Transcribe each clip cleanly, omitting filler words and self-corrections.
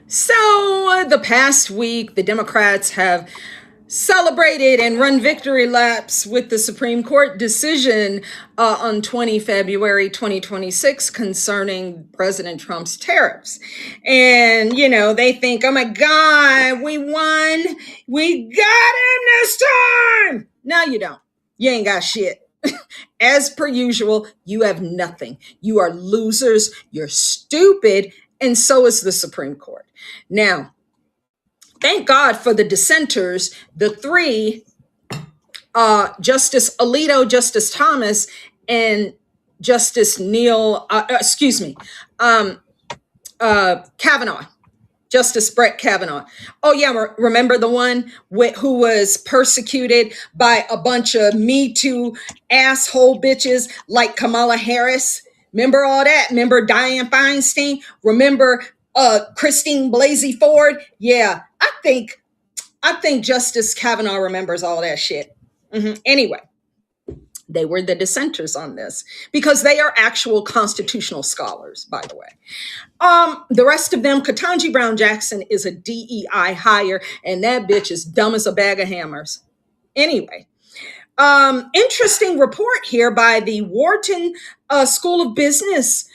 So, the past week, the Democrats have celebrated and run victory laps with the Supreme Court decision on 20 February 2026 concerning President Trump's tariffs. And, they think, oh my God, we won. We got him this time. No, you don't. You ain't got shit. As per usual, you have nothing. You are losers. You're stupid. And so is the Supreme Court. Now, thank God for the dissenters, the three, Justice Alito, Justice Thomas, and Justice Kavanaugh. Justice Brett Kavanaugh. Oh, yeah, remember the one who was persecuted by a bunch of Me Too asshole bitches like Kamala Harris? Remember all that? Remember Dianne Feinstein? Remember Christine Blasey Ford? Yeah, I think Justice Kavanaugh remembers all that shit. Anyway, they were the dissenters on this because they are actual constitutional scholars, by the way. The rest of them, Ketanji Brown Jackson is a DEI hire, and that bitch is dumb as a bag of hammers. Anyway, interesting report here by the Wharton School of Business.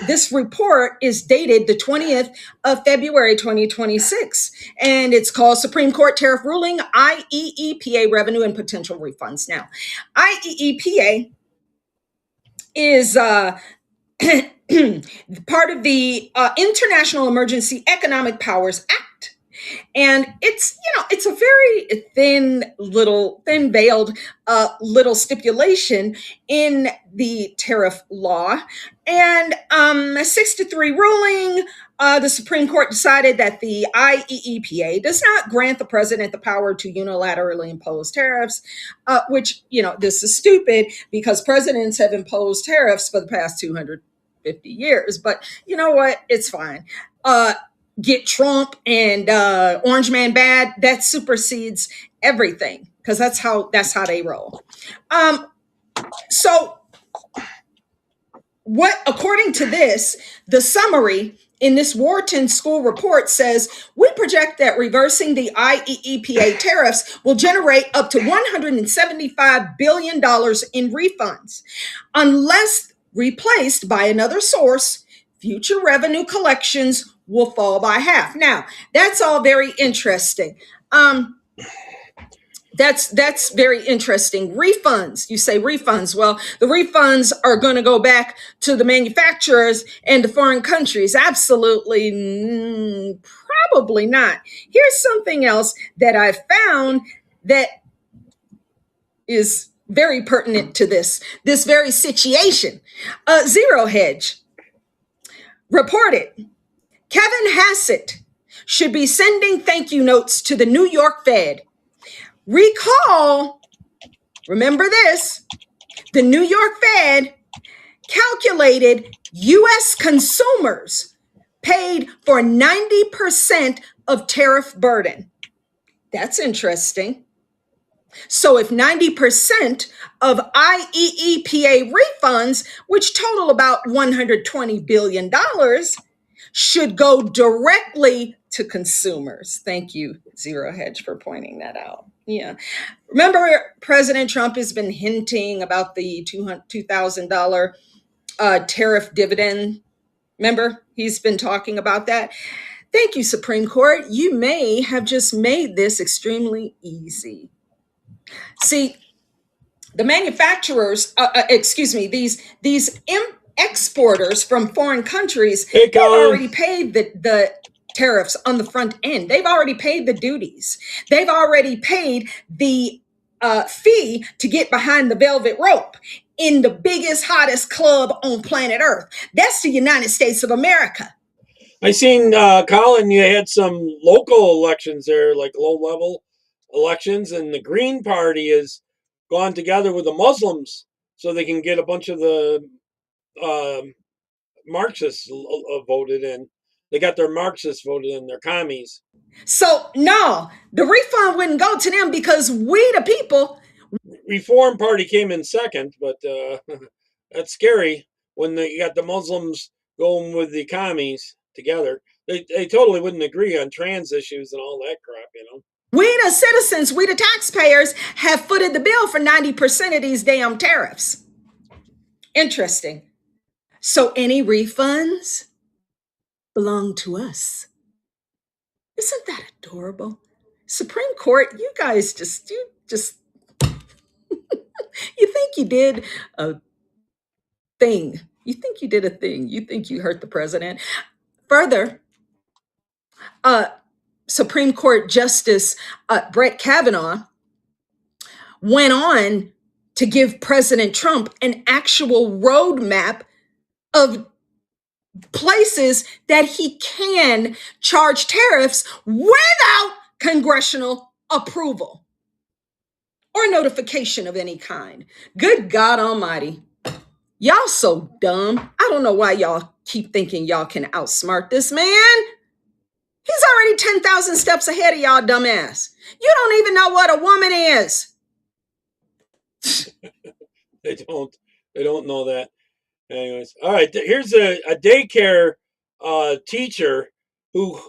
This report is dated the 20th of February 2026, and it's called Supreme Court Tariff Ruling, IEEPA Revenue and Potential Refunds. Now, IEEPA is part of the International Emergency Economic Powers Act. And it's a very thin veiled little stipulation in the tariff law. And a 6-3 ruling, the Supreme Court decided that the IEEPA does not grant the president the power to unilaterally impose tariffs, which, this is stupid because presidents have imposed tariffs for the past 250 years. But you know what? It's fine. Get Trump and Orange Man bad, that supersedes everything because that's how they roll. So what, according to this, the summary in this Wharton School report says, we project that reversing the IEEPA tariffs will generate up to $175 billion in refunds. Unless replaced by another source, future revenue collections will fall by half. Now, that's all very interesting. That's very interesting. Refunds. You say refunds. Well, the refunds are going to go back to the manufacturers and the foreign countries. Absolutely, probably not. Here's something else that I found that is very pertinent to this very situation. Zero Hedge reported Kevin Hassett should be sending thank you notes to the New York Fed. Remember this, the New York Fed calculated U.S. consumers paid for 90% of tariff burden. That's interesting. So if 90% of IEEPA refunds, which total about $120 billion, should go directly to consumers. Thank you, Zero Hedge, for pointing that out. Yeah. Remember, President Trump has been hinting about the $2,000 tariff dividend. Remember, he's been talking about that. Thank you, Supreme Court. You may have just made this extremely easy. See, the manufacturers, these exporters from foreign countries, they've already paid the tariffs on the front end. They've already paid the duties. They've already paid the fee to get behind the velvet rope in the biggest, hottest club on planet Earth. That's the United States of America. I seen, Colin, you had some local elections there, like low-level elections, and the Green Party has gone together with the Muslims so they can get a bunch of the Marxists voted in. They got their Marxists voted in, their commies. So, no, the refund wouldn't go to them because we, the people... Reform Party came in second, but that's scary when you got the Muslims going with the commies. together. They totally wouldn't agree on trans issues and all that crap, you know. We, the citizens, we, the taxpayers, have footed the bill for 90% of these damn tariffs. Interesting. So any refunds belong to us. Isn't that adorable? Supreme Court, you guys you think you did a thing. You think you did a thing. You think you hurt the president. Further, Supreme Court Justice Brett Kavanaugh went on to give President Trump an actual roadmap of places that he can charge tariffs without congressional approval or notification of any kind. Good God Almighty. Y'all so dumb. I don't know why y'all keep thinking y'all can outsmart this man. He's already 10,000 steps ahead of y'all, dumbass. You don't even know what a woman is. They don't know that. Anyways, all right. Here's a daycare teacher who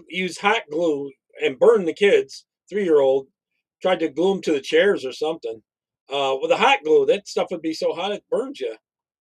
used hot glue and burned the kids. 3-year-old tried to glue them to the chairs or something. With the hot glue, that stuff would be so hot it burns you.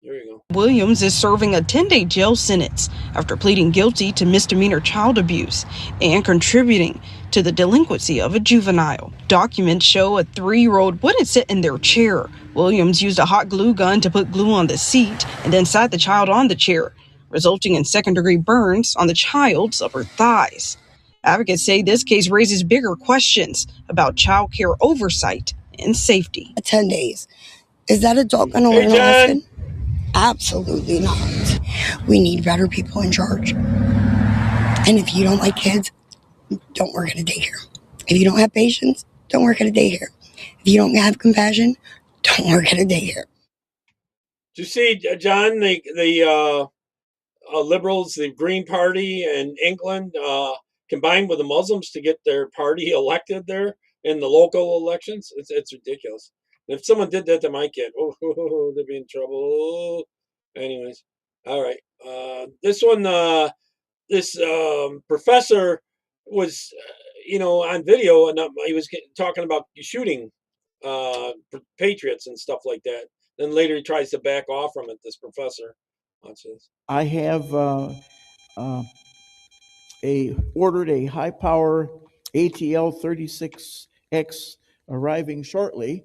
There you go. Williams is serving a 10-day jail sentence after pleading guilty to misdemeanor child abuse and contributing to the delinquency of a juvenile. Documents show a 3-year-old wouldn't sit in their chair. Williams used a hot glue gun to put glue on the seat and then sat the child on the chair, resulting in second-degree burns on the child's upper thighs. Advocates say this case raises bigger questions about child care oversight and safety. 10 days. Is that adult going to learn a lesson? Absolutely not. We need better people in charge. And if you don't like kids, don't work at a daycare. If you don't have patience, don't work at a daycare. If you don't have compassion, don't work at a daycare. Did you see, John, the liberals, the Green Party in England, combined with the Muslims to get their party elected there in the local elections? It's ridiculous. If someone did that to my kid, they'd be in trouble. Anyways, all right. This one, this professor was, on video, and he was talking about shooting patriots and stuff like that. Then later he tries to back off from it, this professor. Watch this. I have ordered a high-power ATL 36X arriving shortly,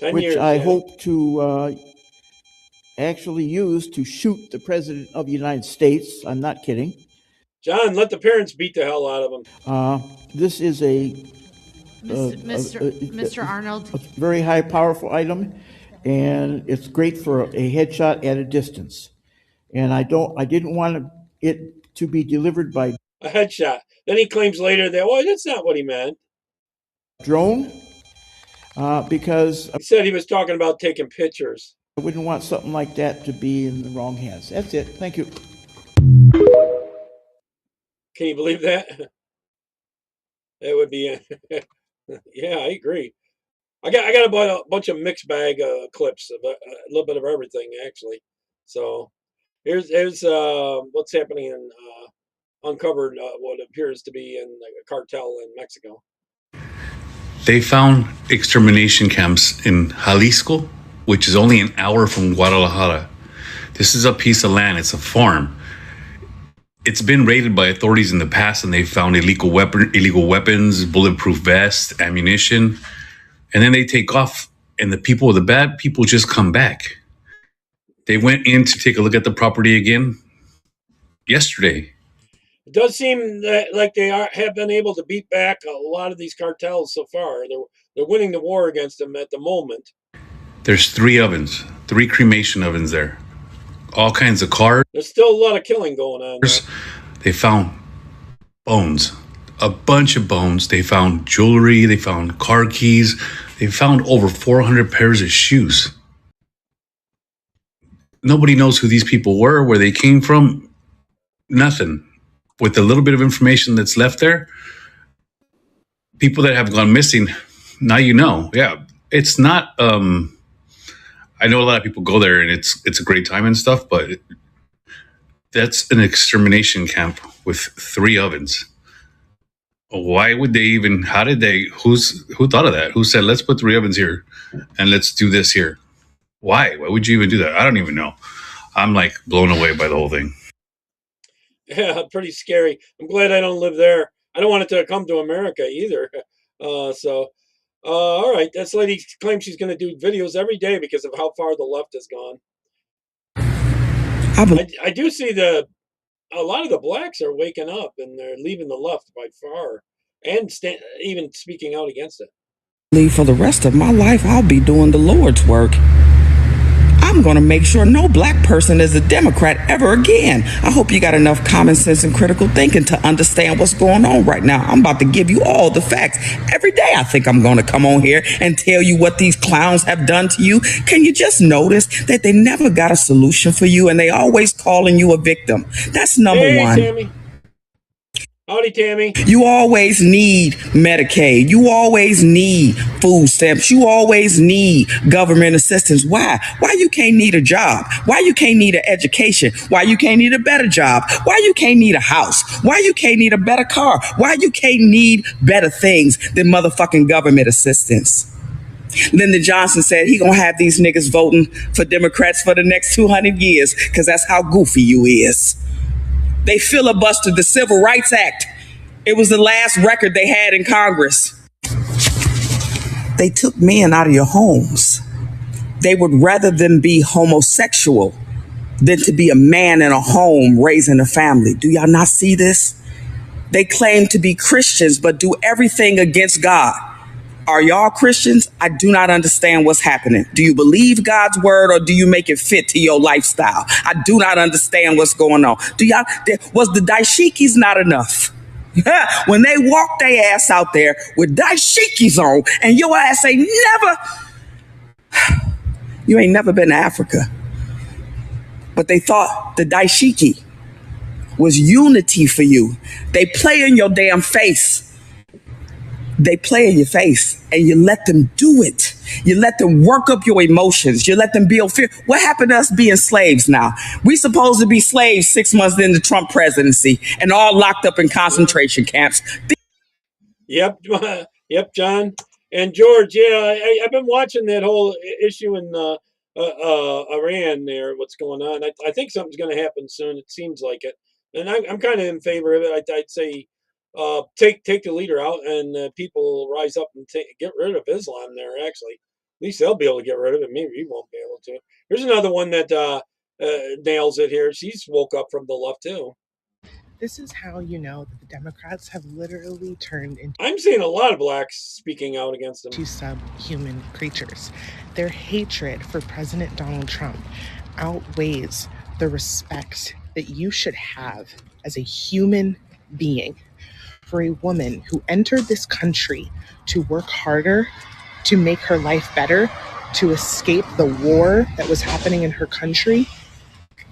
which I hope to actually use to shoot the President of the United States. I'm not kidding. John, let the parents beat the hell out of him. This is Mr. Arnold, a very high, powerful item, and it's great for a headshot at a distance. And I didn't want it to be delivered by a headshot. Then he claims later that, that's not what he meant. Drone, because he said he was talking about taking pictures. I wouldn't want something like that to be in the wrong hands. That's it. Thank you. Can you believe that? That would be, yeah, I agree. I got a bunch of mixed bag clips of a little bit of everything, actually. So here's what's happening in uncovered what appears to be in a cartel in Mexico. They found extermination camps in Jalisco, which is only an hour from Guadalajara. This is a piece of land. It's a farm. It's been raided by authorities in the past, and they found illegal weapons, bulletproof vests, ammunition, and then they take off, and the bad people just come back. They went in to take a look at the property again yesterday. It does seem like they have been able to beat back a lot of these cartels so far. They're winning the war against them at the moment. There's 3 ovens, 3 cremation ovens there. All kinds of cars. There's still a lot of killing going on there. They found bones, a bunch of bones. They found jewelry. They found car keys. They found over 400 pairs of shoes. Nobody knows who these people were, where they came from, nothing. With the little bit of information that's left there, people that have gone missing, now you know. Yeah, it's not, I know a lot of people go there and it's a great time and stuff, but That's an extermination camp with 3 ovens. Why would they even, who thought of that? Who said, let's put 3 ovens here and let's do this here? Why would you even do that? I don't even know. I'm like blown away by the whole thing. Yeah, pretty scary. I'm glad I don't live there. I don't want it to come to America either. All right. This lady claims she's going to do videos every day because of how far the left has gone. I do see a lot of the blacks are waking up and they're leaving the left by far and even speaking out against it. For the rest of my life, I'll be doing the Lord's work. I'm going to make sure no black person is a Democrat ever again. I hope you got enough common sense and critical thinking to understand what's going on right now. I'm about to give you all the facts. Every day I think I'm going to come on here and tell you what these clowns have done to you. Can you just notice that they never got a solution for you and they always calling you a victim? That's number one. Tammy. Howdy, Tammy. You always need Medicaid. You always need food stamps. You always need government assistance. Why? Why you can't need a job? Why you can't need an education? Why you can't need a better job? Why you can't need a house? Why you can't need a better car? Why you can't need better things than motherfucking government assistance? Lyndon Johnson said he gonna have these niggas voting for Democrats for the next 200 years because that's how goofy you is. They filibustered the Civil Rights Act. It was the last record they had in Congress. They took men out of your homes. They would rather them be homosexual than to be a man in a home raising a family. Do y'all not see this? They claim to be Christians, but do everything against God. Are y'all Christians? I do not understand what's happening. Do you believe God's word or do you make it fit to your lifestyle? I do not understand what's going on. Was the dashikis not enough? When they walk their ass out there with dashikis on and your ass you ain't never been to Africa. But they thought the dashiki was unity for you. They play in your damn face. They play in your face and you let them do it. You let them work up your emotions. You let them build fear. What happened to us being slaves now? We supposed to be slaves 6 months into the Trump presidency and all locked up in concentration camps. Yep, John. And George, yeah, I've been watching that whole issue in Iran there, what's going on. I think something's going to happen soon. It seems like it. And I'm kind of in favor of it. I'd say take the leader out and people rise up and get rid of Islam there, actually. At least they'll be able to get rid of it. Maybe we won't be able to. Here's another one that nails it here. She's woke up from the left, too. This is how you know that the Democrats have literally turned into... I'm seeing a lot of blacks speaking out against them. ...subhuman creatures. Their hatred for President Donald Trump outweighs the respect that you should have as a human being. For a woman who entered this country to work harder, to make her life better, to escape the war that was happening in her country,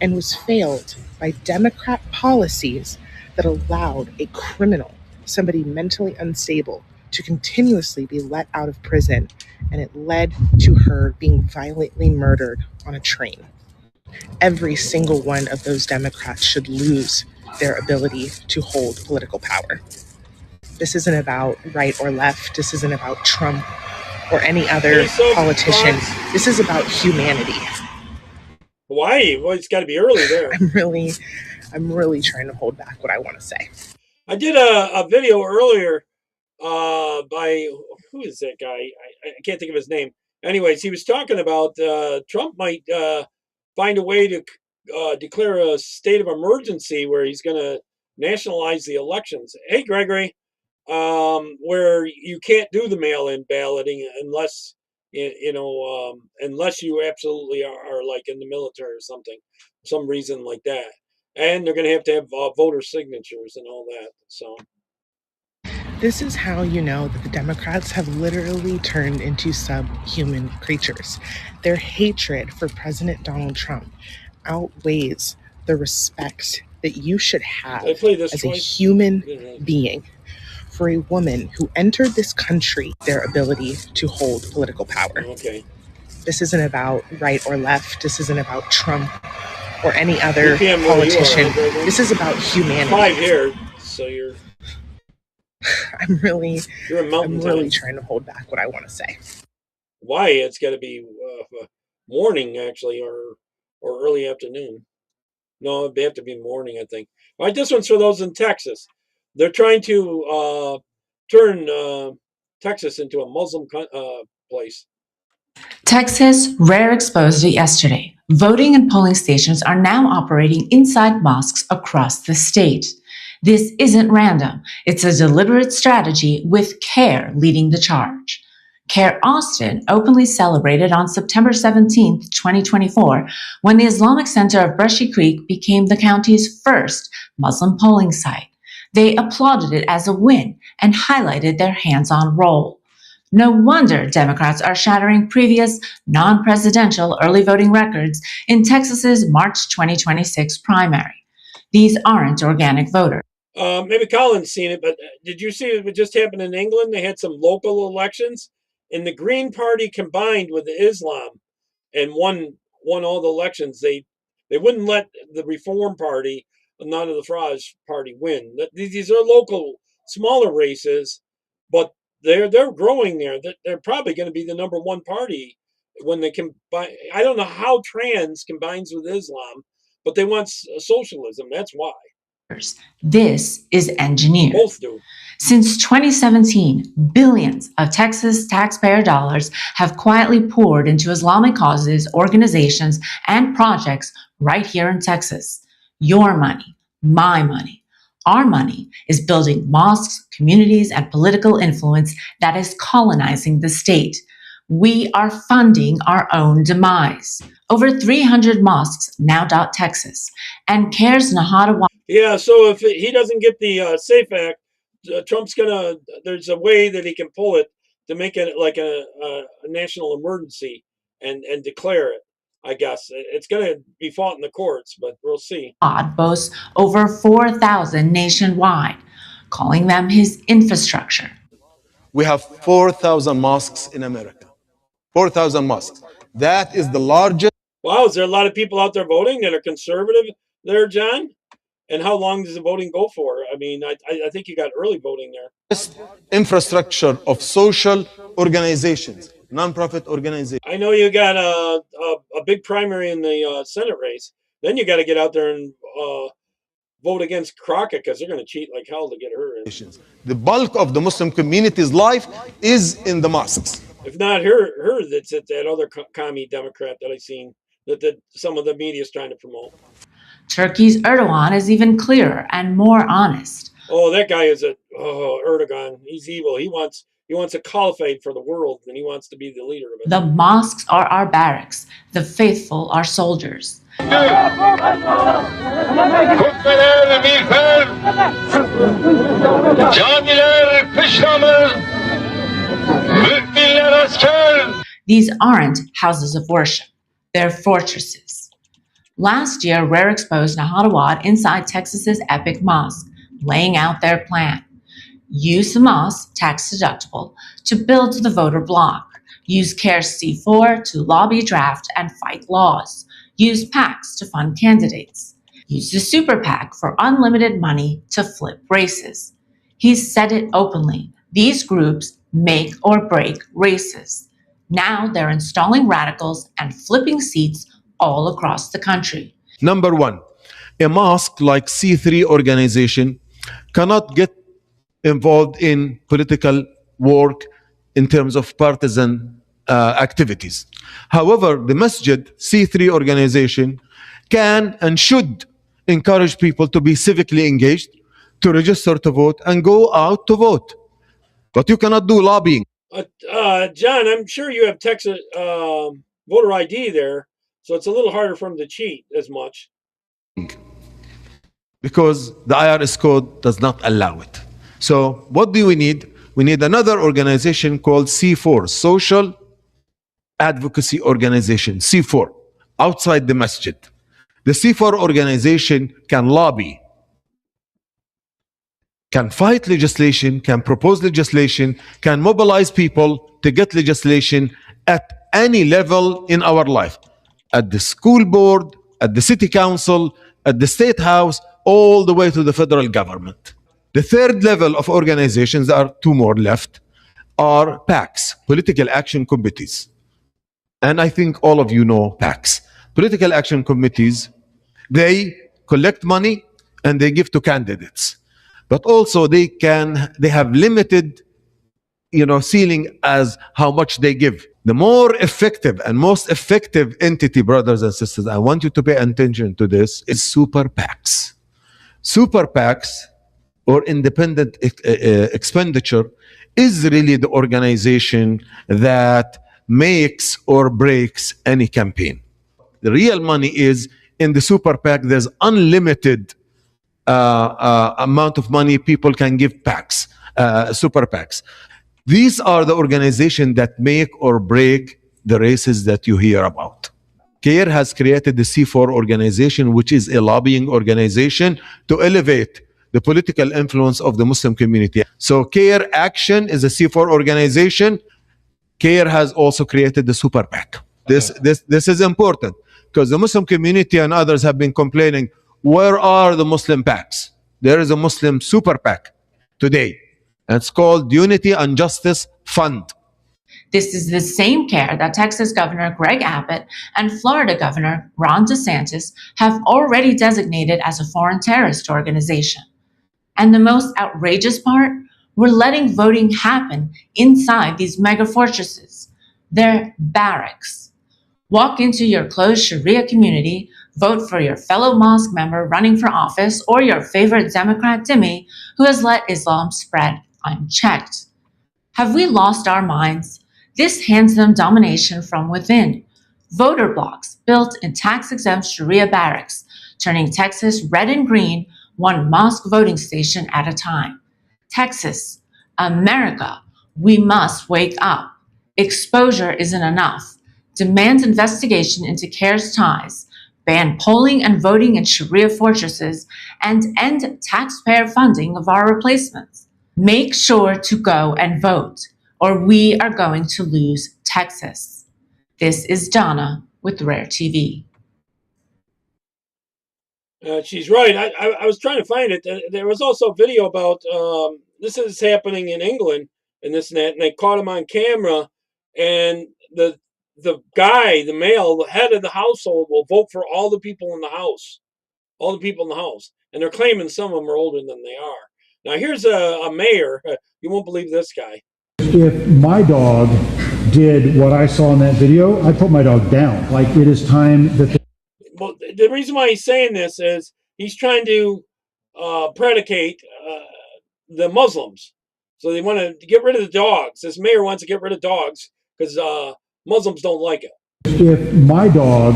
and was failed by Democrat policies that allowed a criminal, somebody mentally unstable, to continuously be let out of prison, and it led to her being violently murdered on a train. Every single one of those Democrats should lose their ability to hold political power. This isn't about right or left. This isn't about Trump or any other politician. This is about humanity. Hawaii, well, it's got to be early there. I'm really trying to hold back what I want to say. I did a video earlier by, who is that guy? I can't think of his name. Anyways, he was talking about Trump might find a way to declare a state of emergency where he's going to nationalize the elections. Hey, Gregory, where you can't do the mail-in balloting unless unless you absolutely are like in the military or something, some reason like that. And they're going to have voter signatures and all that. So this is how you know that the Democrats have literally turned into subhuman creatures. Their hatred for President Donald Trump outweighs the respect that you should have as a human being. For a woman who entered this country, their ability to hold political power. Okay. This isn't about right or left. This isn't about Trump or any other politician. This is about humanity. 5 here, so I'm really trying to hold back what I want to say. Why? It's got to be morning, actually, or early afternoon. No, it'd have to be morning, I think. All right, this one's for those in Texas. They're trying to turn Texas into a Muslim place. Texas, rare exposed yesterday. Voting and polling stations are now operating inside mosques across the state. This isn't random. It's a deliberate strategy with CARE leading the charge. CARE Austin openly celebrated on September 17, 2024, when the Islamic Center of Brushy Creek became the county's first Muslim polling site. They applauded it as a win and highlighted their hands-on role. No wonder Democrats are shattering previous non-presidential early voting records in Texas's March 2026 primary. These aren't organic voters. Maybe Colin's seen it, but did you see what just happened in England? They had some local elections, and the Green Party combined with Islam and won all the elections. They wouldn't let the Reform Party, none of the Farage Party, win. These are local, smaller races, but they're growing there. They're probably going to be the number one party when they combine. I don't know how trans combines with Islam, but they want socialism. That's why. This is engineered. Both do. Since 2017, billions of Texas taxpayer dollars have quietly poured into Islamic causes, organizations, and projects right here in Texas. Your money, my money, our money is building mosques, communities, and political influence that is colonizing the state. We are funding our own demise. Over 300 mosques now dot Texas, and CARE's Nahada. Yeah, so if he doesn't get the SAFE Act, Trump's there's a way that he can pull it to make it like a national emergency and declare it, I guess. It's going to be fought in the courts, but we'll see. Boasts over 4,000 nationwide, calling them his infrastructure. We have 4,000 mosques in America. 4,000 mosques. That is the largest. Wow, is there a lot of people out there voting that are conservative there, John? And how long does the voting go for? I mean, I think you got early voting there. Infrastructure of social organizations, nonprofit organizations. I know you got a big primary in the Senate race. Then you got to get out there and vote against Crockett because they're going to cheat like hell to get her in. The bulk of the Muslim community's life is in the mosques. If not her, that's that other commie Democrat that I've seen that some of the media is trying to promote. Turkey's Erdogan is even clearer and more honest. Oh, that guy is Erdogan. He's evil. He wants a caliphate for the world, and he wants to be the leader of it. The mosques are our barracks. The faithful are soldiers. These aren't houses of worship. They're fortresses. Last year, Rare exposed Nahatawad inside Texas's Epic Mosque, laying out their plan. Use the mosque, tax deductible, to build the voter bloc. Use CARE's C4 to lobby, draft, and fight laws. Use PACs to fund candidates. Use the super PAC for unlimited money to flip races. He's said it openly. These groups make or break races. Now they're installing radicals and flipping seats all across the country. Number one, a mosque like C3 organization cannot get involved in political work in terms of partisan activities. However, the Masjid C3 organization can and should encourage people to be civically engaged, to register to vote, and go out to vote. But you cannot do lobbying. John, I'm sure you have Texas voter ID there, so it's a little harder for them to cheat as much. Because the IRS code does not allow it. So what do we need? We need another organization called C4, Social Advocacy Organization, C4, outside the masjid. The C4 organization can lobby, can fight legislation, can propose legislation, can mobilize people to get legislation at any level in our life. At the school board, at the city council, at the state house, all the way to the federal government. The third level of organizations, there are two more left, are PACs, Political Action Committees. And I think all of you know PACs. Political Action Committees, they collect money and they give to candidates. But also they have limited, ceiling as how much they give. The more effective and most effective entity, brothers and sisters, I want you to pay attention to this, is super PACs. Super PACs, or independent expenditure, is really the organization that makes or breaks any campaign. The real money is in the super PAC. There's unlimited amount of money people can give PACs, super PACs. These are the organizations that make or break the races that you hear about. CARE has created the C4 organization, which is a lobbying organization to elevate the political influence of the Muslim community. So CARE Action is a C4 organization. CARE has also created the Super PAC. This is important because the Muslim community and others have been complaining, where are the Muslim PACs? There is a Muslim Super PAC today. And it's called Unity and Justice Fund. This is the same CARE that Texas Governor Greg Abbott and Florida Governor Ron DeSantis have already designated as a foreign terrorist organization. And the most outrageous part, we're letting voting happen inside these mega fortresses. They're barracks. Walk into your closed Sharia community, vote for your fellow mosque member running for office or your favorite Democrat Timmy who has let Islam spread unchecked. Have we lost our minds? This hands them domination from within. Voter blocks built in tax-exempt Sharia barracks, turning Texas red and green, one mosque voting station at a time. Texas, America, we must wake up. Exposure isn't enough. Demand investigation into CARE's ties, ban polling and voting in Sharia fortresses, and end taxpayer funding of our replacements. Make sure to go and vote, or we are going to lose Texas. This is Donna with Rare TV. She's right. I was trying to find it. There was also a video about this is happening in England and this and that, and they caught him on camera. And the guy, the male, the head of the household, will vote for all the people in the house, and they're claiming some of them are older than they are. Now here's a mayor. You won't believe this guy. If my dog did what I saw in that video, I'd put my dog down. Like, it is time that. Well, the reason why he's saying this is he's trying to predicate the Muslims. So they want to get rid of the dogs. This mayor wants to get rid of dogs because Muslims don't like it. If my dog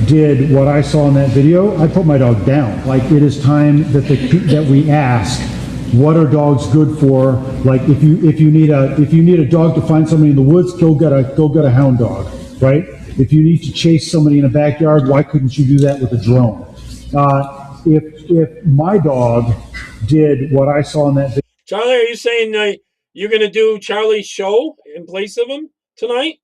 did what I saw in that video, I'd put my dog down. Like, it is time that we ask, what are dogs good for? Like, if you need a dog to find somebody in the woods, go get a hound dog, right? If you need to chase somebody in a backyard, why couldn't you do that with a drone? If my dog did what I saw in that video. Charlie, are you saying you're going to do Charlie's show in place of him tonight?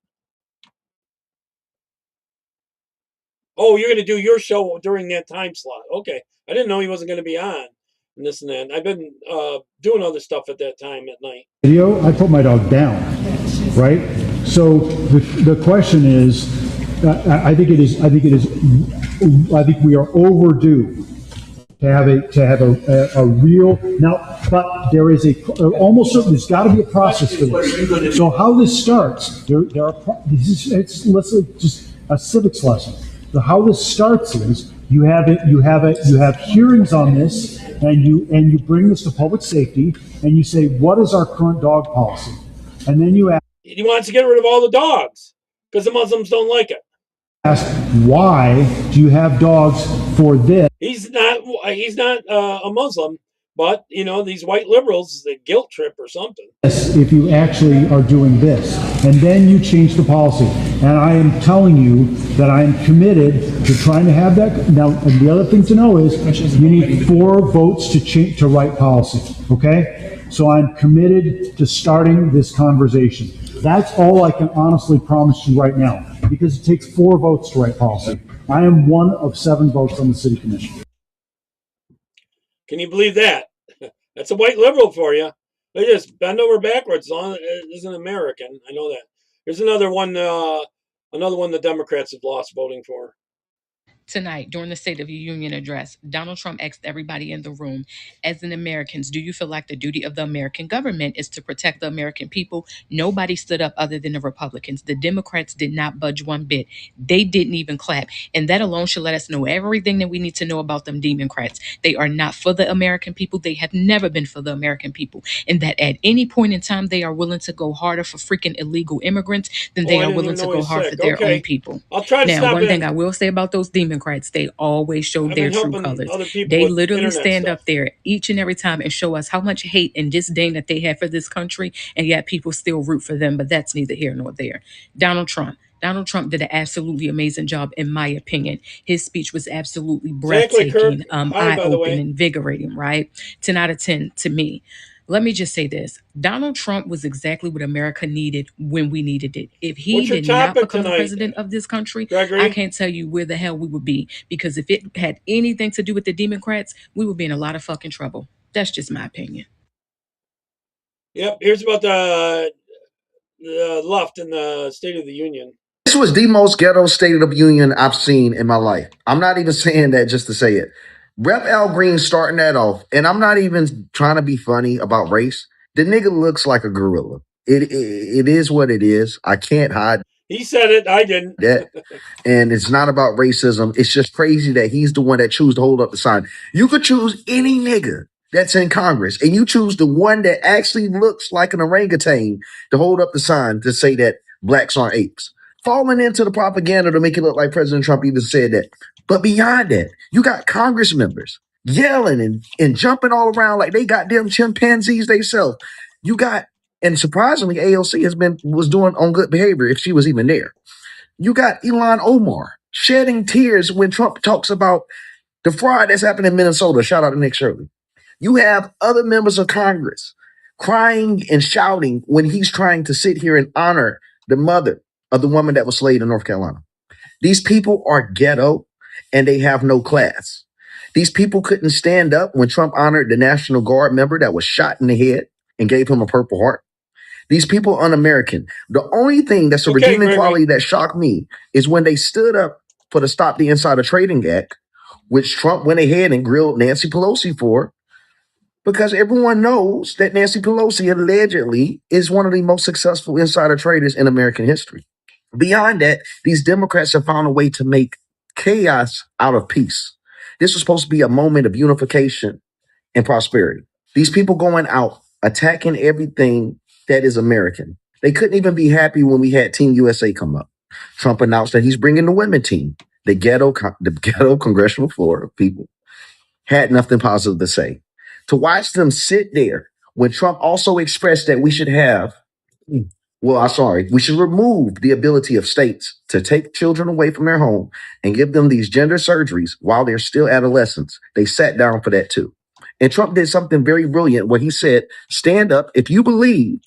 Oh, you're going to do your show during that time slot. Okay. I didn't know he wasn't going to be on and this and that. I've been doing other stuff at that time at night. Video, I put my dog down, right? So the question is, I think we are overdue to have a real now. But there is there's got to be a process for this. So how this starts, let's say just a civics lesson. So how this starts is you have hearings on this, and you bring this to public safety, and you say, what is our current dog policy? And then you ask. He wants to get rid of all the dogs because the Muslims don't like it. Ask, why do you have dogs for this? He's not a Muslim, but these white liberals, the guilt trip or something. If you actually are doing this, and then you change the policy, and I am telling you that I am committed to trying to have that. Now, and the other thing to know is you need 4 votes to write policy. Okay, so I'm committed to starting this conversation. That's all I can honestly promise you right now, because it takes 4 votes to write policy. I am one of 7 votes on the city commission. Can you believe that? That's a white liberal for you. They just bend over backwards on it is an American. I know that. Here's another one the Democrats have lost voting for. Tonight, during the State of the Union address, Donald Trump asked everybody in the room, as an Americans, do you feel like the duty of the American government is to protect the American people? Nobody stood up other than the Republicans. The Democrats did not budge one bit. They didn't even clap. And that alone should let us know everything that we need to know about them Democrats. They are not for the American people. They have never been for the American people. And that at any point in time, they are willing to go harder for freaking illegal immigrants than they are willing to go hard for their own people. I'll try to now, stop one in. thing I will say about those Democrats, they always show their true colors. They literally stand up there each and every time and show us how much hate and disdain that they have for this country, and yet people still root for them. But that's neither here nor there. Donald Trump did an absolutely amazing job, in my opinion. His speech was absolutely breathtaking, eye-opening, invigorating, right? 10 out of 10 to me. Let me just say this. Donald Trump was exactly what America needed when we needed it. If he did not become the president of this country, Gregory? I can't tell you where the hell we would be. Because if it had anything to do with the Democrats, we would be in a lot of fucking trouble. That's just my opinion. Yep. Here's about the left in the State of the Union. This was the most ghetto State of the Union I've seen in my life. I'm not even saying that just to say it. Rep. Al Green starting that off, and I'm not even trying to be funny about race. The nigga looks like a gorilla. It is what it is. I can't hide. He said it. I didn't. That. And it's not about racism. It's just crazy that he's the one that chose to hold up the sign. You could choose any nigga that's in Congress, and you choose the one that actually looks like an orangutan to hold up the sign to say that blacks aren't apes. Falling into the propaganda to make it look like President Trump even said that. But beyond that, you got Congress members yelling and jumping all around like they got them chimpanzees themselves. You got, and surprisingly, AOC was doing on good behavior if she was even there. You got Ilhan Omar shedding tears when Trump talks about the fraud that's happened in Minnesota. Shout out to Nick Shirley. You have other members of Congress crying and shouting when he's trying to sit here and honor the mother of the woman that was slayed in North Carolina. These people are ghetto and they have no class. These people couldn't stand up when Trump honored the National Guard member that was shot in the head and gave him a Purple Heart. These people are un-American. The only thing that's a redeeming quality that shocked me is when they stood up for the Stop the Insider Trading Act, which Trump went ahead and grilled Nancy Pelosi for, because everyone knows that Nancy Pelosi allegedly is one of the most successful insider traders in American history. Beyond that, these Democrats have found a way to make chaos out of peace. This was supposed to be a moment of unification and prosperity. These people going out, attacking everything that is American. They couldn't even be happy when we had Team USA come up. Trump announced that he's bringing the women team. The ghetto congressional floor of people had nothing positive to say. To watch them sit there when Trump also expressed that we should remove the ability of states to take children away from their home and give them these gender surgeries while they're still adolescents. They sat down for that too. And Trump did something very brilliant where he said, stand up if you believe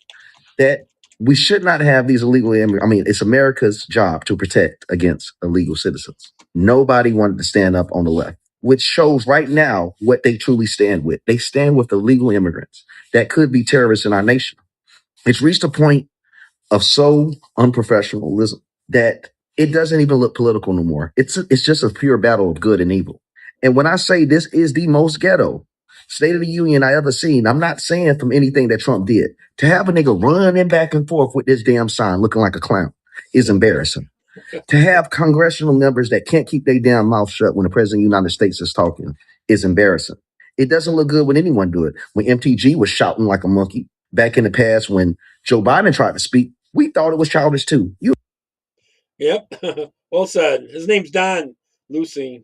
that we should not have these illegal immigrants. I mean, it's America's job to protect against illegal citizens. Nobody wanted to stand up on the left, which shows right now what they truly stand with. They stand with illegal immigrants that could be terrorists in our nation. It's reached a point of so unprofessionalism that it doesn't even look political no more. It's just a pure battle of good and evil. And when I say this is the most ghetto State of the Union I ever seen, I'm not saying from anything that Trump did. To have a nigga running back and forth with this damn sign looking like a clown is embarrassing. To have congressional members that can't keep their damn mouth shut when the president of the United States is talking is embarrassing. It doesn't look good when anyone do it. When MTG was shouting like a monkey back in the past, when Joe Biden tried to speak, we thought it was childish too. Yep. Well said. His name's Don Lucy.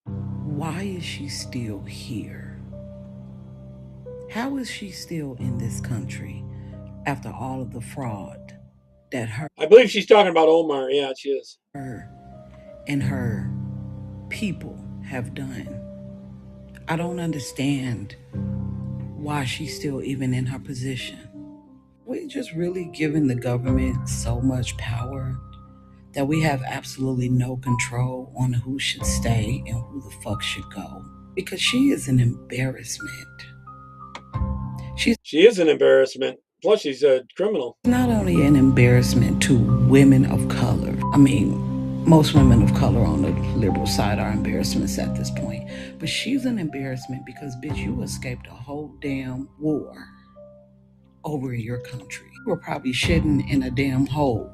Why is she still here? How is she still in this country after all of the fraud that I believe she's talking about Omar. Yeah, she is. Her and her people have done. I don't understand why she's still even in her position. We're just really giving the government so much power that we have absolutely no control on who should stay and who the fuck should go. Because she is an embarrassment. She is an embarrassment. Plus, she's a criminal. Not only an embarrassment to women of color. I mean, most women of color on the liberal side are embarrassments at this point. But she's an embarrassment because, bitch, you escaped a whole damn war over your country. You were probably shitting in a damn hole.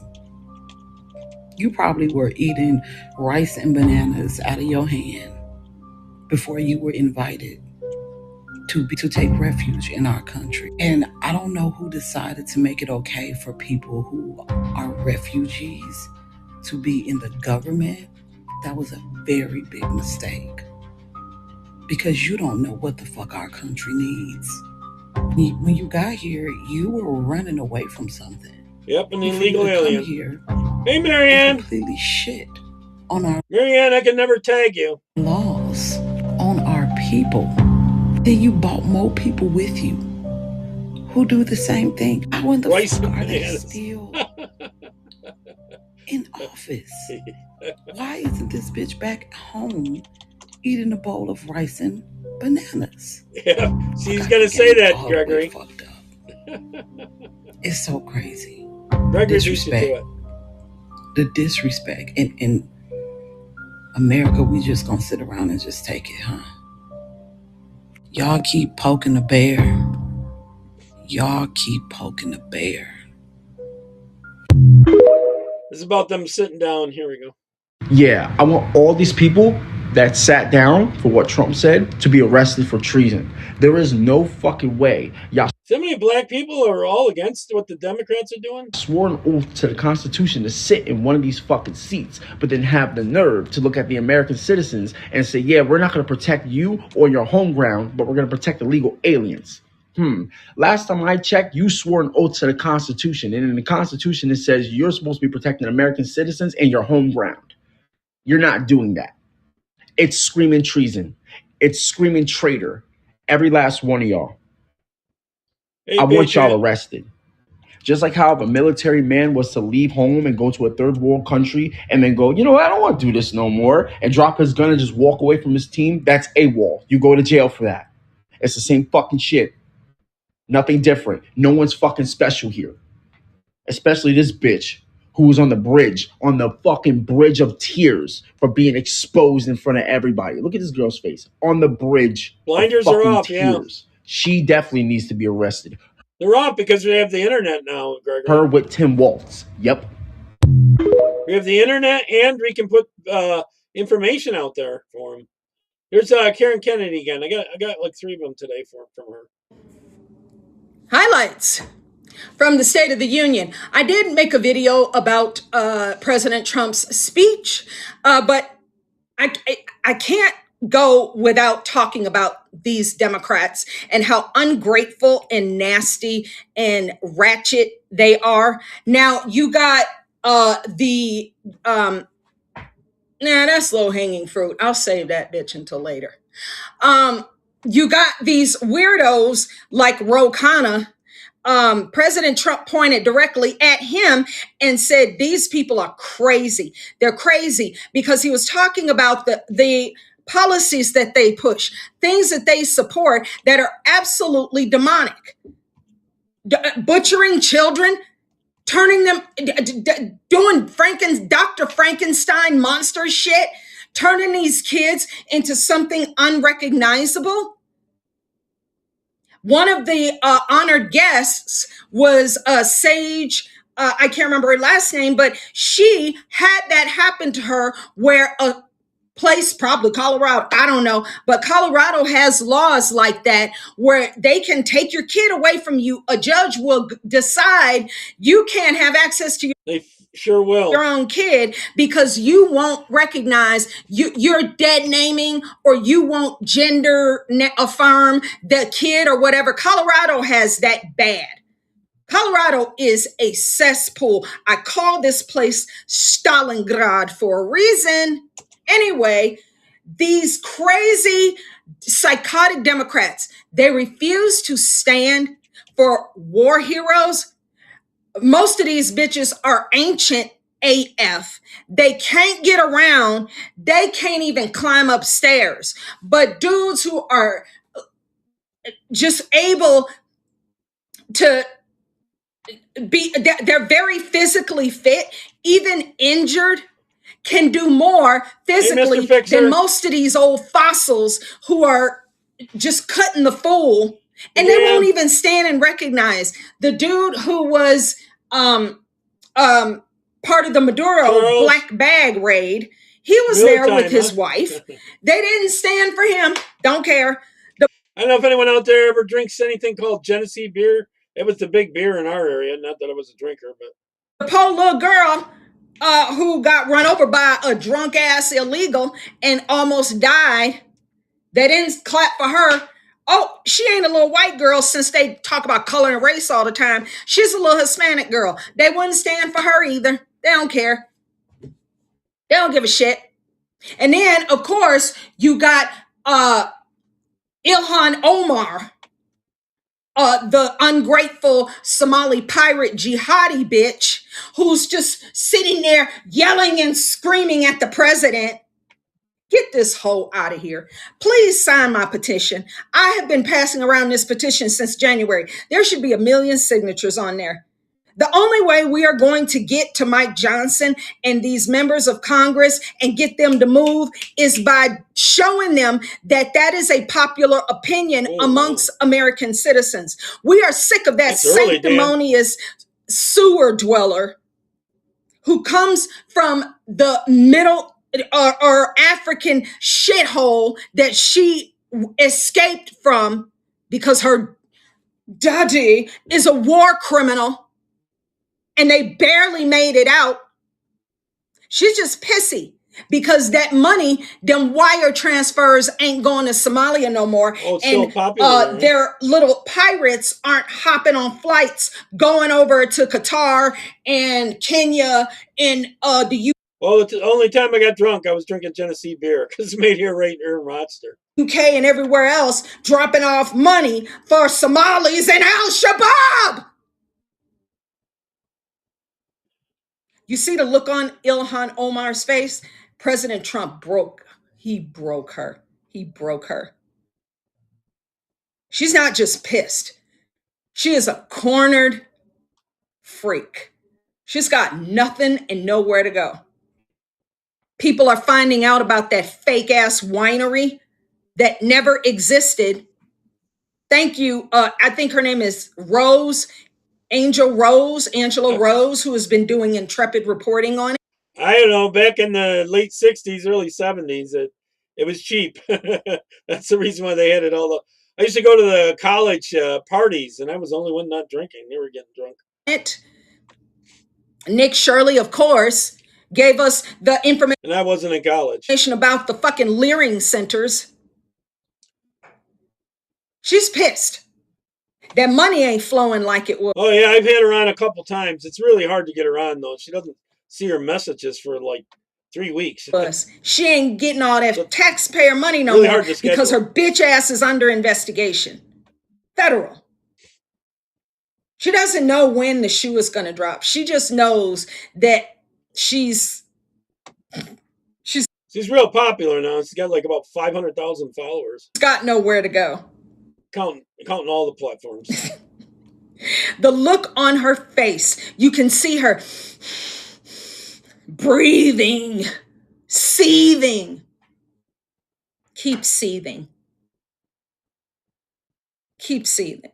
You probably were eating rice and bananas out of your hand before you were invited to take refuge in our country. And I don't know who decided to make it okay for people who are refugees to be in the government. That was a very big mistake. Because you don't know what the fuck our country needs. When you got here, you were running away from something. Yep, an illegal alien. Here, hey, Marianne. Completely shit on our Marianne, I can never tag you. Laws on our people. Then you brought more people with you who do the same thing. How in the fuck are they still in office? Why isn't this bitch back home eating a bowl of rice and bananas? Yeah, she's gonna say that, Gregory. Fucked up. It's so crazy. Gregory disrespect. The disrespect. In America, we just gonna sit around and just take it, huh? Y'all keep poking the bear. Y'all keep poking the bear. This is about them sitting down. Here we go. Yeah, I want all these people that sat down for what Trump said to be arrested for treason. There is no fucking way y'all. So many black people are all against what the Democrats are doing. Swore an oath to the Constitution to sit in one of these fucking seats, but then have the nerve to look at the American citizens and say, yeah, we're not going to protect you or your home ground, but we're going to protect illegal aliens. Last time I checked, you swore an oath to the Constitution, and in the Constitution it says you're supposed to be protecting American citizens and your home ground. You're not doing that. It's screaming treason. It's screaming traitor. Every last one of y'all. Hey, I want y'all arrested. Just like how if a military man was to leave home and go to a third world country and then go, you know, I don't want to do this no more, and drop his gun and just walk away from his team, that's AWOL. You go to jail for that. It's the same fucking shit. Nothing different. No one's fucking special here. Especially this bitch who was on the fucking bridge of tears for being exposed in front of everybody. Look at this girl's face. On the bridge. Blinders are off, tears. Yeah. She definitely needs to be arrested. They're off because we have the internet now, Gregory. Her with Tim Walz. Yep. We have the internet and we can put information out there for him. Here's Karen Kennedy again. I got like 3 of them today from her. Highlights from the State of the Union. I did make a video about President Trump's speech, but I can't go without talking about these Democrats and how ungrateful and nasty and ratchet they are. Now you got that's low-hanging fruit. I'll save that bitch until later. You got these weirdos like Ro Khanna. President Trump pointed directly at him and said, these people are crazy. They're crazy because he was talking about the policies that they push, things that they support that are absolutely demonic. Butchering children, turning them, doing Dr. Frankenstein monster shit, turning these kids into something unrecognizable. One of the honored guests was Sage, I can't remember her last name, but she had that happen to her where a place, probably Colorado, I don't know, but Colorado has laws like that where they can take your kid away from you. A judge will decide you can't have access to your own kid because you won't recognize you're dead naming or you won't gender affirm the kid or whatever. Colorado has that bad. Colorado is a cesspool. I call this place Stalingrad for a reason. Anyway, these crazy psychotic Democrats, they refuse to stand for war heroes. Most of these bitches are ancient AF. They can't get around. They can't even climb upstairs. But dudes who are just able to be, they're very physically fit, even injured, can do more physically than most of these old fossils who are just cutting the fool. And they won't even stand and recognize the dude who was part of the Maduro black bag raid. He was there with his wife. They didn't stand for him. Don't care. I don't know if anyone out there ever drinks anything called Genesee beer. It was the big beer in our area. Not that I was a drinker, but the poor little girl who got run over by a drunk ass illegal and almost died. They didn't clap for her. Oh, she ain't a little white girl, since they talk about color and race all the time. She's a little Hispanic girl. They wouldn't stand for her either. They don't care. They don't give a shit. And then, of course, you got Ilhan Omar, the ungrateful Somali pirate jihadi bitch, who's just sitting there yelling and screaming at the president. Get this hoe out of here. Please sign my petition. I have been passing around this petition since January. There should be 1 million signatures on there. The only way we are going to get to Mike Johnson and these members of Congress and get them to move is by showing them that that is a popular opinion amongst American citizens. We are sick of that sanctimonious sewer dweller who comes from the middle or African shithole that she escaped from because her daddy is a war criminal and they barely made it out. She's just pissy because that money, them wire transfers ain't going to Somalia no more. Oh, it's and so popular, their little pirates aren't hopping on flights going over to Qatar and Kenya and the U. Well, the only time I got drunk, I was drinking Genesee beer because it's made here right here in Rochester. UK and everywhere else, dropping off money for Somalis and Al-Shabaab. You see the look on Ilhan Omar's face? President Trump broke her. He broke her. She's not just pissed. She is a cornered freak. She's got nothing and nowhere to go. People are finding out about that fake ass winery that never existed. Thank you. I think her name is Angela Rose, who has been doing intrepid reporting on it. I don't know, back in the late 60s, early 70s, it was cheap. That's the reason why they had it all. I used to go to the college parties, and I was the only one not drinking. They were getting drunk. Nick Shirley, of course, gave us the information. And I wasn't in college. About the fucking Leering centers. She's pissed. That money ain't flowing like it was. Oh, yeah, I've had her on a couple times. It's really hard to get her on, though. She doesn't see her messages for like 3 weeks. She ain't getting all that taxpayer money no more because her bitch ass is under investigation. Federal. She doesn't know when the shoe is going to drop. She just knows that she's real popular now. She's got like about 500,000 followers. She's got nowhere to go. Counting all the platforms. The look on her face, you can see her breathing, seething. Keep seething. Keep seething.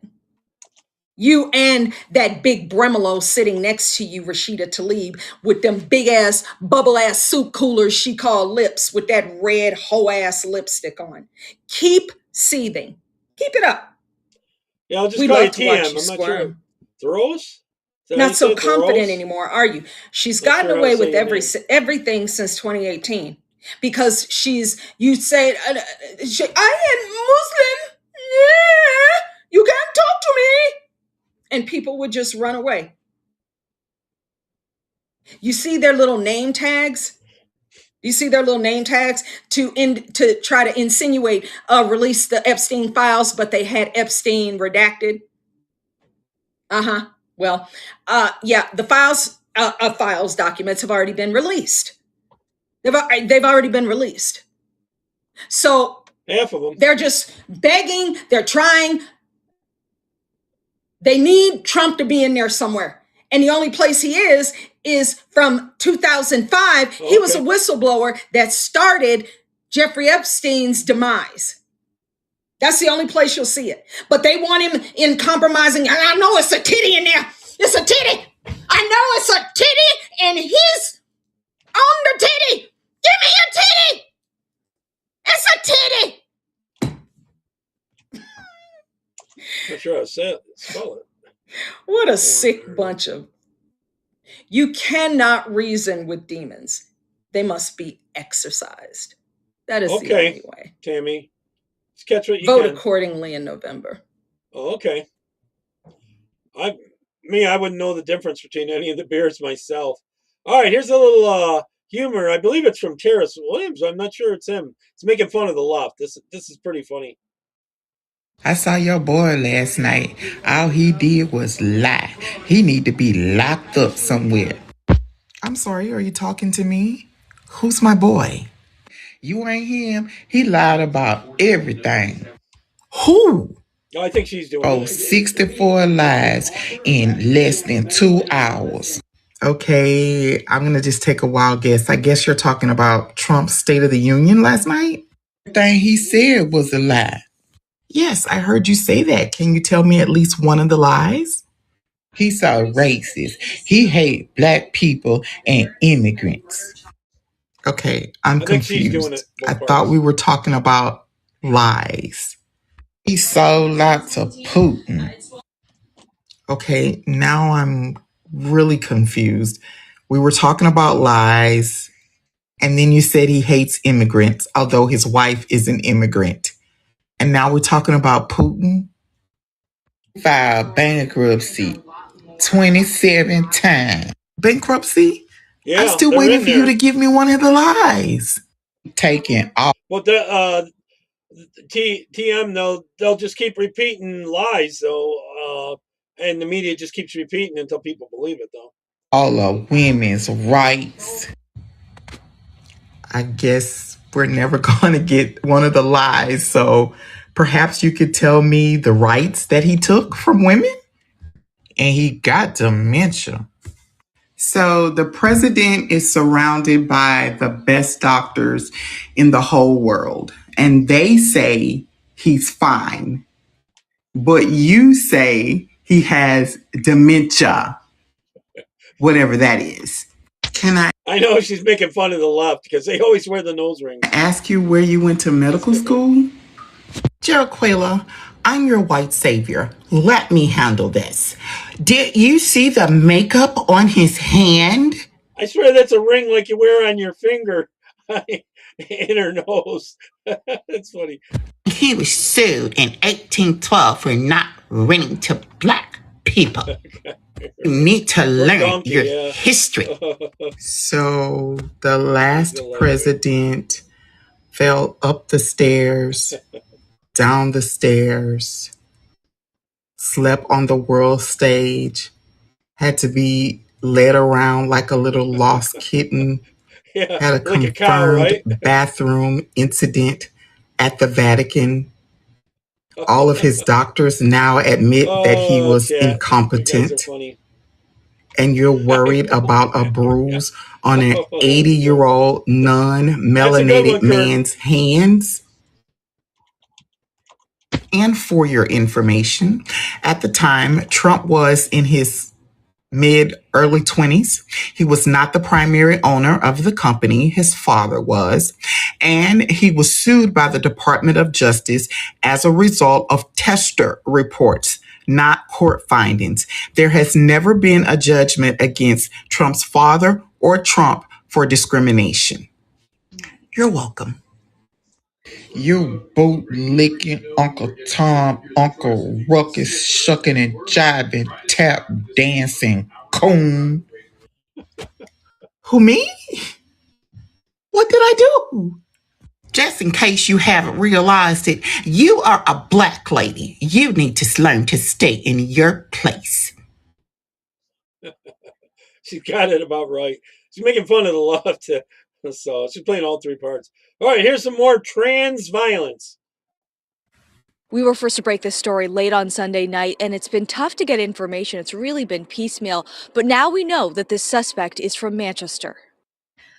You and that big Bremolo sitting next to you, Rashida Tlaib, with them big ass, bubble ass soup coolers she called lips with that red hoe ass lipstick on. Keep seething. Keep it up. Yeah, I'll just call you TM. I'm not sure. Thoros? Not so confident anymore, are you? She's gotten away with everything since 2018 because you say, I am Muslim. Yeah, you can't talk to me. And people would just run away. You see their little name tags? You see their little name tags to try to insinuate, release the Epstein files, but they had Epstein redacted. Well, yeah, the files files, documents have already been released. They've already been released. So half of them, they're just begging. They're trying. They need Trump to be in there somewhere. And the only place he is from 2005. Okay. He was a whistleblower that started Jeffrey Epstein's demise. That's the only place you'll see it. But they want him in compromising. I know it's a titty in there. It's a titty. I know it's a titty, and he's on the titty. Give me a titty. It's a titty. I'm sure I said spell it. What a sick bunch of. You cannot reason with demons. They must be exorcised. That is the only way. Tammy, let's catch what you vote can. Accordingly in November. Oh, okay. I wouldn't know the difference between any of the beers myself. All right, here's a little humor. I believe it's from Terrence Williams. I'm not sure it's him. It's making fun of the left. This is pretty funny. I saw your boy last night. All he did was lie. He need to be locked up somewhere. I'm sorry, are you talking to me? Who's my boy? You ain't him. He lied about everything. Who? Oh, I think she's doing it. 64 lies in less than 2 hours. Okay, I'm going to just take a wild guess. I guess you're talking about Trump's State of the Union last night? Everything he said was a lie. Yes, I heard you say that. Can you tell me at least one of the lies? He's so racist. He hates black people and immigrants. Okay, I'm confused. I thought we were talking about lies. He sold lots of Putin. Okay, now I'm really confused. We were talking about lies, and then you said he hates immigrants, although his wife is an immigrant. And now we're talking about Putin. Filed bankruptcy 27 times. Bankruptcy? Yeah, I'm still waiting for you to give me one of the lies. Taking off. Well, the TM, they'll just keep repeating lies, so and the media just keeps repeating until people believe it, though. All of women's rights. I guess we're never going to get one of the lies, so perhaps you could tell me the rights that he took from women? And he got dementia. So the president is surrounded by the best doctors in the whole world, and they say he's fine. But you say he has dementia, whatever that is. I know she's making fun of the left because they always wear the nose rings. Ask you where you went to medical school? Jeriquela, I'm your white savior. Let me handle this. Did you see the makeup on his hand? I swear that's a ring like you wear on your finger in her nose. That's funny. He was sued in 1812 for not renting to black people. You need to learn your history. So the last president fell up the stairs, down the stairs, slept on the world stage, had to be led around like a little lost kitten, had a confirmed bathroom incident at the Vatican. All of his doctors now admit that he was incompetent. And you're worried about a bruise on an 80-year-old non-melanated man's hands? And for your information, at the time, Trump was in his mid-early 20s. He was not the primary owner of the company. His father was. And he was sued by the Department of Justice as a result of tester reports, not court findings. There has never been a judgment against Trump's father or Trump for discrimination. You're welcome. You boot-licking Uncle Tom, Uncle Ruckus, shucking and jiving, tap dancing, coon. Who, me? What did I do? Just in case you haven't realized it, you are a black lady. You need to learn to stay in your place. She's got it about right. She's making fun of the left. So she's playing all three parts. All right, here's some more trans violence. We were forced to break this story late on Sunday night, and it's been tough to get information. It's really been piecemeal. But now we know that this suspect is from Manchester.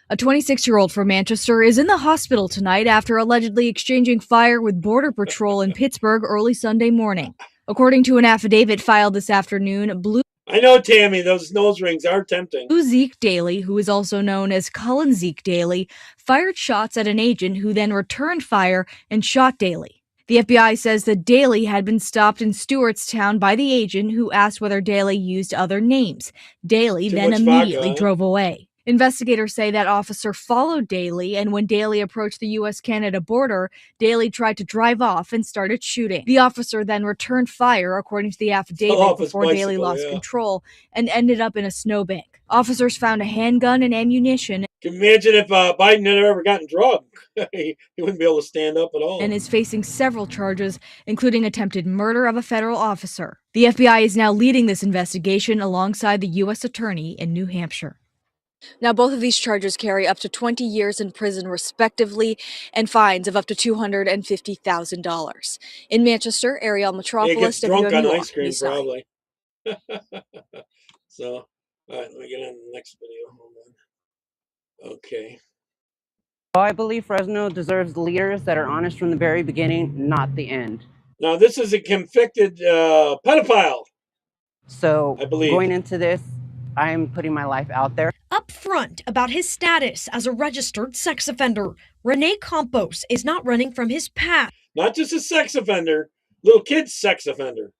A 26-year-old from Manchester is in the hospital tonight after allegedly exchanging fire with Border Patrol in Pittsburgh early Sunday morning. According to an affidavit filed this afternoon, I know, Tammy, those nose rings are tempting. Zeke Daly, who is also known as Cullen Zeke Daly, fired shots at an agent who then returned fire and shot Daly. The FBI says that Daly had been stopped in Stewartstown by the agent who asked whether Daly used other names. Daly then immediately drove away. Investigators say that officer followed Daly, and when Daly approached the U.S.-Canada border, Daly tried to drive off and started shooting. The officer then returned fire, according to the affidavit, before Daly lost control and ended up in a snowbank. Officers found a handgun and ammunition. Can you imagine if Biden had ever gotten drugged? He wouldn't be able to stand up at all. And is facing several charges, including attempted murder of a federal officer. The FBI is now leading this investigation alongside the U.S. Attorney in New Hampshire. Now, both of these charges carry up to 20 years in prison, respectively, and fines of up to $250,000. In Manchester, Ariel Metropolis, drunk on WMUR, ice cream, News 9. probably. So, all right, let me get on the next video. Hold on. Okay. I believe Fresno deserves leaders that are honest from the very beginning, not the end. Now, this is a convicted pedophile. So, I believe. Going into this, I'm putting my life out there. Up front about his status as a registered sex offender, Rene Campos is not running from his past. Not just a sex offender, little kid sex offender.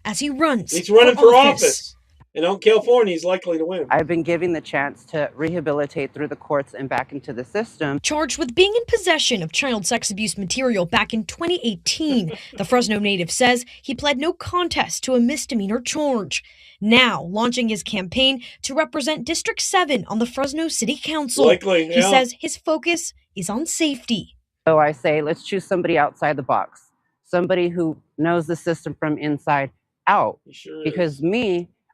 As he runs, he's running for office. And out in California, he's likely to win. I've been given the chance to rehabilitate through the courts and back into the system. Charged with being in possession of child sex abuse material back in 2018, the Fresno native says he pled no contest to a misdemeanor charge. Now launching his campaign to represent District 7 on the Fresno City Council. Likely, yeah. He says his focus is on safety. So I say, let's choose somebody outside the box. Somebody who knows the system from inside out. Sure because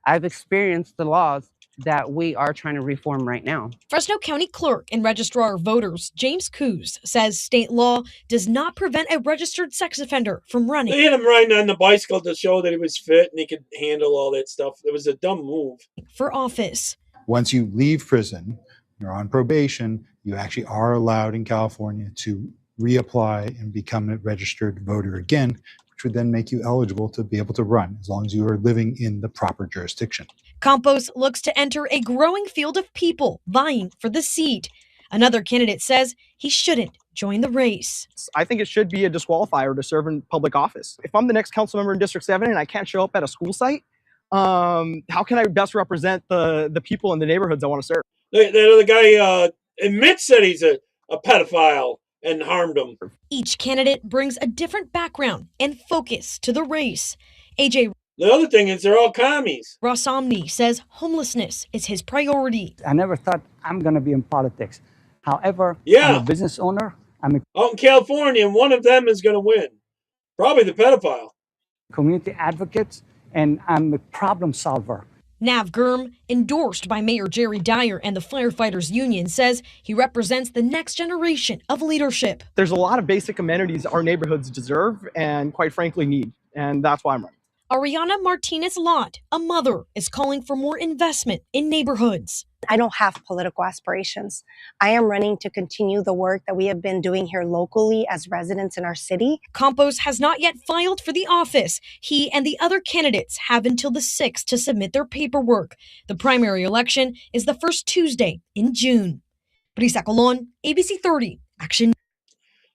I've experienced the laws that we are trying to reform right now. Fresno County Clerk and Registrar of Voters James Coos says state law does not prevent a registered sex offender from running. They had him riding on the bicycle to show that he was fit and he could handle all that stuff. It was a dumb move. For office. Once you leave prison, you're on probation, you actually are allowed in California to reapply and become a registered voter again, which would then make you eligible to be able to run as long as you are living in the proper jurisdiction. Campos looks to enter a growing field of people vying for the seat. Another candidate says he shouldn't join the race. I think it should be a disqualifier to serve in public office. If I'm the next council member in District 7 and I can't show up at a school site, how can I best represent the people in the neighborhoods I want to serve? That other guy admits that he's a pedophile and harmed him. Each candidate brings a different background and focus to the race. AJ. The other thing is they're all commies. Rossomni says homelessness is his priority. I never thought I'm going to be in politics. However, yeah. I'm a business owner. I'm out in California, and one of them is going to win. Probably the pedophile. Community advocate, and I'm a problem solver. Nav Gurm, endorsed by Mayor Jerry Dyer and the Firefighters Union, says he represents the next generation of leadership. There's a lot of basic amenities our neighborhoods deserve and quite frankly need, and that's why I'm running. Ariana Martinez-Lott, a mother, is calling for more investment in neighborhoods. I don't have political aspirations. I am running to continue the work that we have been doing here locally as residents in our city. Campos has not yet filed for the office. He and the other candidates have until the 6th to submit their paperwork. The primary election is the first Tuesday in June. Brisa Colon, ABC 30, Action.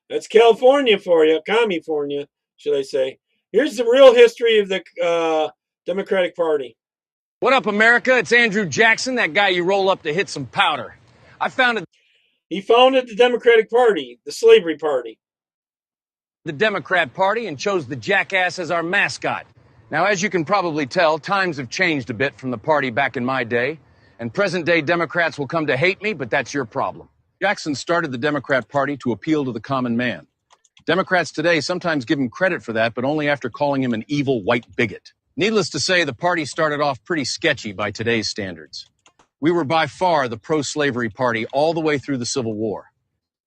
That's California for you, California, should I say. Here's the real history of the Democratic Party. What up, America? It's Andrew Jackson, that guy you roll up to hit some powder. He founded the Democratic Party, the slavery party. The Democrat Party and chose the jackass as our mascot. Now, as you can probably tell, times have changed a bit from the party back in my day, and present-day Democrats will come to hate me, but that's your problem. Jackson started the Democrat Party to appeal to the common man. Democrats today sometimes give him credit for that, but only after calling him an evil white bigot. Needless to say, the party started off pretty sketchy by today's standards. We were by far the pro-slavery party all the way through the Civil War.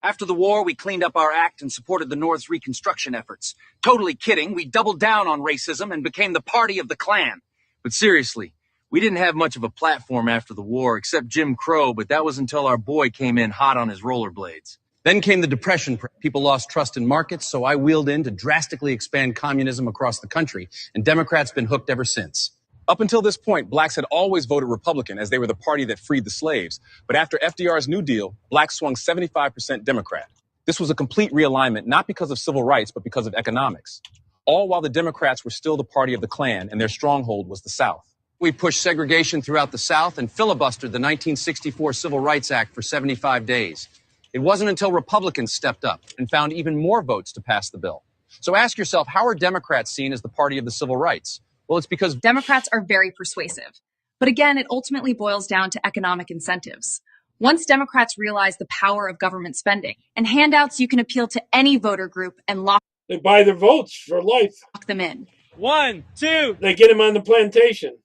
After the war, we cleaned up our act and supported the North's Reconstruction efforts. Totally kidding, we doubled down on racism and became the party of the Klan. But seriously, we didn't have much of a platform after the war, except Jim Crow, but that was until our boy came in hot on his rollerblades. Then came the Depression. People lost trust in markets, so I wheeled in to drastically expand communism across the country, and Democrats been hooked ever since. Up until this point, blacks had always voted Republican as they were the party that freed the slaves. But after FDR's New Deal, blacks swung 75% Democrat. This was a complete realignment, not because of civil rights, but because of economics. All while the Democrats were still the party of the Klan, and their stronghold was the South. We pushed segregation throughout the South and filibustered the 1964 Civil Rights Act for 75 days. It wasn't until Republicans stepped up and found even more votes to pass the bill. So ask yourself, how are Democrats seen as the party of the civil rights? Well, it's because Democrats are very persuasive. But again, it ultimately boils down to economic incentives. Once Democrats realize the power of government spending and handouts, you can appeal to any voter group and lock They buy their votes for life. them in. 1, 2. They get them on the plantation.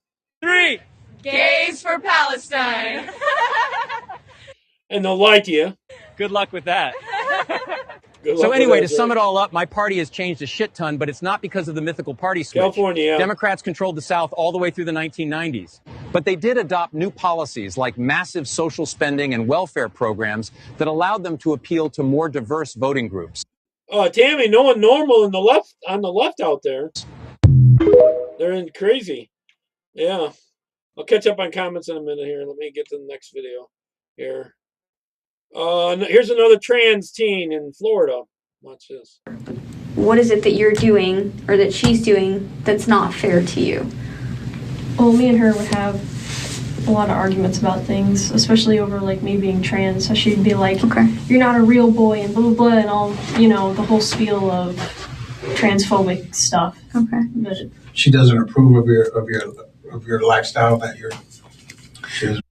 3. Gays for Palestine. And they'll lie to you. good luck with that. So anyway, to sum it all up, my party has changed a shit ton, but it's not because of the mythical party switch. California. Democrats controlled the South all the way through the 1990s. But they did adopt new policies like massive social spending and welfare programs that allowed them to appeal to more diverse voting groups. Tammy, no one normal on the left out there. They're in crazy. Yeah. I'll catch up on comments in a minute here. Let me get to the next video here. Here's another trans teen in Florida. Watch this. What is it that you're doing or that she's doing that's not fair to you? Well, me and her would have a lot of arguments about things, especially over like me being trans. So she'd be like, "Okay, you're not a real boy," and blah blah blah, and all, the whole spiel of transphobic stuff. Okay. But she doesn't approve of your lifestyle that you're.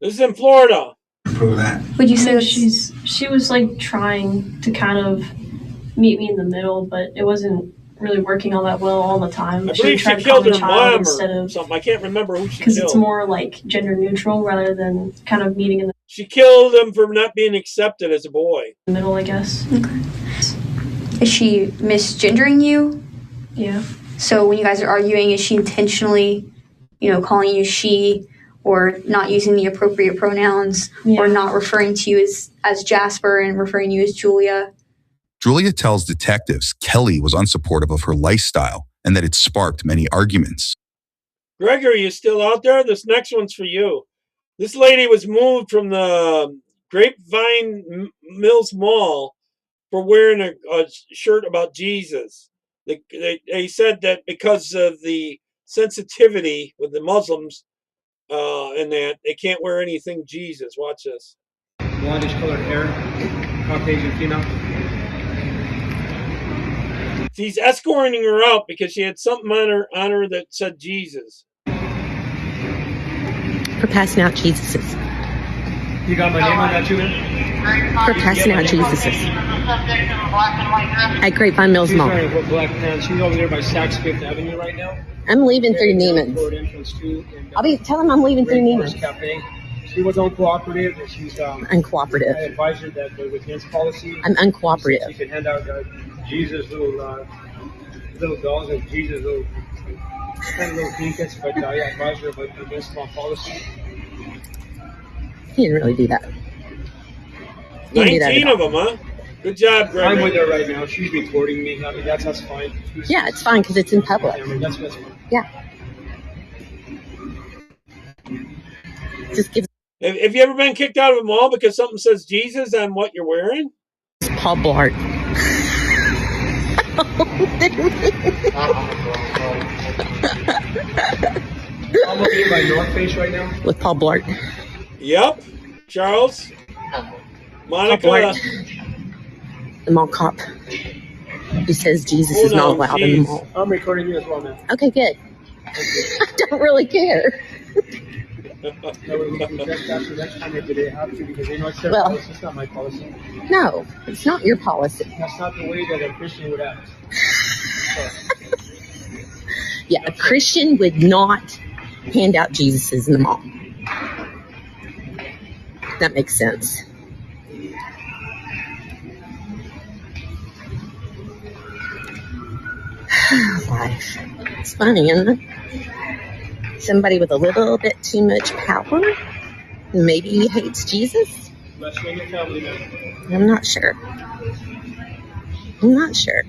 This is in Florida. Approve that. Would you say she was like trying to kind of meet me in the middle, but it wasn't really working all that well all the time. I believe she killed her mom or something. I can't remember who she killed. Because it's more like gender neutral rather than kind of meeting in the She killed him for not being accepted as a boy. middle, I guess. Okay. Is she misgendering you? Yeah. So when you guys are arguing, is she intentionally, calling you she, or not using the appropriate pronouns, or not referring to you as Jasper and referring to you as Julia? Julia tells detectives Kelly was unsupportive of her lifestyle and that it sparked many arguments. Gregory, you still out there? This next one's for you. This lady was moved from the Grapevine Mills Mall for wearing a shirt about Jesus. They said that because of the sensitivity with the Muslims and that they can't wear anything Jesus. Watch this. Blondish colored hair, Caucasian female. He's escorting her out because she had something on her that said Jesus. For passing out Jesuses. You got my name on that too, man? For passing out Jesuses. At Grapevine Mills Mall. She's wearing her black pants. She's over there by Saks Fifth Avenue right now. I'm leaving through Neiman's. Tell him I'm leaving through Neiman's. Cafe. She was uncooperative, and she's uncooperative. I advised her that with his policy, I'm uncooperative. She could hand out Jesus little dolls and Jesus little trinkets, but I advised her about against my policy. He didn't really do that. 19 of them, huh? Good job, Greg. I'm with her right now. She's recording me. I mean, that's fine. Yeah, it's fine because it's in public. I mean, that's fine. Yeah. Just give. Have you ever been kicked out of a mall because something says Jesus on what you're wearing? Paul Blart. I'm looking by North Face right now. With Paul Blart. Yep. Charles. Monica. Paul Blart. The mall cop. Who says Jesus is not allowed in the mall. I'm recording you as well, man. Okay, good. I don't really care. Well, it's not my policy. No, it's not your policy. That's not the way that a Christian would act. Yeah, a Christian would not hand out Jesuses in the mall. That makes sense. Life. It's funny, isn't it? Somebody with a little bit too much power. Maybe he hates Jesus. I'm not sure. I'm not sure.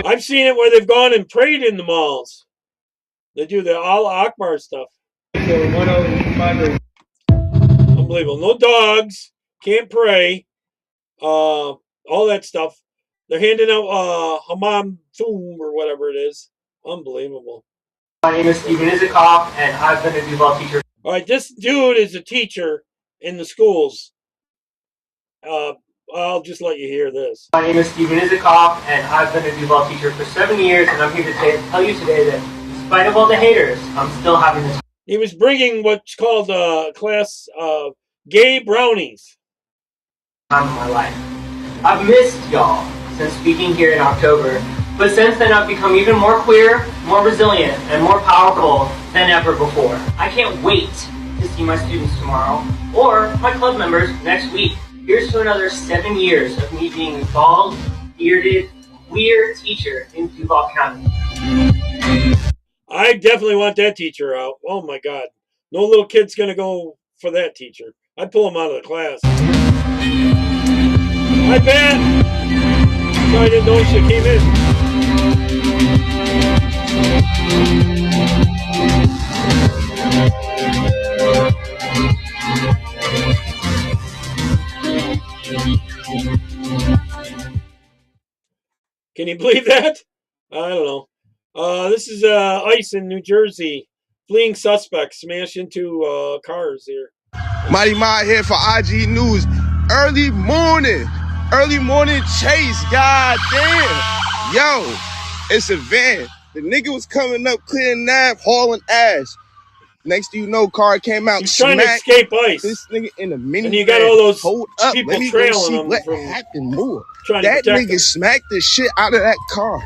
I've seen it where they've gone and prayed in the malls. They do the Allah Akbar stuff. Unbelievable. No dogs. Can't pray. All that stuff. They're handing out Hammam Thum or whatever it is. Unbelievable. My name is Steven Isikoff, and I've been a Duval teacher. All right, this dude is a teacher in the schools. I'll just let you hear this. My name is Steven Isikoff, and I've been a Duval teacher for 7 years, and I'm here to tell you today that in spite of all the haters, I'm still having this. He was bringing what's called class gay brownies. Time of my life. I've missed y'all since speaking here in October, but since then I've become even more queer, more resilient, and more powerful than ever before. I can't wait to see my students tomorrow, or my club members next week. Here's to another 7 years of me being a bald, bearded, queer teacher in Duval County. I definitely want that teacher out. Oh my God. No little kid's going to go for that teacher. I'd pull him out of the class. Hi, Pat. Sorry, I didn't notice you came in. Can you believe that? I don't know. This is ICE in New Jersey. Fleeing suspects smash into cars here. Mighty Mod here for IG News. Early morning chase. God damn. Yo, it's a van. The nigga was coming up clearing nav, hauling ass. Next thing you know, car came out. He's trying to escape ICE. This nigga in a minivan. And you got all those Hold up, people let me trailing go see him what from happened more. trying to That protect nigga him. smacked the shit out of that car.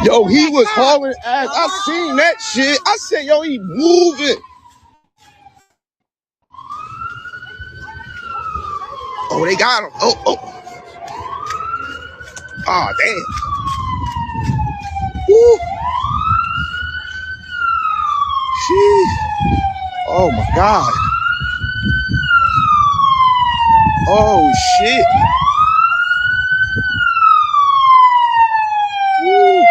Yo, he was hauling ass. I seen that shit. I said, yo, he moving. Oh, they got him. Oh, damn. Woo. Jeez. Oh, my God. Oh, shit. Woo.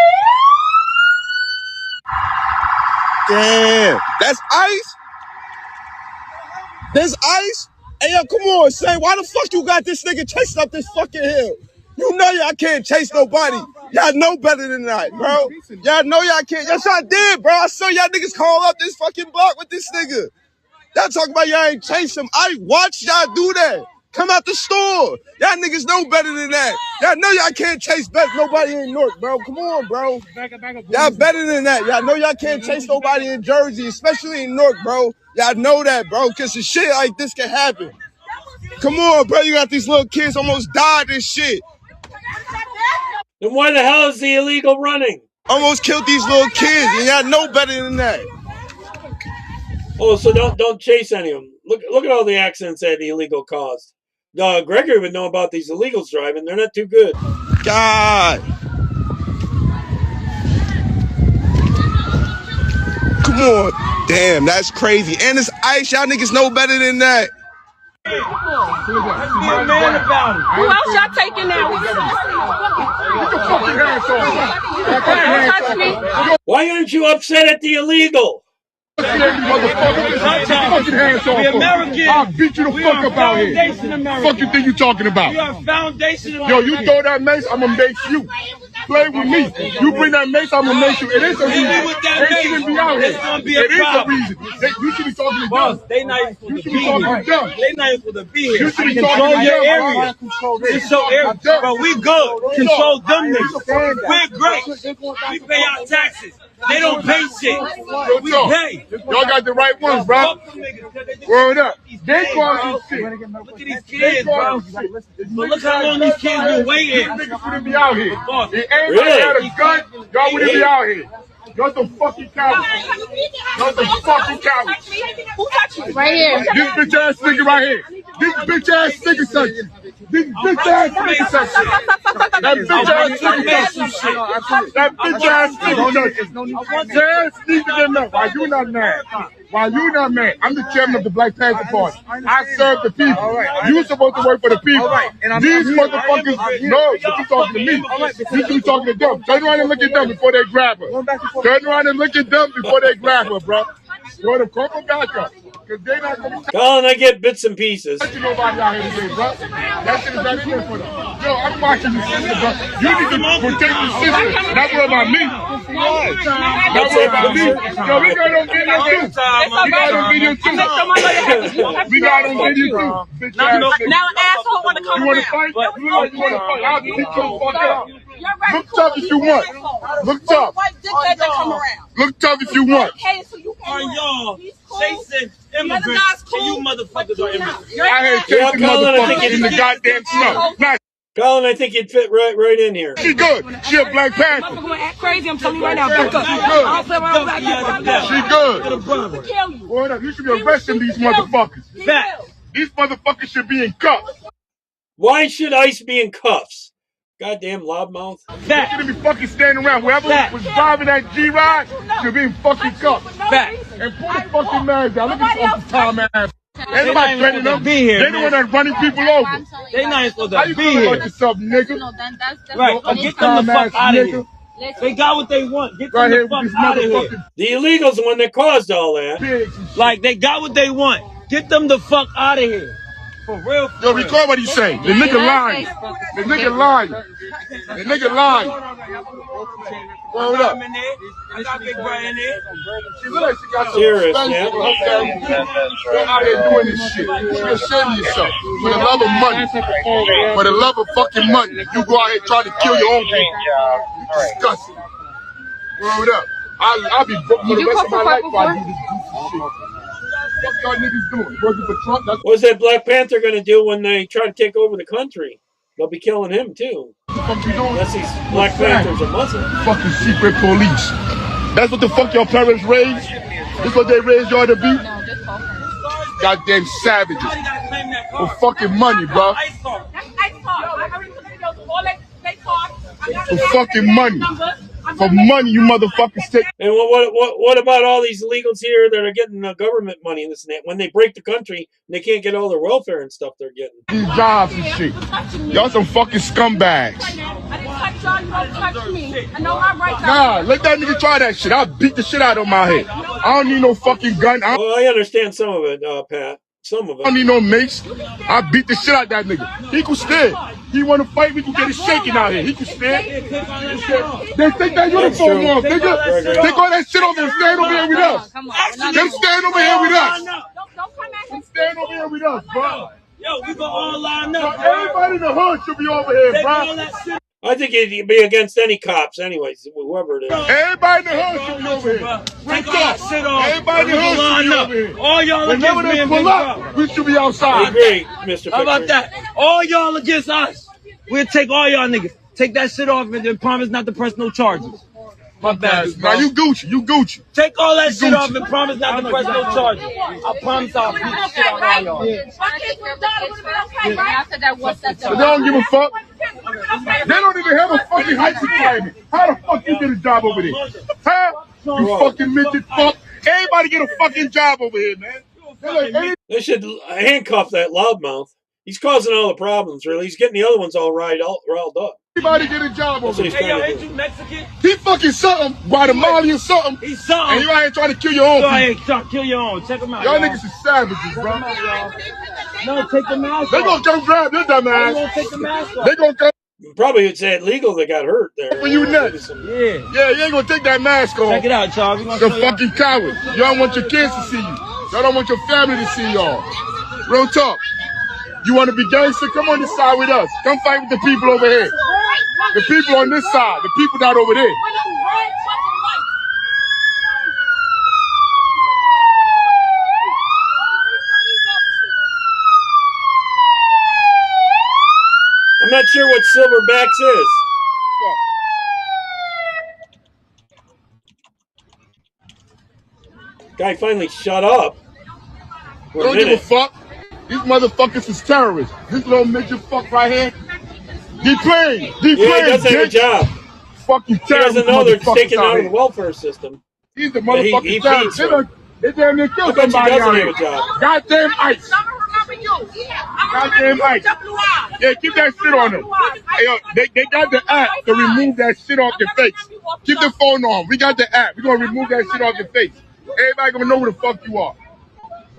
Damn. That's ICE? There's ICE? Hey, yo, come on, say, why the fuck you got this nigga chasing up this fucking hill? You know y'all can't chase nobody. Y'all know better than that, bro. Y'all know y'all can't. Yes, I did, bro. I saw y'all niggas call up this fucking block with this nigga. Y'all talking about y'all ain't chase him. I watched y'all do that. Come out the store. Y'all niggas know better than that. Y'all know y'all can't chase back nobody in Newark, bro. Come on, bro. Y'all better than that. Y'all know y'all can't chase nobody in Jersey, especially in Newark, bro. Y'all know that, bro, because some shit like this can happen. Come on, bro. You got these little kids almost died and shit. Then why the hell is the illegal running? Almost killed these little kids, and y'all know better than that. Oh, so don't chase any of them. Look at all the accidents that the illegal caused. Gregory would know about these illegals driving. They're not too good. God. Come on. Damn, that's crazy. And it's ICE. Y'all niggas know better than that. Be a man about it. Who else y'all taking now? Why aren't you upset at the illegal? We American. I'll beat you the fuck up out here. Fuck you think you talking about? We are foundation. Yo, you throw that mace, I'm gonna mace you. Play with me. You bring that mace, I'm gonna mace you. It is a reason. They shouldn't be out here. It is a reason. You should be talking to them. They not even supposed to be here. They not even supposed to be here. You should be Control talking to your them. area. It's your area. Bro, we good. Control them niggas. We're great. We pay our taxes. They don't pay shit. We pay. Y'all got the right ones, bro. Word up. They call shit. Look at these kids, bro. But look how long these kids been waiting. These niggas wouldn't be out here. If anybody had a gun, y'all wouldn't be out here. Y'all some fucking cowards. Y'all some fucking cowards. Who touched you? Right here. This bitch ass nigga right here. This bitch ass nigga touched you. This bitch ass nigga touched you. That bitch ass nigga touched you. That bitch ass nigga touched you. Your ass needs to get enough. Why you not mad? Why you not mad? I'm the chairman of the Black Panther Party. I serve the people. You supposed to work for the people. These motherfuckers, no, but you talking to me. You should be talking to them. Turn around and look at them before they grab her. Turn around and look at them before they grab her, bro. Well, the corporal back up. Because they not going to... Colin, I get bits and pieces. Nobody out here today, bro. That shit is not in there for them. Yo, I'm watching the system, bro. You need to protect the system. Not worry about me. Not worry about me. Yo, we got on video too. We got on video too. We got on video too. Now an asshole want to come around. You want to fight? You want to fight? I'll beat your fuck up. Look tough if you want. Look tough. Look tough if you want. Are y'all chasing immigrants and you motherfuckers are immigrants? I heard chasing motherfuckers in the goddamn snow. Colin, I think you'd fit right in here. She good. She a Black Panther. I'm going to act crazy. I'm telling you right now. Back up. She good. Word up. You should be arresting these motherfuckers. These motherfuckers should be in cuffs. Why should ICE be in cuffs? Goddamn loudmouth. They shouldn't be fucking standing around. Whoever was driving that G-Ride should be in fucking cuffs. And pull the fucking mask down. Look at this fucking time ass. Ain't nobody threatening them. They the one that's running people over. They not supposed to How you be feel here. about yourself, nigga? Right, get them the fuck out of here. They got what they want. Get them the fuck out of here. The illegals the one that caused all that. Like, they got what they want. Get them the fuck out of here. For real. Yo, record what he say. The nigga lying. The nigga lying. The nigga lying. Word up. I got Big Brian in there. She look like she got some Serious, yeah. You're out here doing this shit. You should ashamed yourself. For the love of money. For the love of fucking money. You go out here trying to kill your own people. It's disgusting. Word up. I'll be broke for the rest of my life while I do this goofy shit. What y'all niggas doing? Working for Trump? What's that Black Panther going to do when they try to take over the country? They'll be killing him too. Unless these Black Panthers are Muslim. Fucking secret police. That's what the fuck your parents raised? This what they raised y'all to be? Goddamn savages. For fucking money, bro. For fucking money. For money, you motherfuckers take. And what about all these illegals here that are getting government money and this and that? When they break the country, they can't get all their welfare and stuff they're getting. These jobs and shit. Y'all some fucking scumbags. Nah, let that nigga try that shit. I'll beat the shit out of my head. I don't need no fucking gun. Well, I understand some of it, Pat. Some of it. I don't need no mace. I beat the shit out that nigga. He can stand. He want to fight, we can get it shaking out here. He can stand. They take that uniform off, nigga. Take all that shit over and stand over here with us. Just stand over here with us. Stand over here with us, bro. Yo, we gonna all line up. Everybody in the hood should be over here, bro. I think it'd be against any cops, anyways, whoever it is. Everybody in the hood should be over here. Take all shit off. Everybody in the hood should be over here. All y'all against me and Big Bro. We should be outside. I agree, Mr. How about that? All y'all against us. We'll take all y'all niggas. Take that shit off and then promise not to press no charges. My bad. Now you Gucci. You Gucci. Take all that shit off and promise not to press no charges. I promise I'll beat the shit out of all y'all. They don't give a fuck. They don't even have a fucking height requirement. How the fuck you get a job over there? Huh? You fucking midget fuck. Everybody get a fucking job over here, man. They should handcuff that loudmouth. He's causing all the problems, really. He's getting the other ones all riled up. Everybody get a job over here. Hey, yo, ain't you Mexican? He fucking something, Guatemala or something. He's something. And you out here trying to kill your own people. Go people. ahead, kill your own. Check them out. Y'all niggas are savages, bro. No, take the mask off. They gonna come grab your dumb ass. They gonna take the mask off. They gonna come. Probably would say illegal that got hurt there. For you nuts. Yeah. Yeah, you ain't gonna take that mask off. Check it out, y'all. The fucking cowards. Y'all don't want your kids to see you. Y'all don't want your family to see y'all. Real talk. You want to be gangster? Come on this side with us. Come fight with the people over here. The people on this side. The people not over there. not sure what Silverbacks is. Guy finally shut up. I don't give a fuck. These motherfuckers is terrorists. This little midget fuck right here. Deplane. Yeah, he doesn't have a job. Fucking He terrorists. doesn't know they're taking out of the welfare system. He's the Yeah, motherfucking he terrorist. feeds them. They damn near killed I bet he somebody doesn't out have here. a job. Goddamn ICE. Goddamn ICE. Yeah, keep that shit on them. Hey, yo, they got the app to remove that shit off your face. Keep the phone on. We got the app. We're going to remove that shit off your face. Everybody going to know who the fuck you are.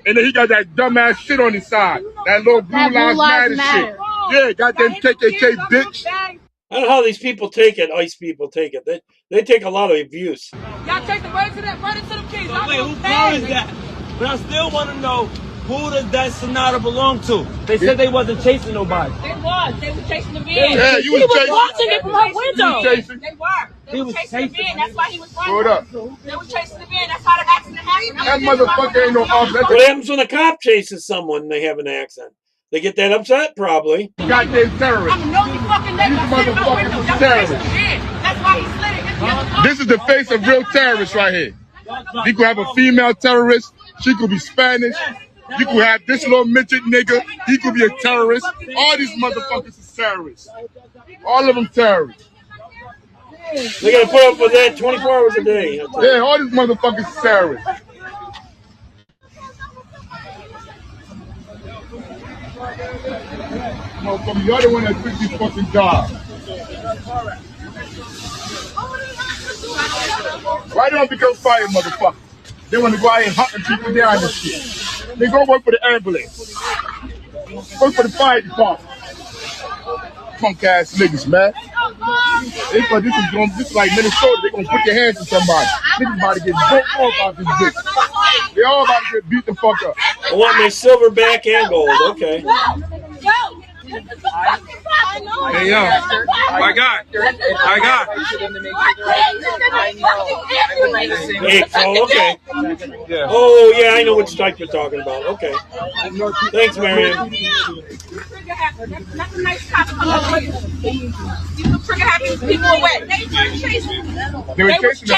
And then he got that dumbass shit on his side. That little Blue Lives Matter shit. Yeah, goddamn KKK bitch. I don't know how these people take it. ICE people take it. They take a lot of abuse. Y'all take the right to that, right into the keys. Wait, who car is that? But I still want to know, who does that Sonata belong to? They said they wasn't chasing nobody. They were chasing the van. Yeah, he was watching it from her window. They were chasing the van. That's why he was running. Hold up. They were chasing the van. That's how the accident happened. That motherfucker ain't no officer. What happens when a cop chases someone and they have an accident? They get that upset? Probably. Goddamn terrorists. I'm nosy fucking nigga. These motherfuckers are terrorists. That's why he slid it. This is the face of real terrorists right here. You could have a female terrorist. She could be Spanish. You could have this little midget nigga. He could be a terrorist. All these motherfuckers is terrorists. All of them terrorists. They gotta put up with that 24 hours a day. Yeah, all these motherfuckers is terrorists. Motherfucker, you're the one that took these fucking jobs. Why don't become fire, motherfucker? They want to go out and hunt people down and shit. They go work for the ambulance. Work for the fire department. Punk ass niggas, man. They thought this is like Minnesota. They gonna put their hands on somebody. Niggas about to get broke off out this bitch. They all about to get beat the fuck up. I want my silverback and gold. Okay. Hey yo, my guy. Hey, oh, okay. Oh yeah, I know which type you're talking about. Okay. Thanks, Marion. That's a nice cop come up with you. You trigger happy people away. They were chasing. They were chasing them.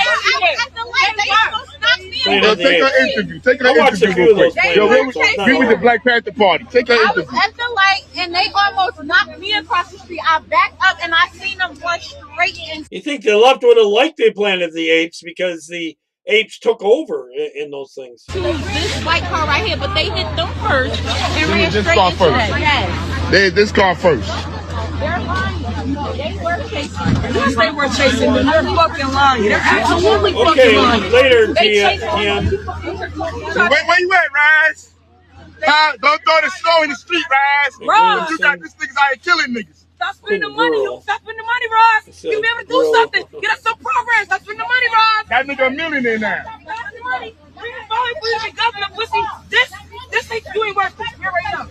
Yo, take her interview. Take her interview real quick. Yo, we with the Black Panther Party. Take her interview. I was at the light and they almost knocked me across the street. I backed up and I seen them run straight in. You think the left would have liked the Planet of the Apes because the apes took over in those things? To this white car right here, but they hit them first and ran This straight car into first. that. They this car first. They're lying. They were chasing. Yes, they were chasing them. They're fucking lying. They're absolutely Okay, fucking lying. later, They Tia. chased Where you at, Raz? Don't throw the snow in the street, Raz. Raz. You got this niggas out here killing niggas. Stop spending the money. You stop spending the money, Ross. You be able to do something. Get us some programs. Stop spending the money, Ross. That nigga a millionaire now. Stop spending the money. Bring the phone for the government, pussy. This ain't doing work. Here right now.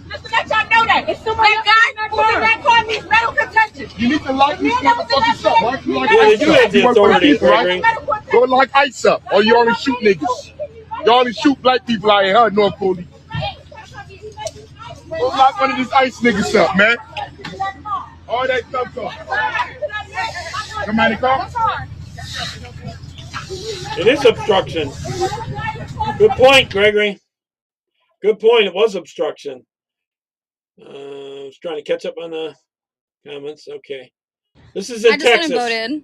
Just to let y'all know that. It's too much. That guy who did that call needs medical attention. You need to lock these motherfuckers up. Why you like Yeah, they ICE do up? have the You work for the authority, people, right? Gregory. Go lock ICE up, or you only shoot niggas. You only shoot black people out here, huh, North Police? Go lock one of these ICE niggas up, man. All that stuff off. Somebody call? It is obstruction. Good point, Gregory. Good point. It was obstruction. I was trying to catch up on the comments. Okay. This is in Texas. I just voted.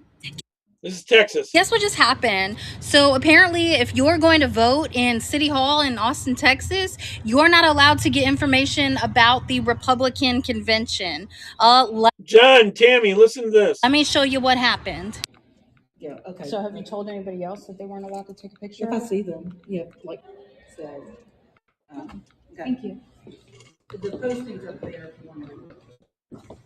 This is Texas. Guess what just happened? So apparently, if you're going to vote in City Hall in Austin, Texas, you're not allowed to get information about the Republican convention. John, Tammy, listen to this. Let me show you what happened. Yeah, okay. So have you told anybody else that they weren't allowed to take a picture? If I see them, yeah, like, so. Thank you. The postings up there. If you want to.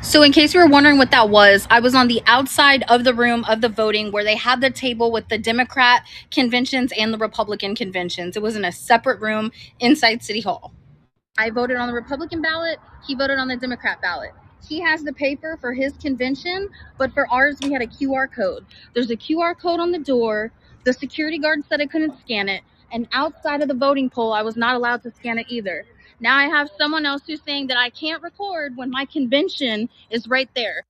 So in case you were wondering what that was, I was on the outside of the room of the voting where they had the table with the Democrat conventions and the Republican conventions. It was in a separate room inside City Hall. I voted on the Republican ballot. He voted on the Democrat ballot. He has the paper for his convention, but for ours, we had a QR code. There's a QR code on the door. The security guard said I couldn't scan it. And outside of the voting poll, I was not allowed to scan it either. Now I have someone else who's saying that I can't record when my convention is right there.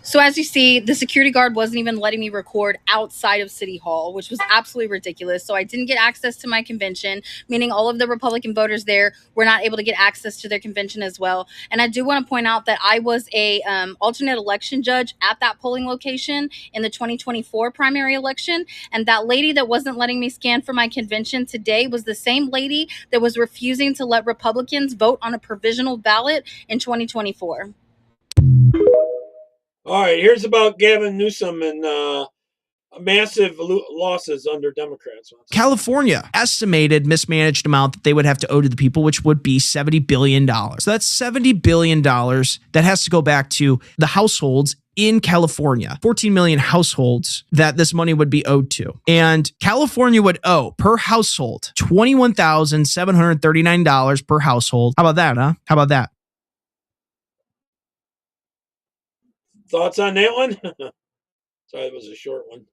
So as you see, the security guard wasn't even letting me record outside of City Hall, which was absolutely ridiculous. So I didn't get access to my convention, meaning all of the Republican voters there were not able to get access to their convention as well. And I do want to point out that I was a alternate election judge at that polling location in the 2024 primary election. And that lady that wasn't letting me scan for my convention today was the same lady that was refusing to let Republicans vote on a provisional ballot in 2024. All right, here's about Gavin Newsom and massive losses under Democrats. California estimated mismanaged amount that they would have to owe to the people, which would be $70 billion. So that's $70 billion that has to go back to the households in California, 14 million households that this money would be owed to. And California would owe per household $21,739 per household. How about that, huh? How about that? Thoughts on that one? Sorry, it was a short one.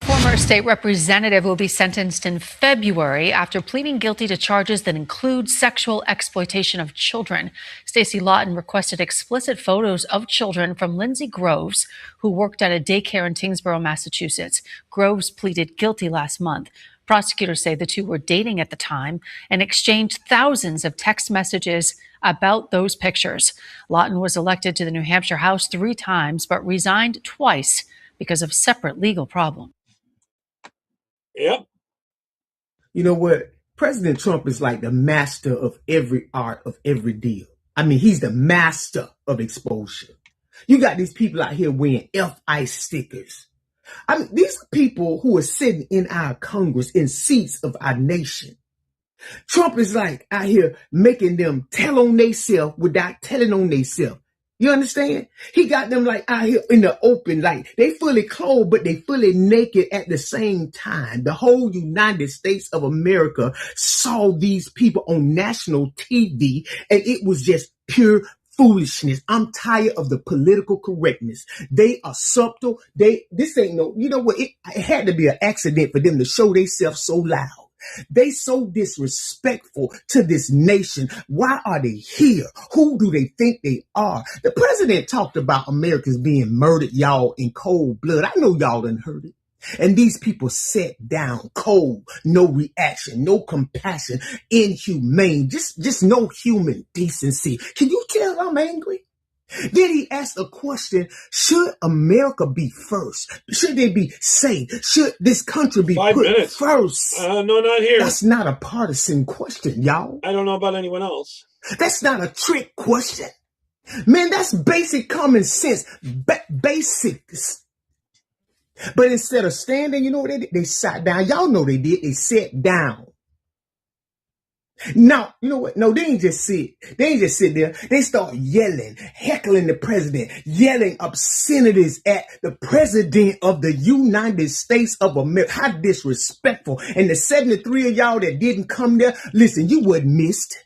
Former state representative will be sentenced in February after pleading guilty to charges that include sexual exploitation of children. Stacey Lawton requested explicit photos of children from Lindsay Groves, who worked at a daycare in Tingsboro, Massachusetts. Groves pleaded guilty last month. Prosecutors say the two were dating at the time and exchanged thousands of text messages about those pictures. Lawton was elected to the New Hampshire House 3 times, but resigned twice because of separate legal problems. Yep. You know what? President Trump is like the master of every art of every deal. I mean, he's the master of exposure. You got these people out here wearing F-ICE stickers. I mean, these are people who are sitting in our Congress in seats of our nation. Trump is like out here making them tell on themselves without telling on themselves. You understand? He got them like out here in the open, like they fully clothed, but they fully naked at the same time. The whole United States of America saw these people on national TV, and it was just pure foolishness. I'm tired of the political correctness. They are subtle. This ain't no, you know what? It had to be an accident for them to show themselves so loud. They so disrespectful to this nation. Why are they here? Who do they think they are? The president talked about Americans being murdered, y'all, in cold blood. I know y'all done heard it. And these people sat down cold, no reaction, no compassion, inhumane, just no human decency. Can you tell I'm angry? Then he asked a question, should America be first? Should they be safe? Should this country be put first? No, not here. That's not a partisan question, y'all. I don't know about anyone else. That's not a trick question. Man, that's basic common sense. Basics. But instead of standing, you know what they did? They sat down. Y'all know they did. They sat down. Now, you know what? No, they ain't just sit. They ain't just sit there. They start yelling, heckling the president, yelling obscenities at the president of the United States of America. How disrespectful. And the 73 of y'all that didn't come there, listen, you wasn't missed.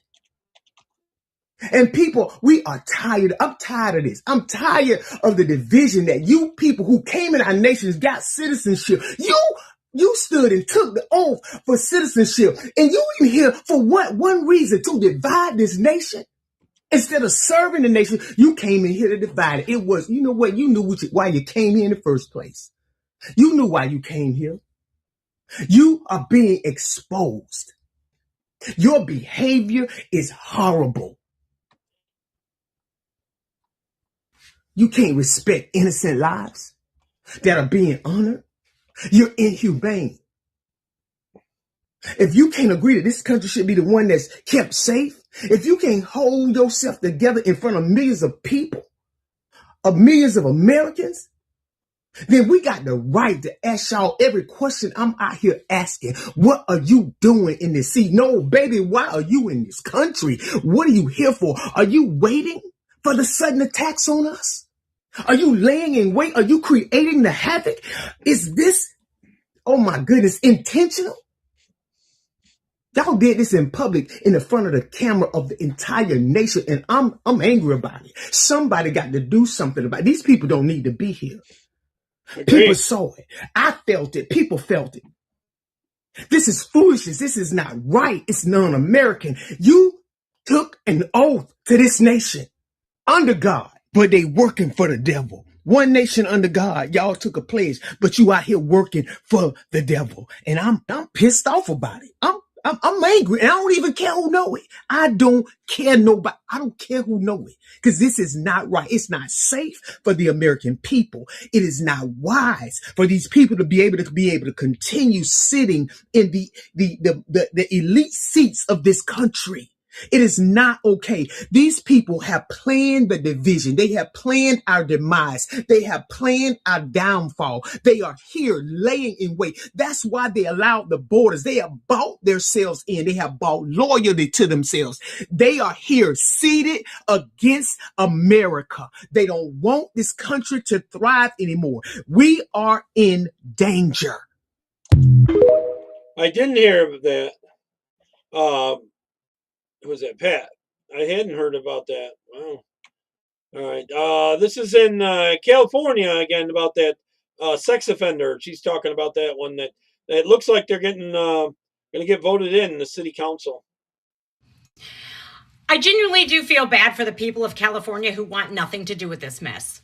And people, we are tired. I'm tired of this. I'm tired of the division that you people who came in our nations got citizenship. You stood and took the oath for citizenship. And you in here for what? One reason, to divide this nation. Instead of serving the nation, you came in here to divide it. It was, you know what? You knew why you came here in the first place. You knew why you came here. You are being exposed. Your behavior is horrible. You can't respect innocent lives that are being honored. You're inhumane. If you can't agree that this country should be the one that's kept safe, if you can't hold yourself together in front of millions of people, of millions of Americans, then we got the right to ask y'all every question I'm out here asking. What are you doing in this seat? No, baby, why are you in this country? What are you here for? Are you waiting for the sudden attacks on us? Are you laying in wait? Are you creating the havoc? Is this, oh my goodness, intentional? Y'all did this in public in the front of the camera of the entire nation, and I'm angry about it. Somebody got to do something about it. These people don't need to be here. Agreed. People saw it. I felt it. People felt it. This is foolishness. This is not right. It's non-American. You took an oath to this nation under God, but they working for the devil. One nation under God. Y'all took a pledge, but you out here working for the devil. And I'm pissed off about it. I'm angry, and I don't even care who know it. I don't care nobody. I don't care who know it, because this is not right. It's not safe for the American people. It is not wise for these people to be able to continue sitting in the elite seats of this country. It is not okay. These people have planned the division. They have planned our demise. They have planned our downfall. They are here laying in wait. That's why they allowed the borders. They have bought themselves in. They have bought loyalty to themselves. They are here seated against America. They don't want this country to thrive anymore. We are in danger. I didn't hear of that. Was that Pat? I hadn't heard about that. Wow. All right. This is in California again about that sex offender. She's talking about that one that looks like they're getting going to get voted in the city council. I genuinely do feel bad for the people of California who want nothing to do with this mess.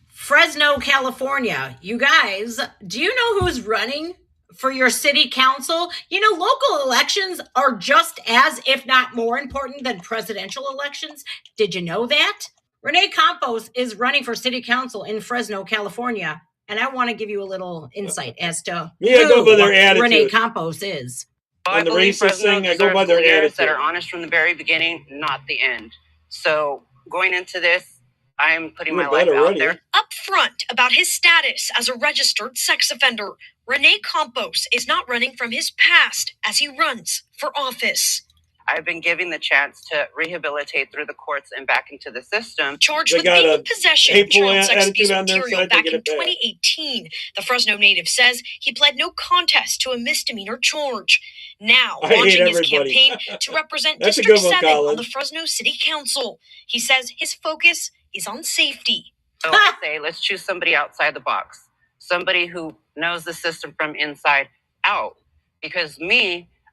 Fresno, California. You guys, do you know who's running for your city council? You know, local elections are just as, if not more important than presidential elections. Did you know that? Renee Campos is running for city council in Fresno, California. And I want to give you a little insight as to who Renee Campos is. On the racist thing, I go by their attitude. That are honest from the very beginning, not the end. So going into this, I am putting my life out there. Upfront about his status as a registered sex offender, Renee Campos is not running from his past as he runs for office. I've been given the chance to rehabilitate through the courts and back into the system. Charged with being in possession of child sex abuse material back in 2018. The Fresno native says he pled no contest to a misdemeanor charge. Now launching his campaign to represent District 7 on the Fresno City Council. He says his focus is on safety. So I say, let's choose somebody outside the box. Somebody who knows the system from inside out. Because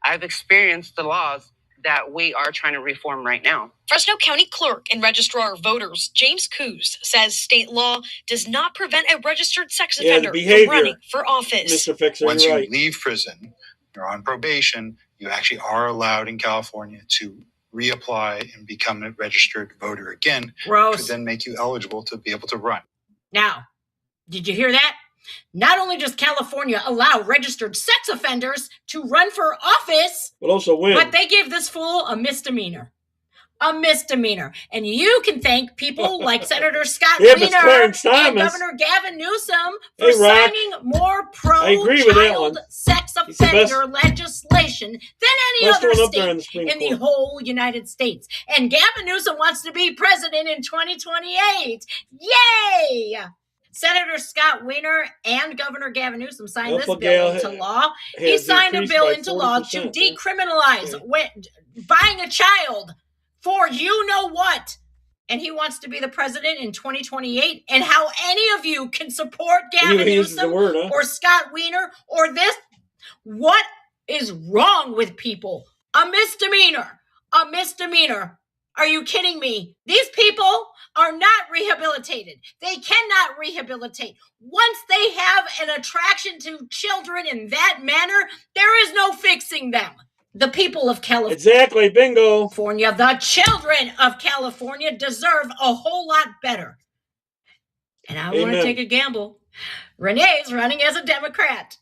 I've experienced the laws that we are trying to reform right now. Fresno County Clerk and Registrar of Voters James Coos says state law does not prevent a registered sex offender from running for office. Mr. Fixer, once you leave prison, you're on probation, you actually are allowed in California to reapply and become a registered voter again. Gross. To then make you eligible to be able to run. Now, did you hear that? Not only does California allow registered sex offenders to run for office, but also win. But they give this fool a misdemeanor. A misdemeanor. And you can thank people like Senator Scott Wiener and Governor Gavin Newsom for signing more pro-child sex offender legislation than any other state in the whole United States. And Gavin Newsom wants to be president in 2028. Yay! Senator Scott Wiener and Governor Gavin Newsom signed this bill into law. He signed a bill into law to decriminalize buying a child for you know what. And he wants to be the president in 2028. And how any of you can support Gavin Newsom or Scott Wiener or this, what is wrong with people? A misdemeanor. A misdemeanor. Are you kidding me? These people are not rehabilitated. They cannot rehabilitate. Once they have an attraction to children in that manner, there is no fixing them. The people of California. Exactly, bingo. The children of California deserve a whole lot better. And I want to take a gamble. Renee's running as a Democrat.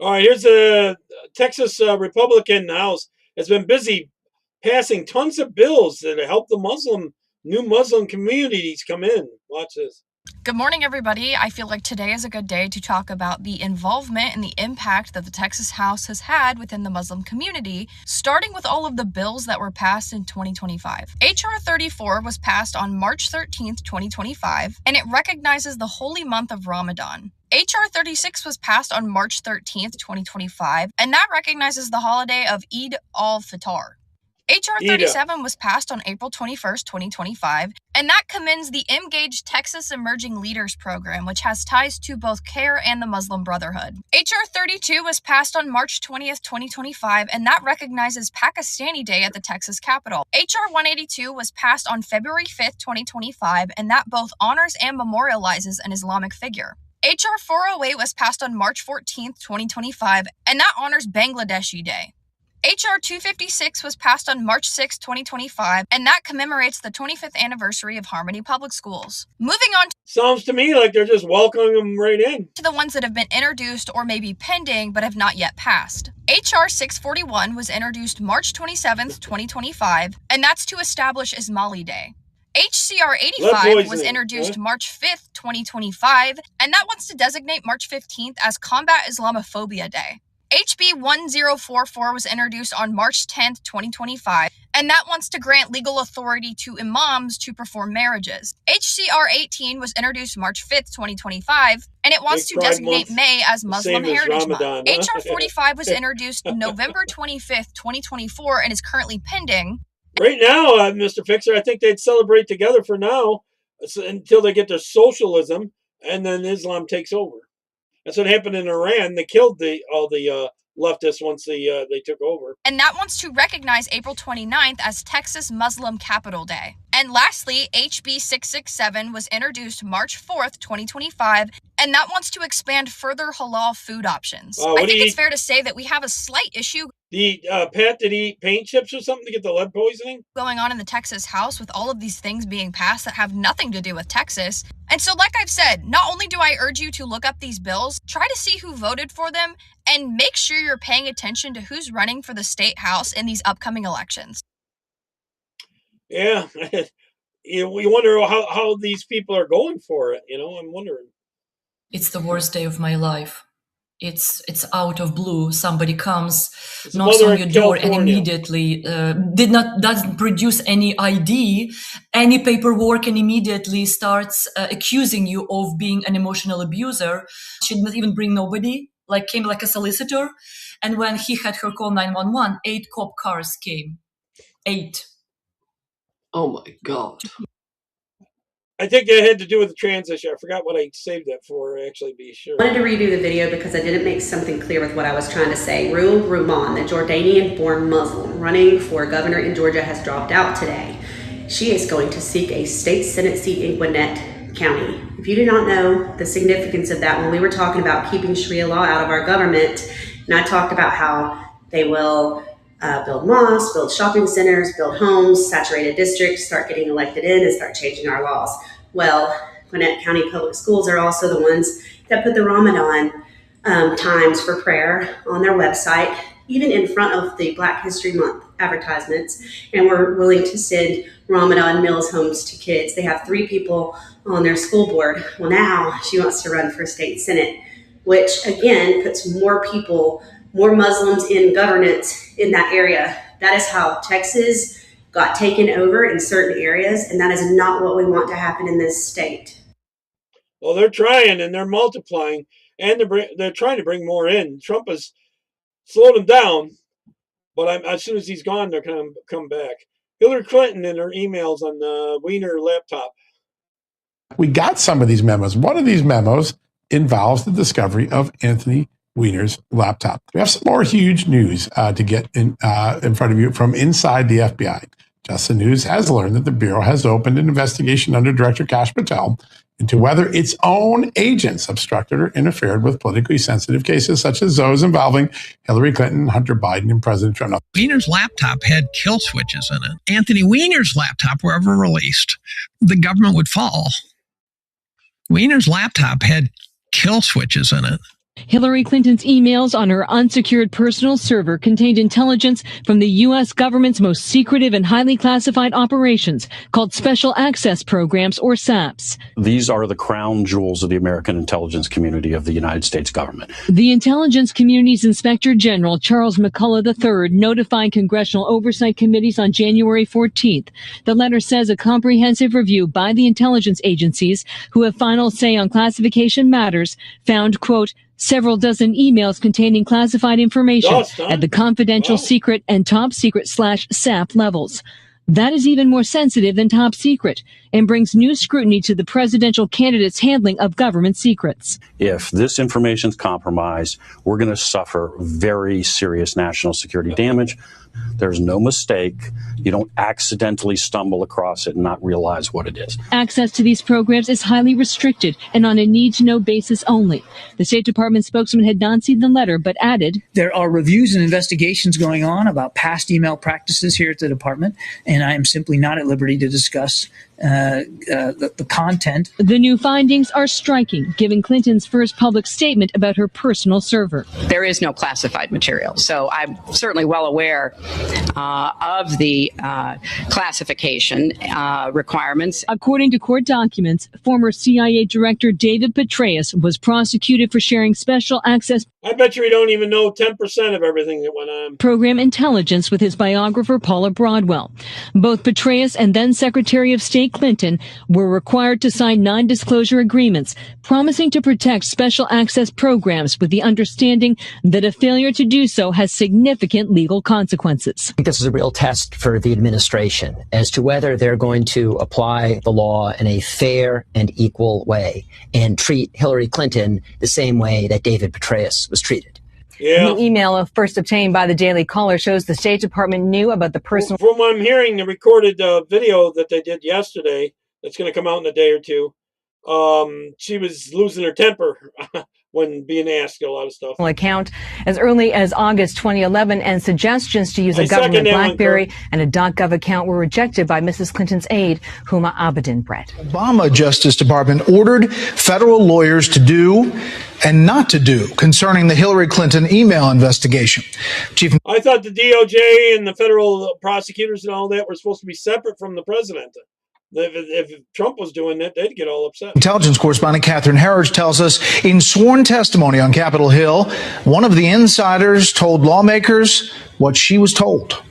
All right, here's a Texas Republican House has been busy passing tons of bills that help the new Muslim communities come in. Watch this. Good morning, everybody. I feel like today is a good day to talk about the involvement and the impact that the Texas House has had within the Muslim community, starting with all of the bills that were passed in 2025. H.R. 34 was passed on March 13th, 2025, and it recognizes the holy month of Ramadan. H.R. 36 was passed on March 13th, 2025, and that recognizes the holiday of Eid al-Fitr. HR 37 was passed on April 21st, 2025, and that commends the Engage Texas Emerging Leaders Program, which has ties to both CARE and the Muslim Brotherhood. HR 32 was passed on March 20th, 2025, and that recognizes Pakistani Day at the Texas Capitol. HR 182 was passed on February 5th, 2025, and that both honors and memorializes an Islamic figure. HR 408 was passed on March 14th, 2025, and that honors Bangladeshi Day. HR 256 was passed on March 6, 2025, and that commemorates the 25th anniversary of Harmony Public Schools. Moving on. Sounds to me like they're just welcoming them right in. To the ones that have been introduced or may be pending but have not yet passed. HR 641 was introduced March 27th, 2025, and that's to establish Ismaili Day. HCR 85 was introduced March 5th, 2025, and that wants to designate March 15th as Combat Islamophobia Day. HB 1044 was introduced on March 10th, 2025, and that wants to grant legal authority to imams to perform marriages. HCR 18 was introduced March 5th, 2025, and it wants to designate May as Muslim Heritage Month. HR 45 was introduced November 25th, 2024, and is currently pending. Right now, Mr. Fixer, I think they'd celebrate together for now until they get their socialism, and then Islam takes over. That's what happened in Iran. They killed all the leftists once they took over. And that wants to recognize April 29th as Texas Muslim Capital Day. And lastly, HB 667 was introduced March 4th, 2025, and that wants to expand further halal food options. I think it's fair to say that we have a slight issue. Pat, did he eat paint chips or something to get the lead poisoning? Going on in the Texas House with all of these things being passed that have nothing to do with Texas. And so, like I've said, not only do I urge you to look up these bills, try to see who voted for them, and make sure you're paying attention to who's running for the state house in these upcoming elections. Yeah, we wonder how these people are going for it. I'm wondering. It's the worst day of my life. It's out of blue. Somebody comes, knocks on your door, and immediately doesn't produce any ID, any paperwork, and immediately starts accusing you of being an emotional abuser. She did not even bring nobody. Came like a solicitor, and when he had her call 911, 8 cop cars came. 8. Oh my God. I think that had to do with the trans issue. I forgot what I saved that for, actually, be sure. I wanted to redo the video because I didn't make something clear with what I was trying to say. Ruel Ruman, the Jordanian-born Muslim running for governor in Georgia, has dropped out today. She is going to seek a state Senate seat in Gwinnett County. If you do not know the significance of that, when we were talking about keeping Sharia law out of our government, and I talked about how they will build mosques, build shopping centers, build homes, saturated districts, start getting elected in, and start changing our laws. Well, Gwinnett County Public Schools are also the ones that put the Ramadan times for prayer on their website, even in front of the Black History Month advertisements, and we're willing to send Ramadan meals homes to kids. They have 3 people on their school board. Well, now she wants to run for state Senate, which again puts more people, more Muslims in governance in that area. That is how Texas got taken over in certain areas, and that is not what we want to happen in this state. Well, they're trying, and they're multiplying, and they're trying to bring more in. Trump has slowed them down, but as soon as he's gone, they're going to come back. Hillary Clinton and her emails on the Wiener laptop. We got some of these memos. One of these memos involves the discovery of Anthony Weiner's laptop. We have some more huge news to get in front of you from inside the FBI. Just the News has learned that the Bureau has opened an investigation under Director Kash Patel into whether its own agents obstructed or interfered with politically sensitive cases such as those involving Hillary Clinton, Hunter Biden, and President Trump. Weiner's laptop had kill switches in it. Anthony Weiner's laptop were ever released, the government would fall. Weiner's laptop had kill switches in it. Hillary Clinton's emails on her unsecured personal server contained intelligence from the U.S. government's most secretive and highly classified operations called Special Access Programs, or SAPs. These are the crown jewels of the American intelligence community of the United States government. The intelligence community's Inspector General, Charles McCullough III, notified congressional oversight committees on January 14th. The letter says a comprehensive review by the intelligence agencies, who have final say on classification matters, found, quote, several dozen emails containing classified information Dust, huh? at the confidential, secret, and top secret /SAP levels. That is even more sensitive than top secret and brings new scrutiny to the presidential candidate's handling of government secrets. If this information is compromised, we're going to suffer very serious national security damage. There's no mistake. You don't accidentally stumble across it and not realize what it is. Access to these programs is highly restricted and on a need-to-know basis only. The State Department spokesman had not seen the letter, but added, "There are reviews and investigations going on about past email practices here at the department, and I am simply not at liberty to discuss the content." The new findings are striking, given Clinton's first public statement about her personal server. There is no classified material, so I'm certainly well aware of the classification requirements. According to court documents, former CIA Director David Petraeus was prosecuted for sharing special access. I bet you we don't even know 10% of everything that went on. Program intelligence with his biographer Paula Broadwell. Both Petraeus and then Secretary of State Clinton were required to sign non-disclosure agreements, promising to protect special access programs with the understanding that a failure to do so has significant legal consequences. I think this is a real test for the administration as to whether they're going to apply the law in a fair and equal way and treat Hillary Clinton the same way that David Petraeus was treated. Yeah. The email first obtained by the Daily Caller shows the State Department knew about the personal... From what I'm hearing, the recorded video that they did yesterday, that's going to come out in a day or two, she was losing her temper when being asked a lot of stuff. ...account as early as August 2011, and suggestions to use a government BlackBerry and a .gov account were rejected by Mrs. Clinton's aide, Huma Abedin-Brett. Obama Justice Department ordered federal lawyers to do and not to do concerning the Hillary Clinton email investigation. I thought the DOJ and the federal prosecutors and all that were supposed to be separate from the president. If Trump was doing that, they'd get all upset. Intelligence correspondent Catherine Herridge tells us in sworn testimony on Capitol Hill, one of the insiders told lawmakers what she was told.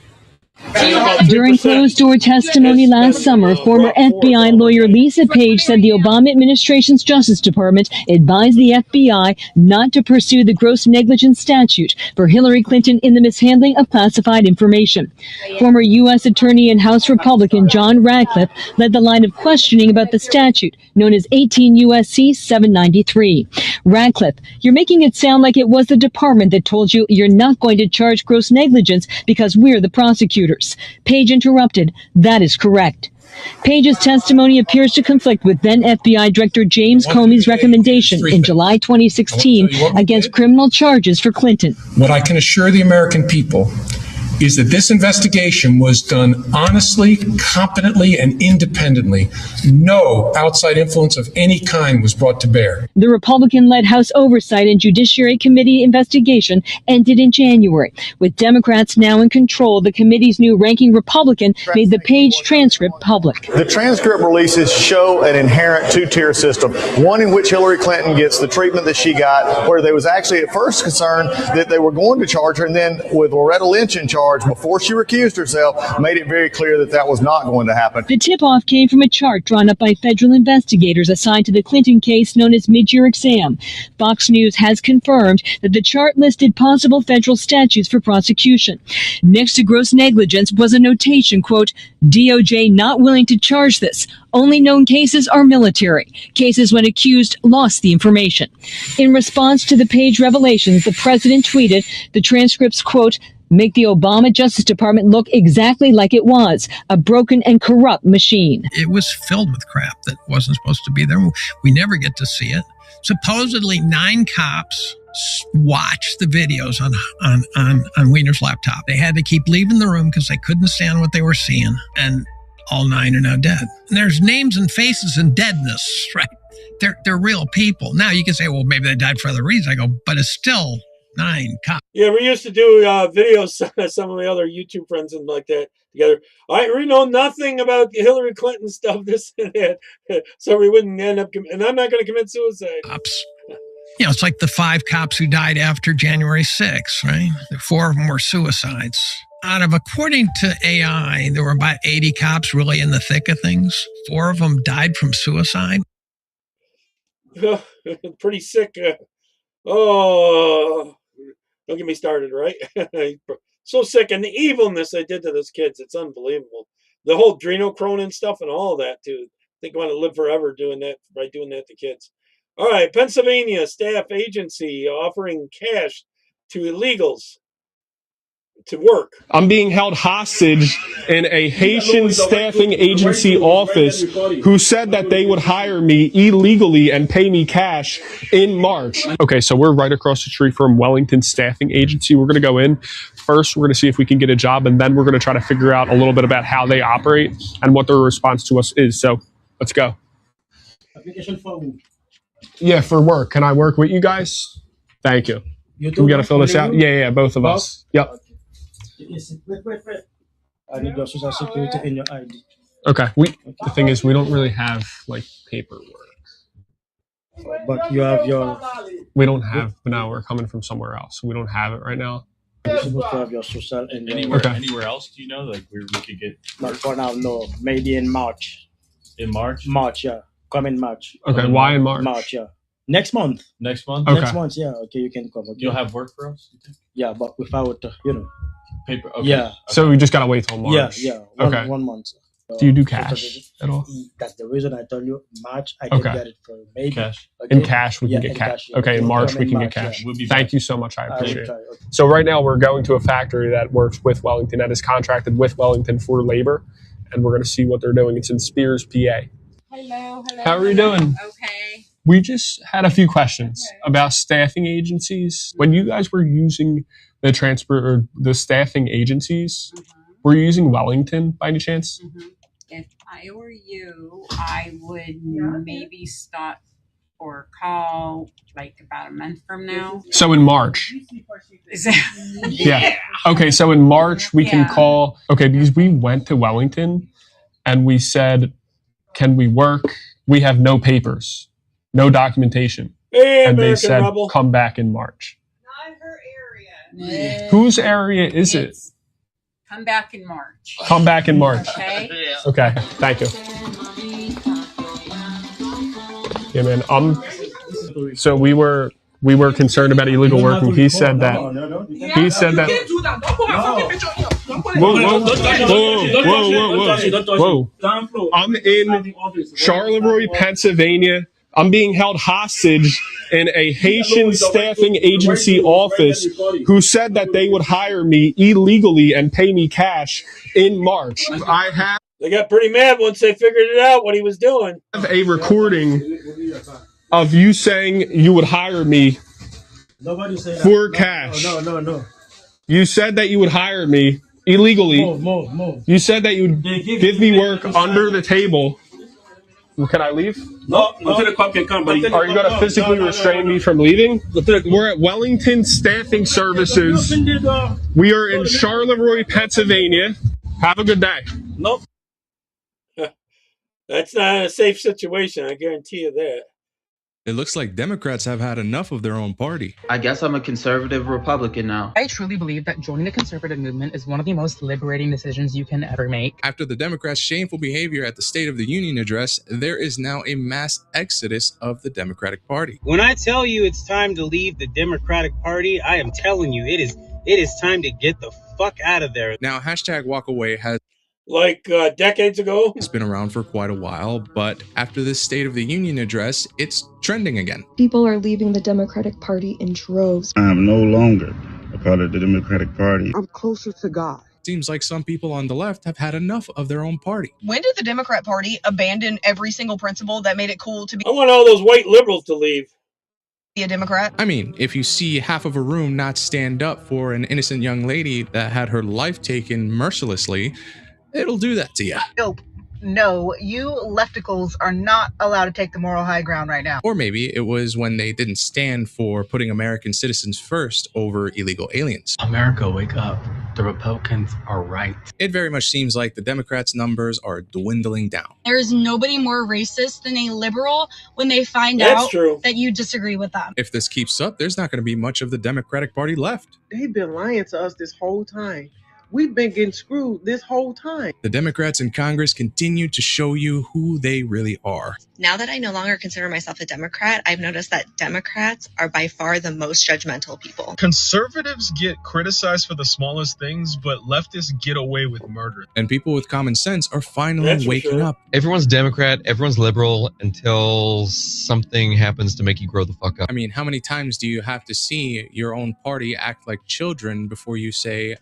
During closed-door testimony last summer, former FBI lawyer Lisa Page said the Obama administration's Justice Department advised the FBI not to pursue the gross negligence statute for Hillary Clinton in the mishandling of classified information. Former U.S. Attorney and House Republican John Radcliffe led the line of questioning about the statute, known as 18 U.S.C. 793. Radcliffe, you're making it sound like it was the department that told you you're not going to charge gross negligence because we're the prosecutors. Page interrupted. That is correct. Page's testimony appears to conflict with then FBI Director James Comey's recommendation in July 2016 against criminal charges for Clinton. What I can assure the American people is that this investigation was done honestly, competently, and independently. No outside influence of any kind was brought to bear. The Republican-led House Oversight and Judiciary Committee investigation ended in January. With Democrats now in control, the committee's new ranking Republican made the Page transcript public. The transcript releases show an inherent two-tier system, one in which Hillary Clinton gets the treatment that she got, where there was actually at first concern that they were going to charge her, and then with Loretta Lynch in charge, before she recused herself, made it very clear that that was not going to happen. The tip-off came from a chart drawn up by federal investigators assigned to the Clinton case known as mid-year exam. Fox News has confirmed that the chart listed possible federal statutes for prosecution. Next to gross negligence was a notation, quote, DOJ not willing to charge this. Only known cases are military. Cases when accused lost the information. In response to the Page revelations, the president tweeted the transcripts, quote, make the Obama Justice Department look exactly like it was, a broken and corrupt machine. It was filled with crap that wasn't supposed to be there. We never get to see it. Supposedly 9 cops watched the videos on Weiner's laptop. They had to keep leaving the room because they couldn't stand what they were seeing. And all 9 are now dead. And there's names and faces and deadness, right? They're real people. Now you can say, well, maybe they died for other reasons. I go, but it's still 9 cops. Yeah, we used to do videos, some of my other YouTube friends and like that together. We know nothing about Hillary Clinton stuff, this and that, so we wouldn't end up, and I'm not going to commit suicide. Cops. You know, it's like the 5 cops who died after January 6th, right? 4 of them were suicides. According to AI, there were about 80 cops really in the thick of things. 4 of them died from suicide. Pretty sick. Oh, don't get me started, right? So sick, and the evilness they did to those kids, it's unbelievable. The whole adrenochrome stuff and all of that, too. I think I want to live forever doing that, by doing that to kids. All right, Pennsylvania staff agency offering cash to illegals to work. I'm being held hostage in a Haitian staffing agency office who said that they would hire me illegally and pay me cash in March. Okay, so we're right across the street from Wellington Staffing Agency. We're going to go in. First, we're going to see if we can get a job, and then we're going to try to figure out a little bit about how they operate and what their response to us is. So let's go. Application form. Yeah, for work. Can I work with you guys? Thank you. We got to fill this out? Yeah, both of us. Yep. Wait. I need your social security and your ID. Okay. The thing is, we don't really have like paperwork. But you have your. We don't have. No, we're coming from somewhere else. We don't have it right now. You're supposed to have your social and anywhere else? Do you know, like where we could get? Not for now. No, maybe in March. In March? March, yeah. Come in March. Okay. Why in March? March, yeah. Next month. Next month. Okay. Next month, yeah. Okay, you can come. Okay. You'll have work for us. Yeah, but without paper. Okay. Yeah. So we just gotta wait till March. Yeah. Okay. 1 month. Do you do cash at all? That's the reason I told you March. I can get it for maybe cash. Okay. In cash, we can get cash. Okay, in March we can get cash. We'll Thank you so much. I appreciate it. Okay. So right now we're going to a factory that works with Wellington, that is contracted with Wellington for labor, and we're going to see what they're doing. It's in Spears, PA. Hello. How are you doing? Okay. We just had a few questions about staffing agencies. When you guys were using the staffing agencies, were you using Wellington by any chance? If I were you, I would maybe stop or call like about a month from now. So in March. Yeah. Okay, so in March we can call. Okay, because we went to Wellington and we said, can we work? We have no papers, no documentation. Hey, and American they said, Rebel. come back in March. Not her area. Whose area is it? Come back in March. Come back in March. Okay. Okay. Thank you. Yeah, man. So we were concerned about illegal work, and he said that. He said that. Whoa. I'm in Charleroi, Pennsylvania. I'm being held hostage in a Haitian staffing agency office who said that they would hire me illegally and pay me cash in March. They got pretty mad once they figured it out what he was doing. I have a recording of you saying you would hire me for cash. No. You said that you would hire me illegally. Move. You said that you would give me work under the table. Can I leave? No. Until the cop can come, buddy. Are you going to physically restrain me from leaving? We're at Wellington Staffing Services. We are in Charleroi, Pennsylvania. Have a good day. Nope. That's not a safe situation, I guarantee you that. It looks like Democrats have had enough of their own party. I guess I'm a conservative Republican now. I truly believe that joining the conservative movement is one of the most liberating decisions you can ever make. After the Democrats' shameful behavior at the State of the Union address, there is now a mass exodus of the Democratic Party. When I tell you it's time to leave the Democratic Party, I am telling you it is time to get the fuck out of there. Now, #WalkAway has decades ago. It's been around for quite a while, but after this State of the Union address, it's trending again. People are leaving the Democratic Party in droves. I am no longer a part of the Democratic Party. I'm closer to God. Seems like some people on the left have had enough of their own party. When did the Democrat Party abandon every single principle that made it cool to be? I want all those white liberals to leave. Be a Democrat? I mean, if you see half of a room not stand up for an innocent young lady that had her life taken mercilessly, it'll do that to you. Nope. No, you lefticals are not allowed to take the moral high ground right now. Or maybe it was when they didn't stand for putting American citizens first over illegal aliens. America, wake up. The Republicans are right. It very much seems like the Democrats' numbers are dwindling down. There is nobody more racist than a liberal when they find That's out true. that you disagree with them. If this keeps up, there's not going to be much of the Democratic Party left. They've been lying to us this whole time. We've been getting screwed this whole time. The Democrats in Congress continue to show you who they really are. Now that I no longer consider myself a Democrat, I've noticed that Democrats are by far the most judgmental people. Conservatives get criticized for the smallest things, but leftists get away with murder. And people with common sense are finally waking up. Everyone's Democrat, everyone's liberal until something happens to make you grow the fuck up. I mean, how many times do you have to see your own party act like children before you say,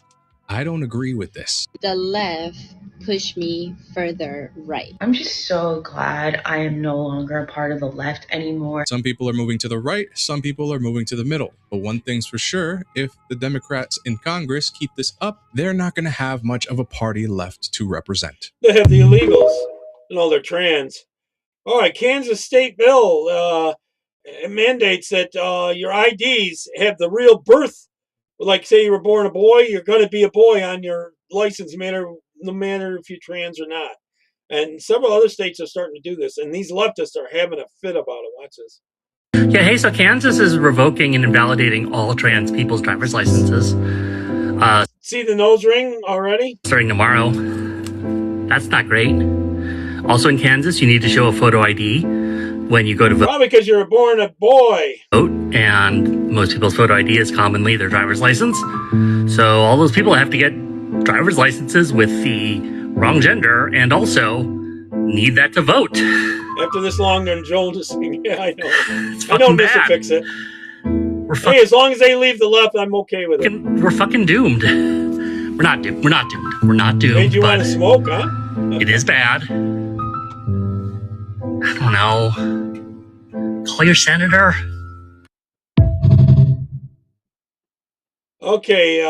I don't agree with this? The left pushed me further right. I'm just so glad I am no longer a part of the left anymore. Some people are moving to the right, some people are moving to the middle. But one thing's for sure, if the Democrats in Congress keep this up, they're not going to have much of a party left to represent. They have the illegals. They're trans. All right, Kansas state bill mandates that your IDs have the real birth. Like, say you were born a boy, you're going to be a boy on your license, no matter if you're trans or not. And several other states are starting to do this, and these leftists are having a fit about it. Watch this. Yeah, hey, so Kansas is revoking and invalidating all trans people's driver's licenses. See the nose ring already? Starting tomorrow. That's not great. Also in Kansas, you need to show a photo ID when you go to vote. Probably because you're born a boy. And most people's photo ID is commonly their driver's license. So all those people have to get driver's licenses with the wrong gender and also need that to vote. After this long, they're jonesing. Yeah, I know. It's I know fucking this will bad. fix it. Hey, as long as they leave the left, I'm okay with it. We're fucking doomed. We're not doomed. We're not doomed. We're not doomed. Made you want to smoke, huh? It is bad. I don't know. Call your senator. Okay,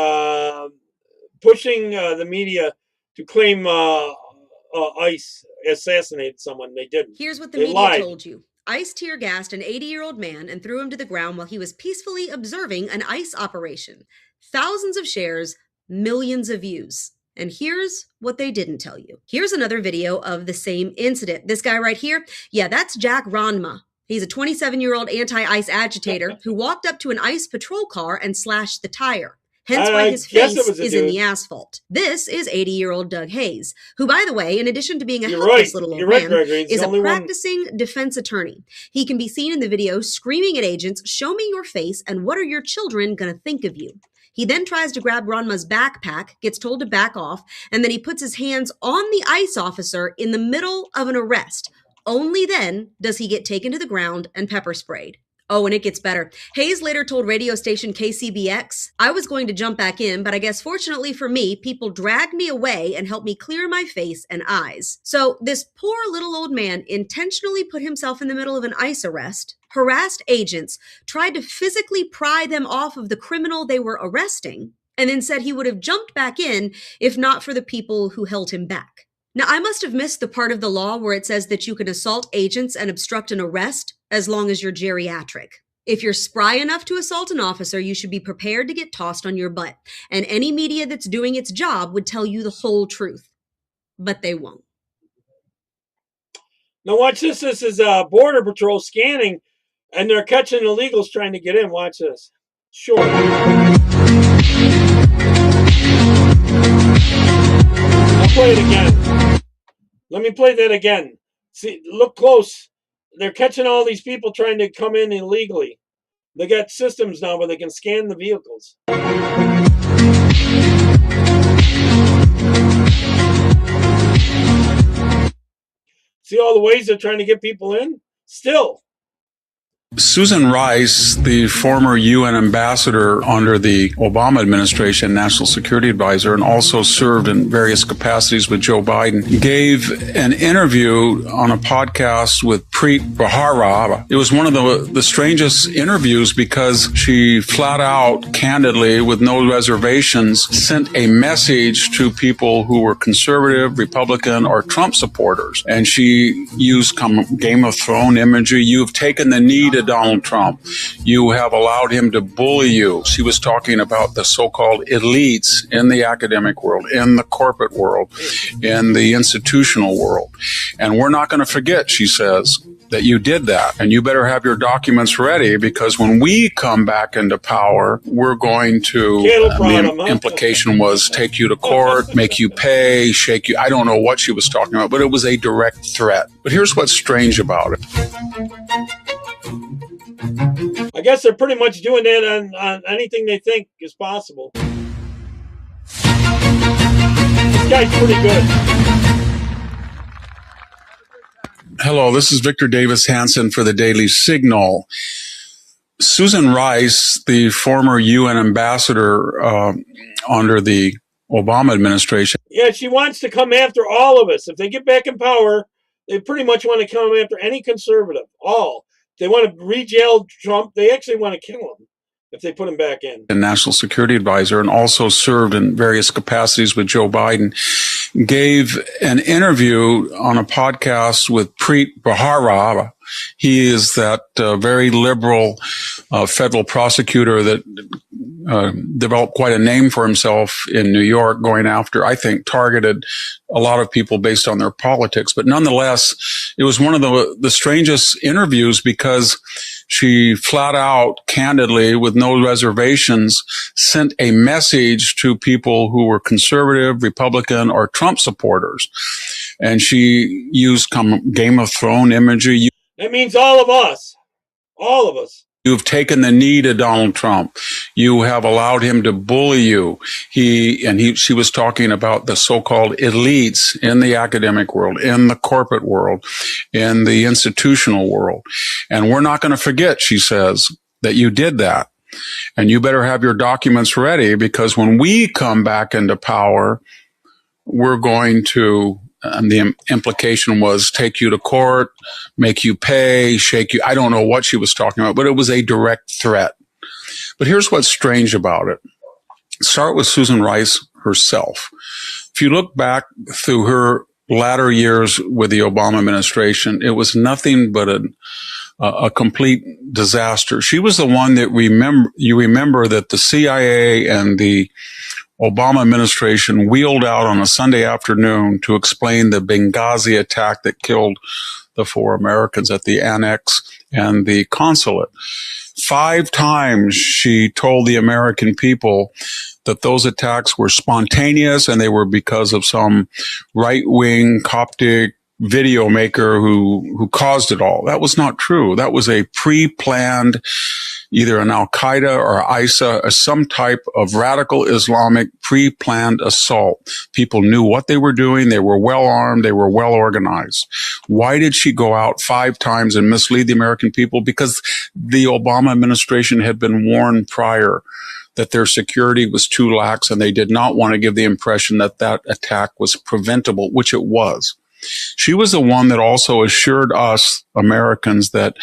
pushing the media to claim ICE assassinated someone. They didn't. Here's what the They media lied. told you. ICE tear gassed an 80-year-old man and threw him to the ground while he was peacefully observing an ICE operation. Thousands of shares, millions of views. And here's what they didn't tell you. Here's another video of the same incident. This guy right here, yeah, that's Jack Ronma. He's a 27-year-old anti-ICE agitator who walked up to an ICE patrol car and slashed the tire. Hence why his face is in the asphalt. This is 80-year-old Doug Hayes, who, by the way, in addition to being a helpless little old man, is a practicing defense attorney. He can be seen in the video screaming at agents, "Show me your face, and what are your children going to think of you?" He then tries to grab Ronma's backpack, gets told to back off, and then he puts his hands on the ICE officer in the middle of an arrest. Only then does he get taken to the ground and pepper sprayed. Oh, and it gets better. Hayes later told radio station KCBX, "I was going to jump back in, but I guess fortunately for me, people dragged me away and helped me clear my face and eyes." So this poor little old man intentionally put himself in the middle of an ICE arrest, harassed agents, tried to physically pry them off of the criminal they were arresting, and then said he would have jumped back in if not for the people who held him back. Now, I must have missed the part of the law where it says that you can assault agents and obstruct an arrest as long as you're geriatric. If you're spry enough to assault an officer, you should be prepared to get tossed on your butt. And any media that's doing its job would tell you the whole truth. But they won't. Now watch this. This is Border Patrol scanning, and they're catching illegals trying to get in. Watch this. Sure. I'll play it again. Let me play that again. See, look close. They're catching all these people trying to come in illegally. They got systems now where they can scan the vehicles. See all the ways they're trying to get people in? Still. Susan Rice, the former UN ambassador under the Obama administration, national security advisor, and also served in various capacities with Joe Biden, gave an interview on a podcast with Preet Bharara. It was one of the strangest interviews because she flat out, candidly, with no reservations, sent a message to people who were conservative, Republican, or Trump supporters. And she used Game of Thrones imagery. You've taken the knee to Donald Trump. You have allowed him to bully you. She was talking about the so-called elites in the academic world, in the corporate world, in the institutional world. And we're not going to forget, she says, that you did that. And you better have your documents ready, because when we come back into power, we're going to, the implication was take you to court, make you pay, shake you. I don't know what she was talking about, but it was a direct threat. But here's what's strange about it. I guess they're pretty much doing that on anything they think is possible. This guy's pretty good. Hello, this is Victor Davis Hanson for the Daily Signal. Susan Rice, the former UN ambassador under the Obama administration. Yeah, she wants to come after all of us. If they get back in power, they pretty much want to come after any conservative. All. They want to re-jail Trump. They actually want to kill him if they put him back in. The National Security Advisor, and also served in various capacities with Joe Biden, gave an interview on a podcast with Preet Bharara. He is that very liberal federal prosecutor that developed quite a name for himself in New York, going after, I think, targeted a lot of people based on their politics. But nonetheless, it was one of the strangest interviews, because she flat out, candidly, with no reservations, sent a message to people who were conservative, Republican, or Trump supporters. And she used Game of Thrones imagery. That means all of us. All of us. You've taken the knee to Donald Trump. You have allowed him to bully you. She was talking about the so-called elites in the academic world, in the corporate world, in the institutional world. And we're not going to forget, she says, that you did that. And you better have your documents ready, because when we come back into power, we're going to, and the implication was take you to court, make you pay, shake you. I don't know what she was talking about, but it was a direct threat. But here's what's strange about it. Start with Susan Rice herself. If you look back through her latter years with the Obama administration, it was nothing but a complete disaster. She was the one that you remember that the CIA and the Obama administration wheeled out on a Sunday afternoon to explain the Benghazi attack that killed the 4 Americans at the annex and the consulate. 5 times she told the American people that those attacks were spontaneous and they were because of some right-wing Coptic video maker who caused it all. That was not true. That was a pre-planned, either an Al-Qaeda or ISA, or some type of radical Islamic pre-planned assault. People knew what they were doing. They were well armed. They were well organized. Why did she go out 5 times and mislead the American people? Because the Obama administration had been warned prior that their security was too lax, and they did not want to give the impression that that attack was preventable, which it was. She was the one that also assured us Americans that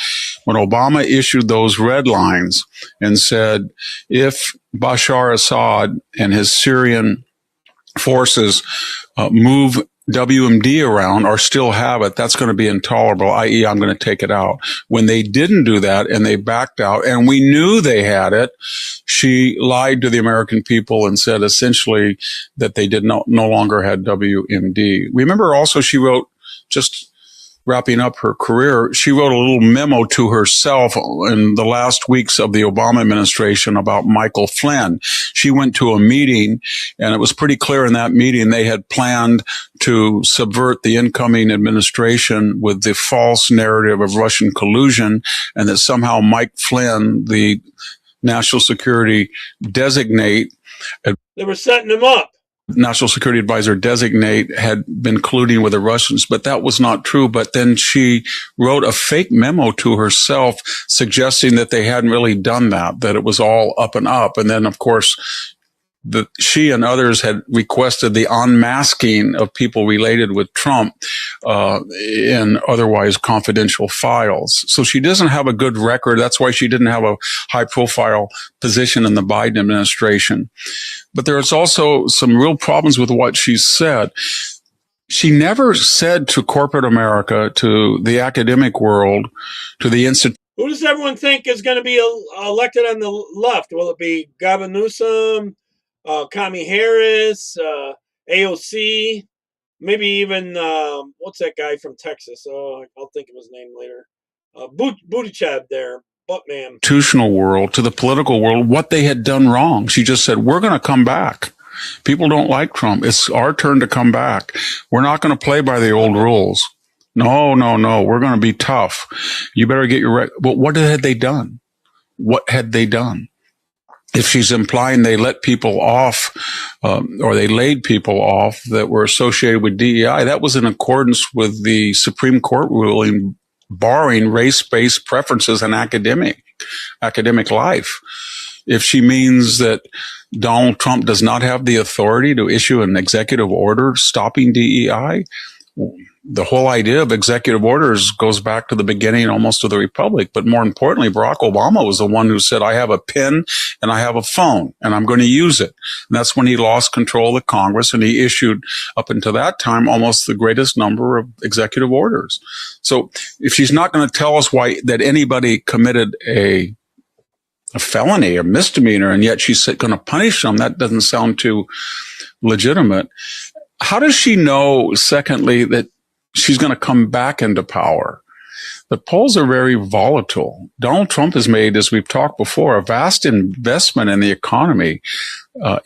when Obama issued those red lines and said, if Bashar Assad and his Syrian forces move WMD around or still have it, that's going to be intolerable, i.e. I'm going to take it out. When they didn't do that and they backed out and we knew they had it, she lied to the American people and said essentially that they no longer had WMD. Remember also she wrote, just wrapping up her career, she wrote a little memo to herself in the last weeks of the Obama administration about Michael Flynn. She went to a meeting, and it was pretty clear in that meeting they had planned to subvert the incoming administration with the false narrative of Russian collusion, and that somehow Mike Flynn, the national security designate, they were setting him up. National Security Advisor designate had been colluding with the Russians, but that was not true. But then she wrote a fake memo to herself suggesting that they hadn't really done that it was all up and up. And then, of course, she and others had requested the unmasking of people related with Trump in otherwise confidential files. So she doesn't have a good record. That's why she didn't have a high-profile position in the Biden administration. But there's also some real problems with what she said. She never said to corporate America, to the academic world, to the institute. Who does everyone think is going to be elected on the left? Will it be Gavin Newsom, Kamala Harris, AOC, maybe even, what's that guy from Texas? Oh, I'll think of his name later. Buttigieg there, Buttman. Institutional world, to the political world, what they had done wrong. She just said, we're going to come back. People don't like Trump. It's our turn to come back. We're not going to play by the old rules. No. We're going to be tough. You better get your... But what had they done? What had they done? If she's implying they let people off, or they laid people off that were associated with DEI, that was in accordance with the Supreme Court ruling barring race-based preferences in academic life. If she means that Donald Trump does not have the authority to issue an executive order stopping DEI, the whole idea of executive orders goes back to the beginning almost of the Republic. But more importantly, Barack Obama was the one who said, I have a pen and I have a phone and I'm going to use it. And that's when he lost control of Congress, and he issued, up until that time, almost the greatest number of executive orders. So if she's not going to tell us why that anybody committed a felony or misdemeanor, and yet she's going to punish them, that doesn't sound too legitimate. How does she know, secondly, that she's going to come back into power? The polls are very volatile. Donald Trump has made, as we've talked before, a vast investment in the economy.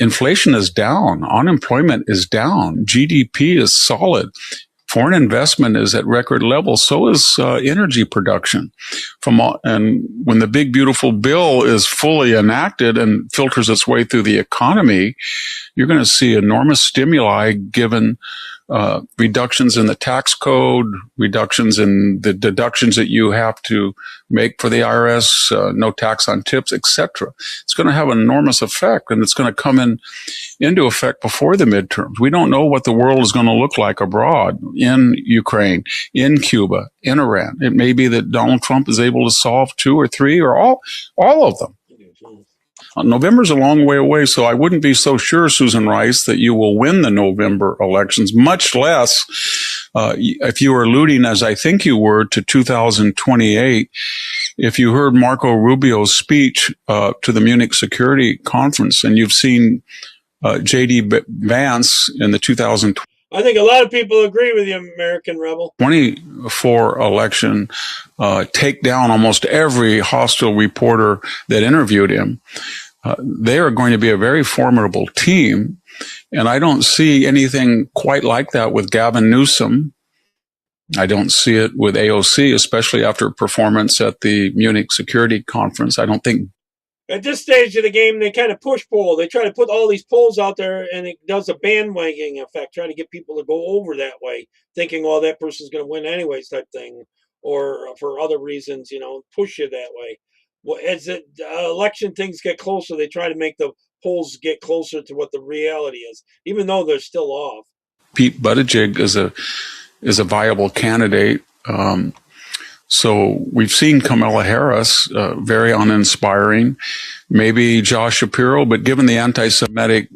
Inflation is down. Unemployment is down. GDP is solid. Foreign investment is at record levels. So is energy production. And when the big, beautiful bill is fully enacted and filters its way through the economy, you're going to see enormous stimuli given reductions in the tax code, reductions in the deductions that you have to make for the IRS, no tax on tips, etc. It's going to have an enormous effect, and it's going to come into effect before the midterms. We don't know what the world is going to look like abroad, in Ukraine, in Cuba, in Iran. It may be that Donald Trump is able to solve 2 or 3 or all of them. November's a long way away, so I wouldn't be so sure, Susan Rice, that you will win the November elections, much less if you were alluding, as I think you were, to 2028. If you heard Marco Rubio's speech to the Munich Security Conference, and you've seen J.D. Vance in the 2020. I think a lot of people agree with you, American Rebel. 24 election, take down almost every hostile reporter that interviewed him. They are going to be a very formidable team. And I don't see anything quite like that with Gavin Newsom. I don't see it with AOC, especially after performance at the Munich Security Conference. I don't think. At this stage of the game, they kind of push poll. They try to put all these polls out there, and it does a bandwagoning effect, trying to get people to go over that way, thinking, oh, that person's going to win anyways type thing, or for other reasons, push you that way. Well, as the election things get closer, they try to make the polls get closer to what the reality is, even though they're still off. Pete Buttigieg is a viable candidate. So we've seen Kamala Harris, very uninspiring, maybe Josh Shapiro, but given the anti-Semitic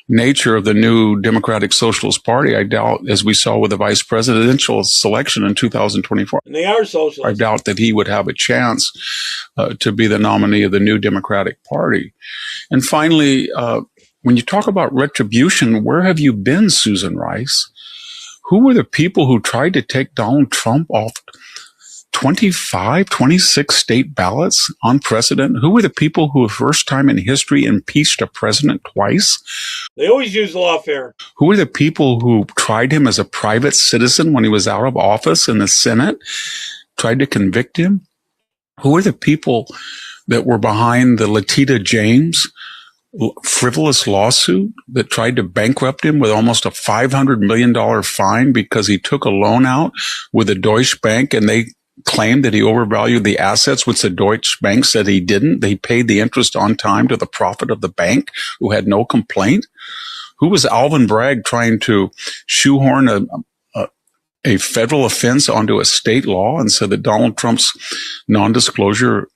nature of the new Democratic Socialist Party, I doubt, as we saw with the vice presidential selection in 2024, and they are socialists, I doubt that he would have a chance to be the nominee of the new Democratic Party. And finally, when you talk about retribution, where have you been, Susan Rice? Who were the people who tried to take Donald Trump off 26 state ballots, unprecedented? Who were the people who, first time in history, impeached a president twice? They always use lawfare. Who were the people who tried him as a private citizen when he was out of office in the Senate, tried to convict him? Who were the people that were behind the Letitia James frivolous lawsuit that tried to bankrupt him with almost a $500 million fine because he took a loan out with a Deutsche Bank, and they claimed that he overvalued the assets, which the Deutsche Bank said he didn't. They paid the interest on time to the profit of the bank, who had no complaint. Who was Alvin Bragg trying to shoehorn a federal offense onto a state law and said that Donald Trump's non-disclosure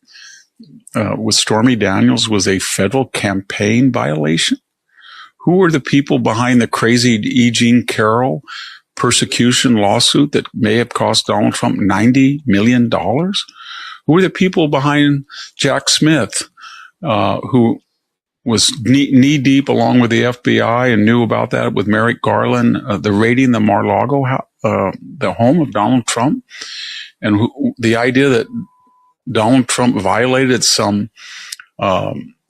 with Stormy Daniels was a federal campaign violation? Who were the people behind the crazy E. Jean Carroll persecution lawsuit that may have cost Donald Trump $90 million? Who were the people behind Jack Smith, who was knee deep along with the FBI and knew about that with Merrick Garland, the raiding the Mar-a-Lago, the home of Donald Trump, And the idea that Donald Trump violated some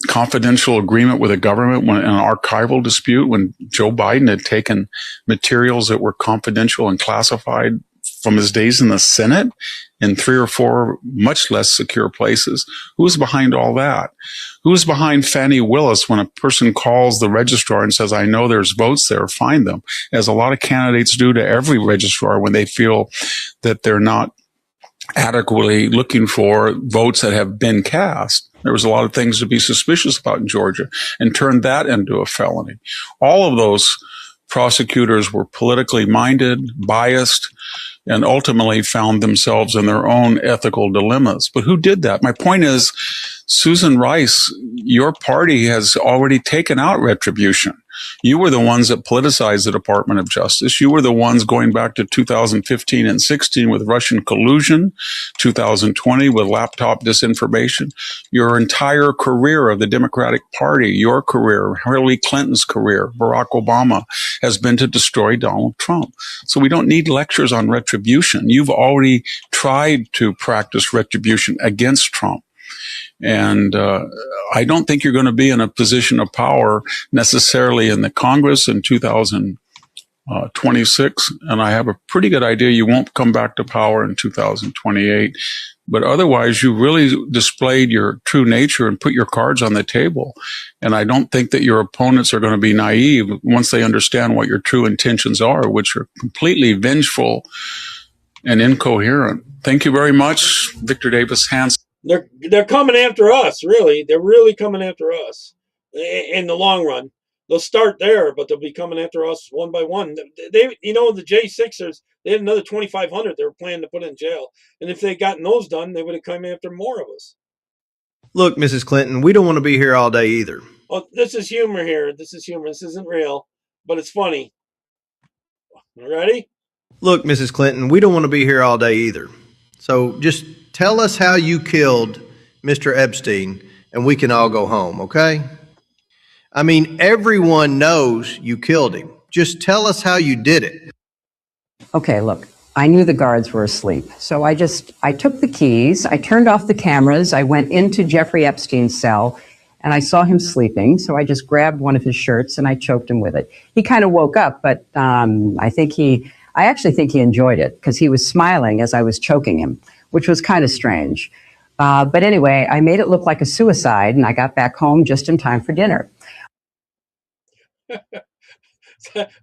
confidential agreement with the government when an archival dispute, when Joe Biden had taken materials that were confidential and classified from his days in the Senate in 3 or 4 much less secure places. Who's behind all that? Who's behind Fannie Willis when a person calls the registrar and says, I know there's votes there, find them, as a lot of candidates do to every registrar when they feel that they're not adequately looking for votes that have been cast. There was a lot of things to be suspicious about in Georgia, and turned that into a felony. All of those prosecutors were politically minded, biased, and ultimately found themselves in their own ethical dilemmas. But who did that? My point is, Susan Rice, your party has already taken out retribution. You were the ones that politicized the Department of Justice. You were the ones going back to 2015 and 16 with Russian collusion, 2020 with laptop disinformation. Your entire career of the Democratic Party, your career, Hillary Clinton's career, Barack Obama, has been to destroy Donald Trump. So we don't need lectures on retribution. You've already tried to practice retribution against Trump. And I don't think you're going to be in a position of power necessarily in the Congress in 2026. And I have a pretty good idea you won't come back to power in 2028. But otherwise, you really displayed your true nature and put your cards on the table. And I don't think that your opponents are going to be naive once they understand what your true intentions are, which are completely vengeful and incoherent. Thank you very much, Victor Davis Hanson. They're coming after us, really. They're really coming after us in the long run. They'll start there, but they'll be coming after us one by one. They the J6ers, they had another 2,500 they were planning to put in jail. And if they'd gotten those done, they would have come after more of us. Look, Mrs. Clinton, we don't want to be here all day either. Oh, this is humor here. This is humor. This isn't real, but it's funny. You ready? Look, Mrs. Clinton, we don't want to be here all day either. So just tell us how you killed Mr. Epstein and we can all go home, okay? I mean, everyone knows you killed him. Just tell us how you did it. Okay, look, I knew the guards were asleep. So I took the keys, I turned off the cameras, I went into Jeffrey Epstein's cell and I saw him sleeping. So I just grabbed one of his shirts and I choked him with it. He kind of woke up, but I actually think he enjoyed it because he was smiling as I was choking him, which was kind of strange. But anyway, I made it look like a suicide and I got back home just in time for dinner.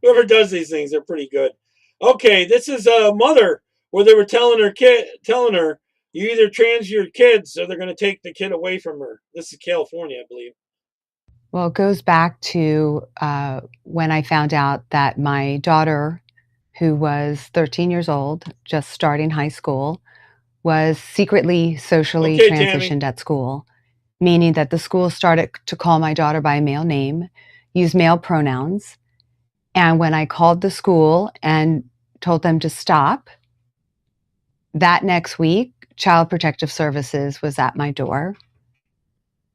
Whoever does these things, they're pretty good. Okay, this is a mother where they were telling her, you either trans your kids or they're going to take the kid away from her. This is California, I believe. Well, it goes back to when I found out that my daughter, who was 13 years old, just starting high school, was secretly socially transitioned at school, meaning that the school started to call my daughter by a male name, use male pronouns. And when I called the school and told them to stop, that next week, Child Protective Services was at my door.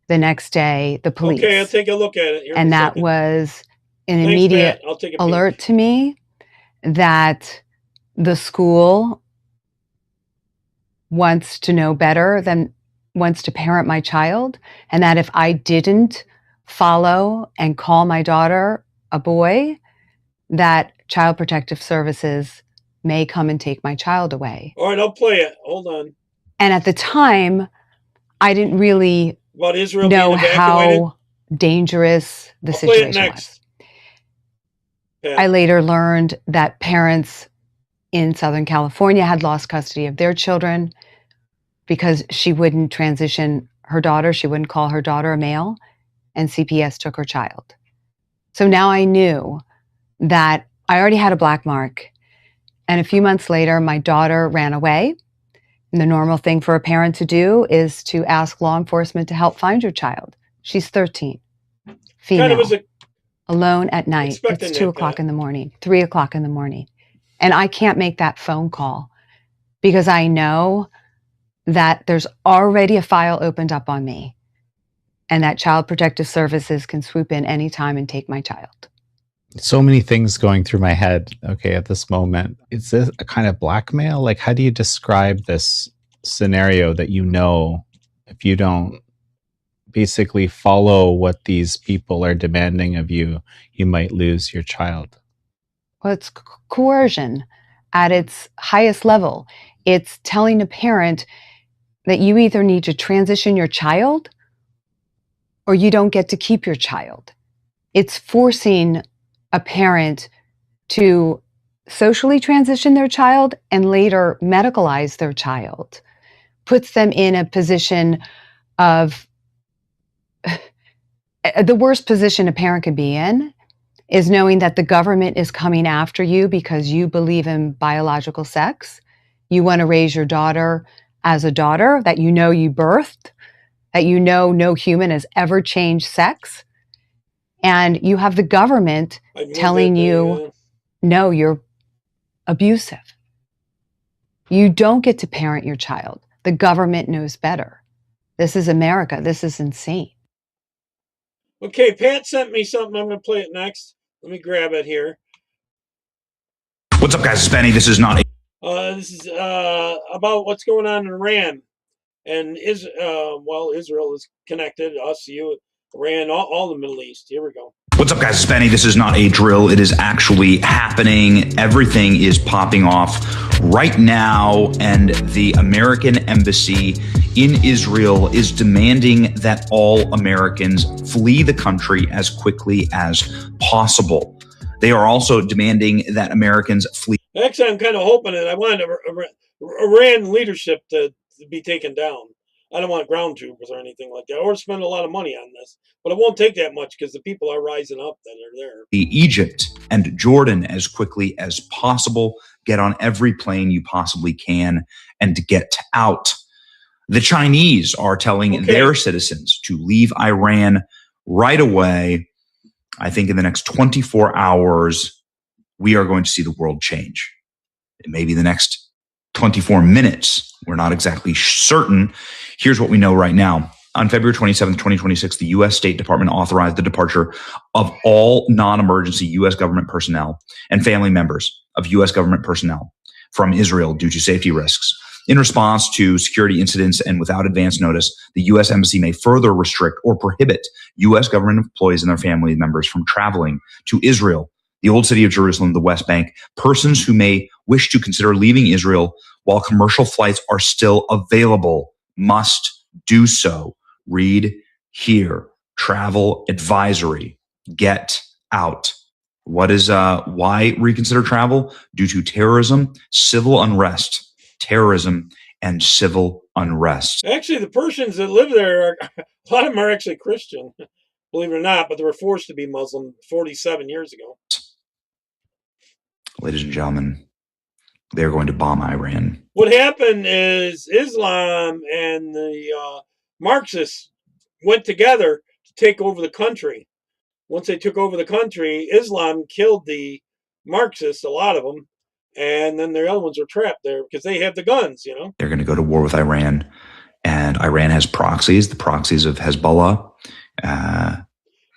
The next day, the police. Okay, I'll take a look at it. And that was an immediate alert to me that the school wants to know better than wants to parent my child, and that if I didn't follow and call my daughter a boy, that Child Protective Services may come and take my child away. All right, I'll play it. Hold on. And at the time, I didn't really know how dangerous the situation was. I later learned that parents in Southern California had lost custody of their children because she wouldn't transition her daughter. She wouldn't call her daughter a male, and CPS took her child. So now I knew that I already had a black mark. And a few months later, my daughter ran away. And the normal thing for a parent to do is to ask law enforcement to help find your child. She's 13, female, alone at night. It's 2 o'clock in the morning, 3 o'clock in the morning. And I can't make that phone call because I know that there's already a file opened up on me and that Child Protective Services can swoop in anytime and take my child. so many things going through my head, okay, at this moment. Is this a kind of blackmail? Like, how do you describe this scenario that if you don't basically follow what these people are demanding of you, you might lose your child? Well, it's coercion at its highest level. It's telling a parent that you either need to transition your child or you don't get to keep your child. It's forcing a parent to socially transition their child and later medicalize their child, puts them in a position of the worst position a parent could be in is knowing that the government is coming after you because you believe in biological sex. You want to raise your daughter as a daughter that you birthed, that no human has ever changed sex. And you have the government telling you, no, you're abusive. You don't get to parent your child. The government knows better. This is America. This is insane. Okay, Pat sent me something. I'm going to play it next. Let me grab it here. What's up, guys? It's Benny. This is not. This is about what's going on in Iran, and Israel is connected. Us, you, Iran, all the Middle East. Here we go. What's up, guys? It's Benny. This is not a drill. It is actually happening. Everything is popping off right now, and the American embassy in Israel is demanding that all Americans flee the country as quickly as possible. They are also demanding that Americans flee. Actually, I'm kind of hoping that I want Iran leadership to be taken down. I don't want ground troopers or anything like that, or spend a lot of money on this. But it won't take that much because the people are rising up that are there. Egypt and Jordan as quickly as possible. Get on every plane you possibly can and get out. The Chinese are telling their citizens to leave Iran right away. I think in the next 24 hours, we are going to see the world change. Maybe the next 24 minutes. We're not exactly certain. Here's what we know right now. On February 27th, 2026, the U.S. State Department authorized the departure of all non-emergency U.S. government personnel and family members of U.S. government personnel from Israel due to safety risks. In response to security incidents and without advance notice, the U.S. Embassy may further restrict or prohibit U.S. government employees and their family members from traveling to Israel, the Old City of Jerusalem, the West Bank. Persons who may wish to consider leaving Israel while commercial flights are still available must do so. Read here. Travel advisory. Get out. What is why reconsider travel? Due to terrorism, civil unrest. Terrorism and civil unrest. Actually, the Persians that live there, a lot of them are actually Christian, believe it or not, but they were forced to be Muslim 47 years ago. Ladies and gentlemen, they're going to bomb Iran. What happened is Islam and the Marxists went together to take over the country. Once they took over the country, Islam killed the Marxists, a lot of them, and then the other ones were trapped there because they have the guns, you know. They're going to go to war with Iran, and Iran has proxies, the proxies of Hezbollah,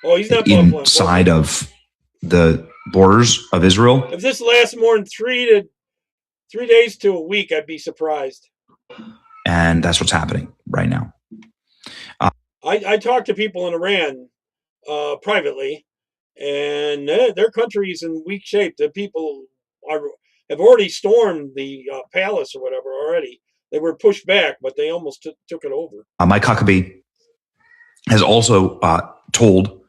he's not inside of the borders of Israel. If this lasts more than 3 days to a week, I'd be surprised. And that's what's happening right now. I talked to people in Iran privately, and their country's in weak shape. The people have already stormed the palace or whatever already. They were pushed back, but they almost took it over. Mike Huckabee has also told,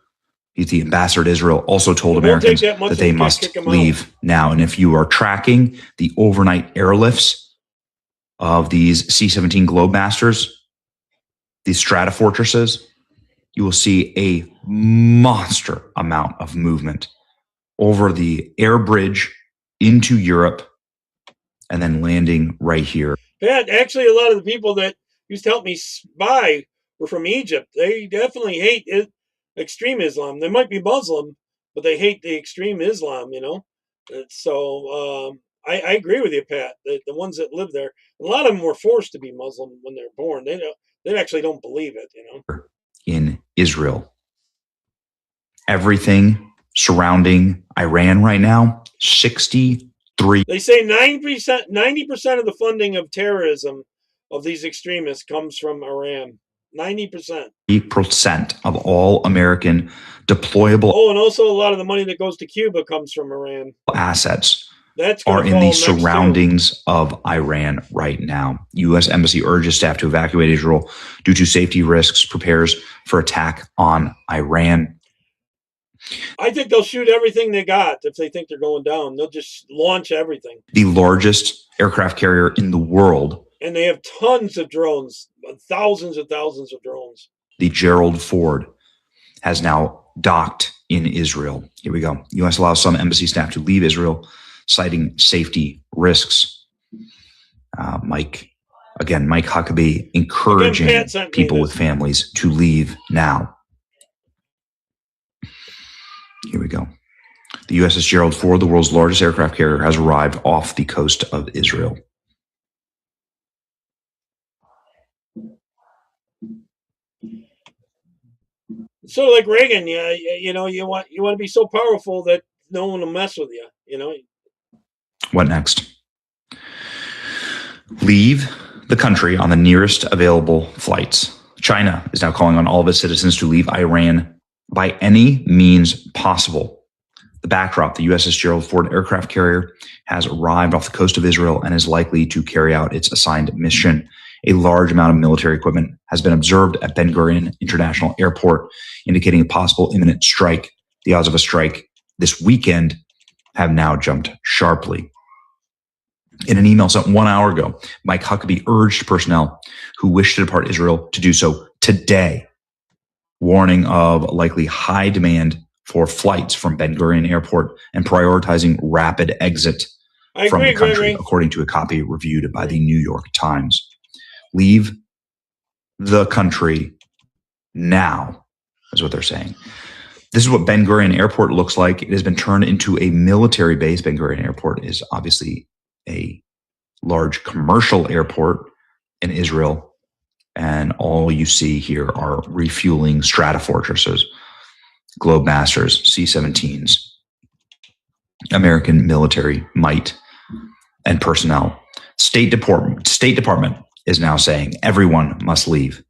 he's the ambassador to Israel, also told Americans that they must leave now. And if you are tracking the overnight airlifts of these C-17 Globemasters, these Stratofortresses, you will see a monster amount of movement over the air bridge into Europe and then landing right here. Yeah, actually, a lot of the people that used to help me spy were from Egypt. They definitely hate extreme Islam. They might be Muslim, but they hate the extreme Islam, you know. So I agree with you, Pat. The ones that live there, a lot of them were forced to be Muslim when they were born. They actually don't believe it, you know. In Israel, everything surrounding Iran right now, 63. They say 90% of the funding of terrorism of these extremists comes from Iran. 90%. 3% of all American deployable and also a lot of the money that goes to Cuba comes from Iran. Assets That's are in the surroundings of Iran right now. U.S. Embassy urges staff to evacuate Israel due to safety risks, prepares for attack on Iran. I think they'll shoot everything they got if they think they're going down. They'll just launch everything. The largest aircraft carrier in the world. And they have tons of drones, thousands and thousands of drones. The Gerald Ford has now docked in Israel. Here we go. U.S. allows some embassy staff to leave Israel, citing safety risks. Mike Huckabee encouraging people with families to leave now. Here we go. The USS Gerald Ford, the world's largest aircraft carrier, has arrived off the coast of Israel. So like Reagan, you want to be so powerful that no one will mess with you, you know. What next? Leave the country on the nearest available flights. China is now calling on all of its citizens to leave Iran by any means possible. The backdrop, the USS Gerald Ford aircraft carrier has arrived off the coast of Israel and is likely to carry out its assigned mission. A large amount of military equipment has been observed at Ben Gurion International Airport, indicating a possible imminent strike. The odds of a strike this weekend have now jumped sharply. In an email sent 1 hour ago, Mike Huckabee urged personnel who wish to depart Israel to do so today, warning of likely high demand for flights from Ben Gurion Airport and prioritizing rapid exit from the country, according to a copy reviewed by the New York Times. Leave the country now, is what they're saying. This is what Ben Gurion Airport looks like. It has been turned into a military base. Ben Gurion Airport is obviously a large commercial airport in Israel. And all you see here are refueling Stratofortresses, Globemasters, C-17s, American military might and personnel. State Department is now saying everyone must leave.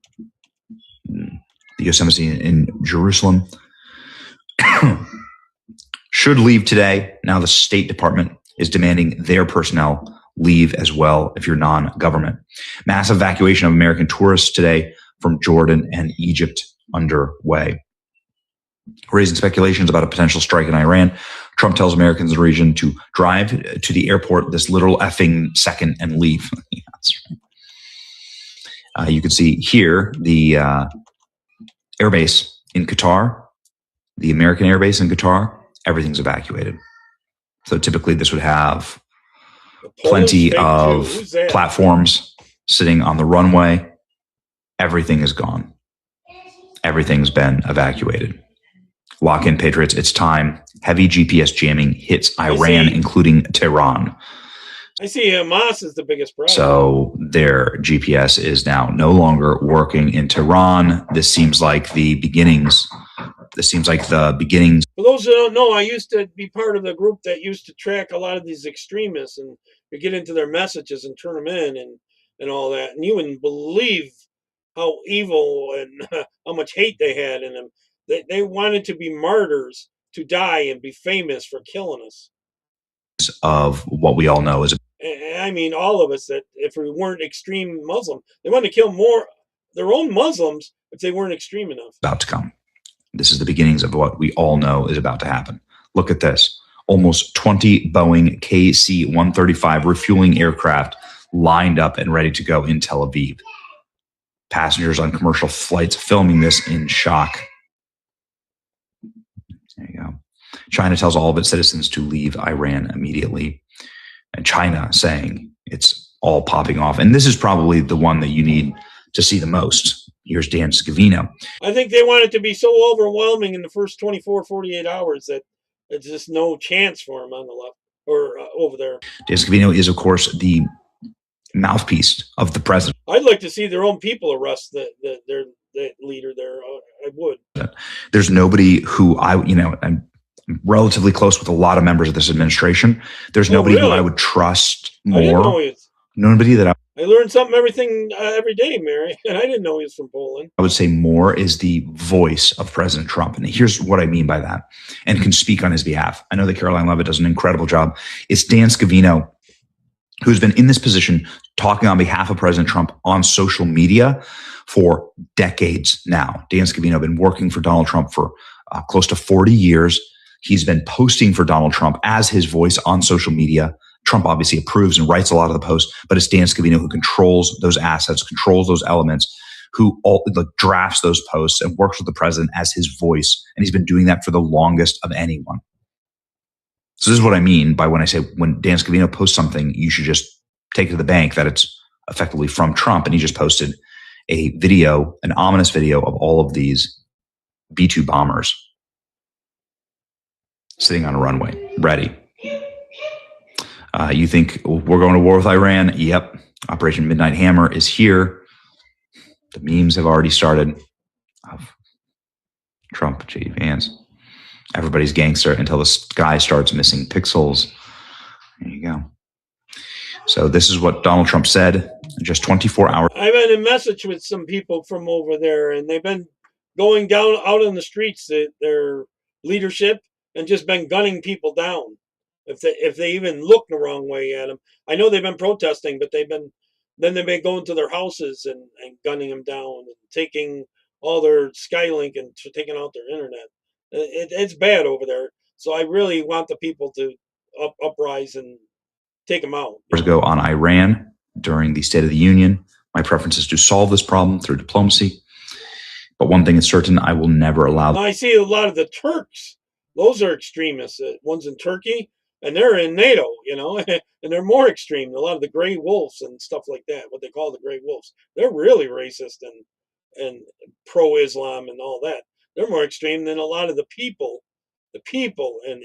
The U.S. Embassy in Jerusalem should leave today. Now the State Department is demanding their personnel leave as well if you're non-government. Mass evacuation of American tourists today from Jordan and Egypt underway. Raising speculations about a potential strike in Iran, Trump tells Americans in the region to drive to the airport this literal effing second and leave. That's right. You can see here the airbase in Qatar, the American airbase in Qatar, everything's evacuated. So typically this would have plenty of platforms sitting on the runway. Everything is gone. Everything's been evacuated. Lock in, Patriots. It's time. Heavy GPS jamming hits Iran, including Tehran. I see Hamas is the biggest problem. So their GPS is now no longer working in Tehran. This seems like the beginnings. For those who don't know, I used to be part of the group that used to track a lot of these extremists and we get into their messages and turn them in and all that. And you wouldn't believe how evil and how much hate they had in them. They wanted to be martyrs, to die and be famous for killing us. Of what we all know is, I mean, all of us, that if we weren't extreme Muslim, they wanted to kill more their own Muslims if they weren't extreme enough. About to come. This is the beginnings of what we all know is about to happen. Look at this. Almost 20 Boeing KC-135 refueling aircraft lined up and ready to go in Tel Aviv. Passengers on commercial flights filming this in shock. There you go. China tells all of its citizens to leave Iran immediately. And China saying it's all popping off. And this is probably the one that you need to see the most. Here's Dan Scavino. I think they want it to be so overwhelming in the first 24, 48 hours that there's just no chance for them on the left or over there. Dan Scavino is, of course, the mouthpiece of the president. I'd like to see their own people arrest their leader there. I would. There's nobody who I relatively close with a lot of members of this administration. There's nobody who I would trust more. I didn't know he was. Nobody that I learned something every day, Mary, and I didn't know he was from Poland. I would say more is the voice of President Trump. And here's what I mean by that, and can speak on his behalf. I know that Caroline Levitt does an incredible job. It's Dan Scavino, who's been in this position talking on behalf of President Trump on social media for decades now. Dan Scavino has been working for Donald Trump for close to 40 years. He's been posting for Donald Trump as his voice on social media. Trump obviously approves and writes a lot of the posts, but it's Dan Scavino who controls those assets, controls those elements, who drafts those posts and works with the president as his voice. And he's been doing that for the longest of anyone. So this is what I mean by when I say when Dan Scavino posts something, you should just take it to the bank that it's effectively from Trump. And he just posted a video, an ominous video of all of these B-2 bombers sitting on a runway, ready. You think we're going to war with Iran? Yep. Operation Midnight Hammer is here. The memes have already started of Trump, J.D. Vance. Everybody's gangster until the sky starts missing pixels. There you go. So this is what Donald Trump said in just 24 hours. I've been in message with some people from over there, and they've been going down out in the streets, their leadership, and just been gunning people down. If they even look the wrong way at them. I know they've been protesting, but they've been going to their houses and gunning them down and taking all their Skylink and taking out their internet. It's bad over there. So I really want the people to uprise and take them out. Ago on Iran during the State of the Union, my preference is to solve this problem through diplomacy. But one thing is certain, I will never allow. I see a lot of the Turks. Those are extremists. One's in Turkey. And they're in NATO, and they're more extreme. A lot of the gray wolves and stuff like that, what they call the gray wolves, they're really racist and pro-Islam and all that. They're more extreme than a lot of the people in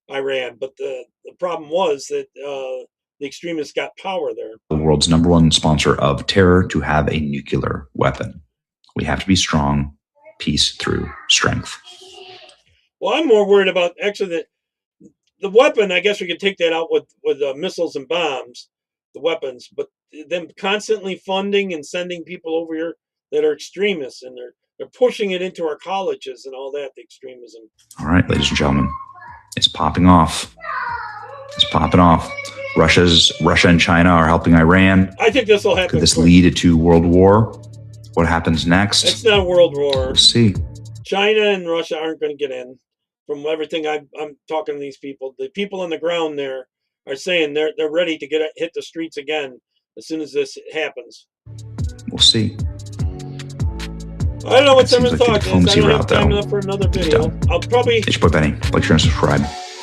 Iran. But the problem was that the extremists got power there. The world's #1 sponsor of terror to have a nuclear weapon. We have to be strong, peace through strength. Well, I'm more worried about actually the weapon. I guess we could take that out with missiles and bombs, the weapons, but them constantly funding and sending people over here that are extremists, and they're pushing it into our colleges and all that, the extremism. All right, ladies and gentlemen, it's popping off. It's popping off. Russia and China are helping Iran. I think this will happen. Could this lead to world war? What happens next? It's not a world war. We'll see. China and Russia aren't going to get in. From everything I'm talking to these people, the people on the ground there are saying they're ready to hit the streets again as soon as this happens. We'll see. I don't know what someone's like talking. I don't have time enough for another video. I'll probably. It's your boy Benny. Like, share, and subscribe.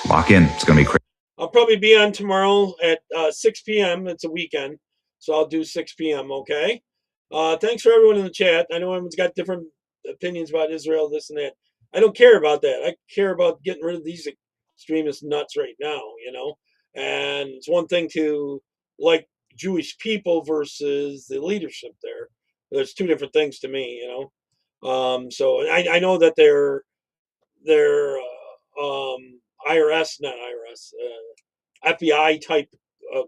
Lock in. It's gonna be crazy. I'll probably be on tomorrow at 6 p.m. It's a weekend, so I'll do 6 p.m. Okay. Thanks for everyone in the chat. I know everyone's got different opinions about Israel, this and that. I don't care about that. I care about getting rid of these extremist nuts right now, And it's one thing to like Jewish people versus the leadership there. There's two different things to me, So I know that they're IRS, not IRS, FBI type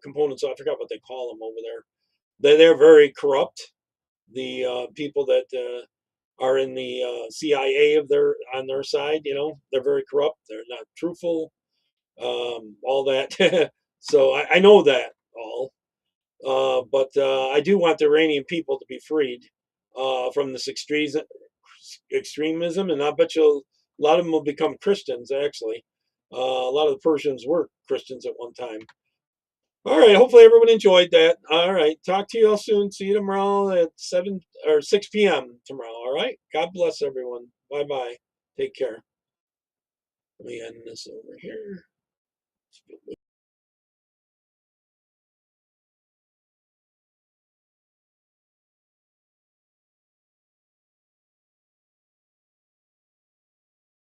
components. So I forgot what they call them over there. They're very corrupt. The people that are in the CIA on their side, they're very corrupt. They're not truthful, all that. So I know that all, but I do want the Iranian people to be freed from this extremism, and I bet you a lot of them will become Christians. Actually, a lot of the Persians were Christians at one time. All right. Hopefully everyone enjoyed that. All right. Talk to you all soon. See you tomorrow at 7 or 6 p.m. tomorrow. All right. God bless everyone. Bye-bye. Take care. Let me end this over here.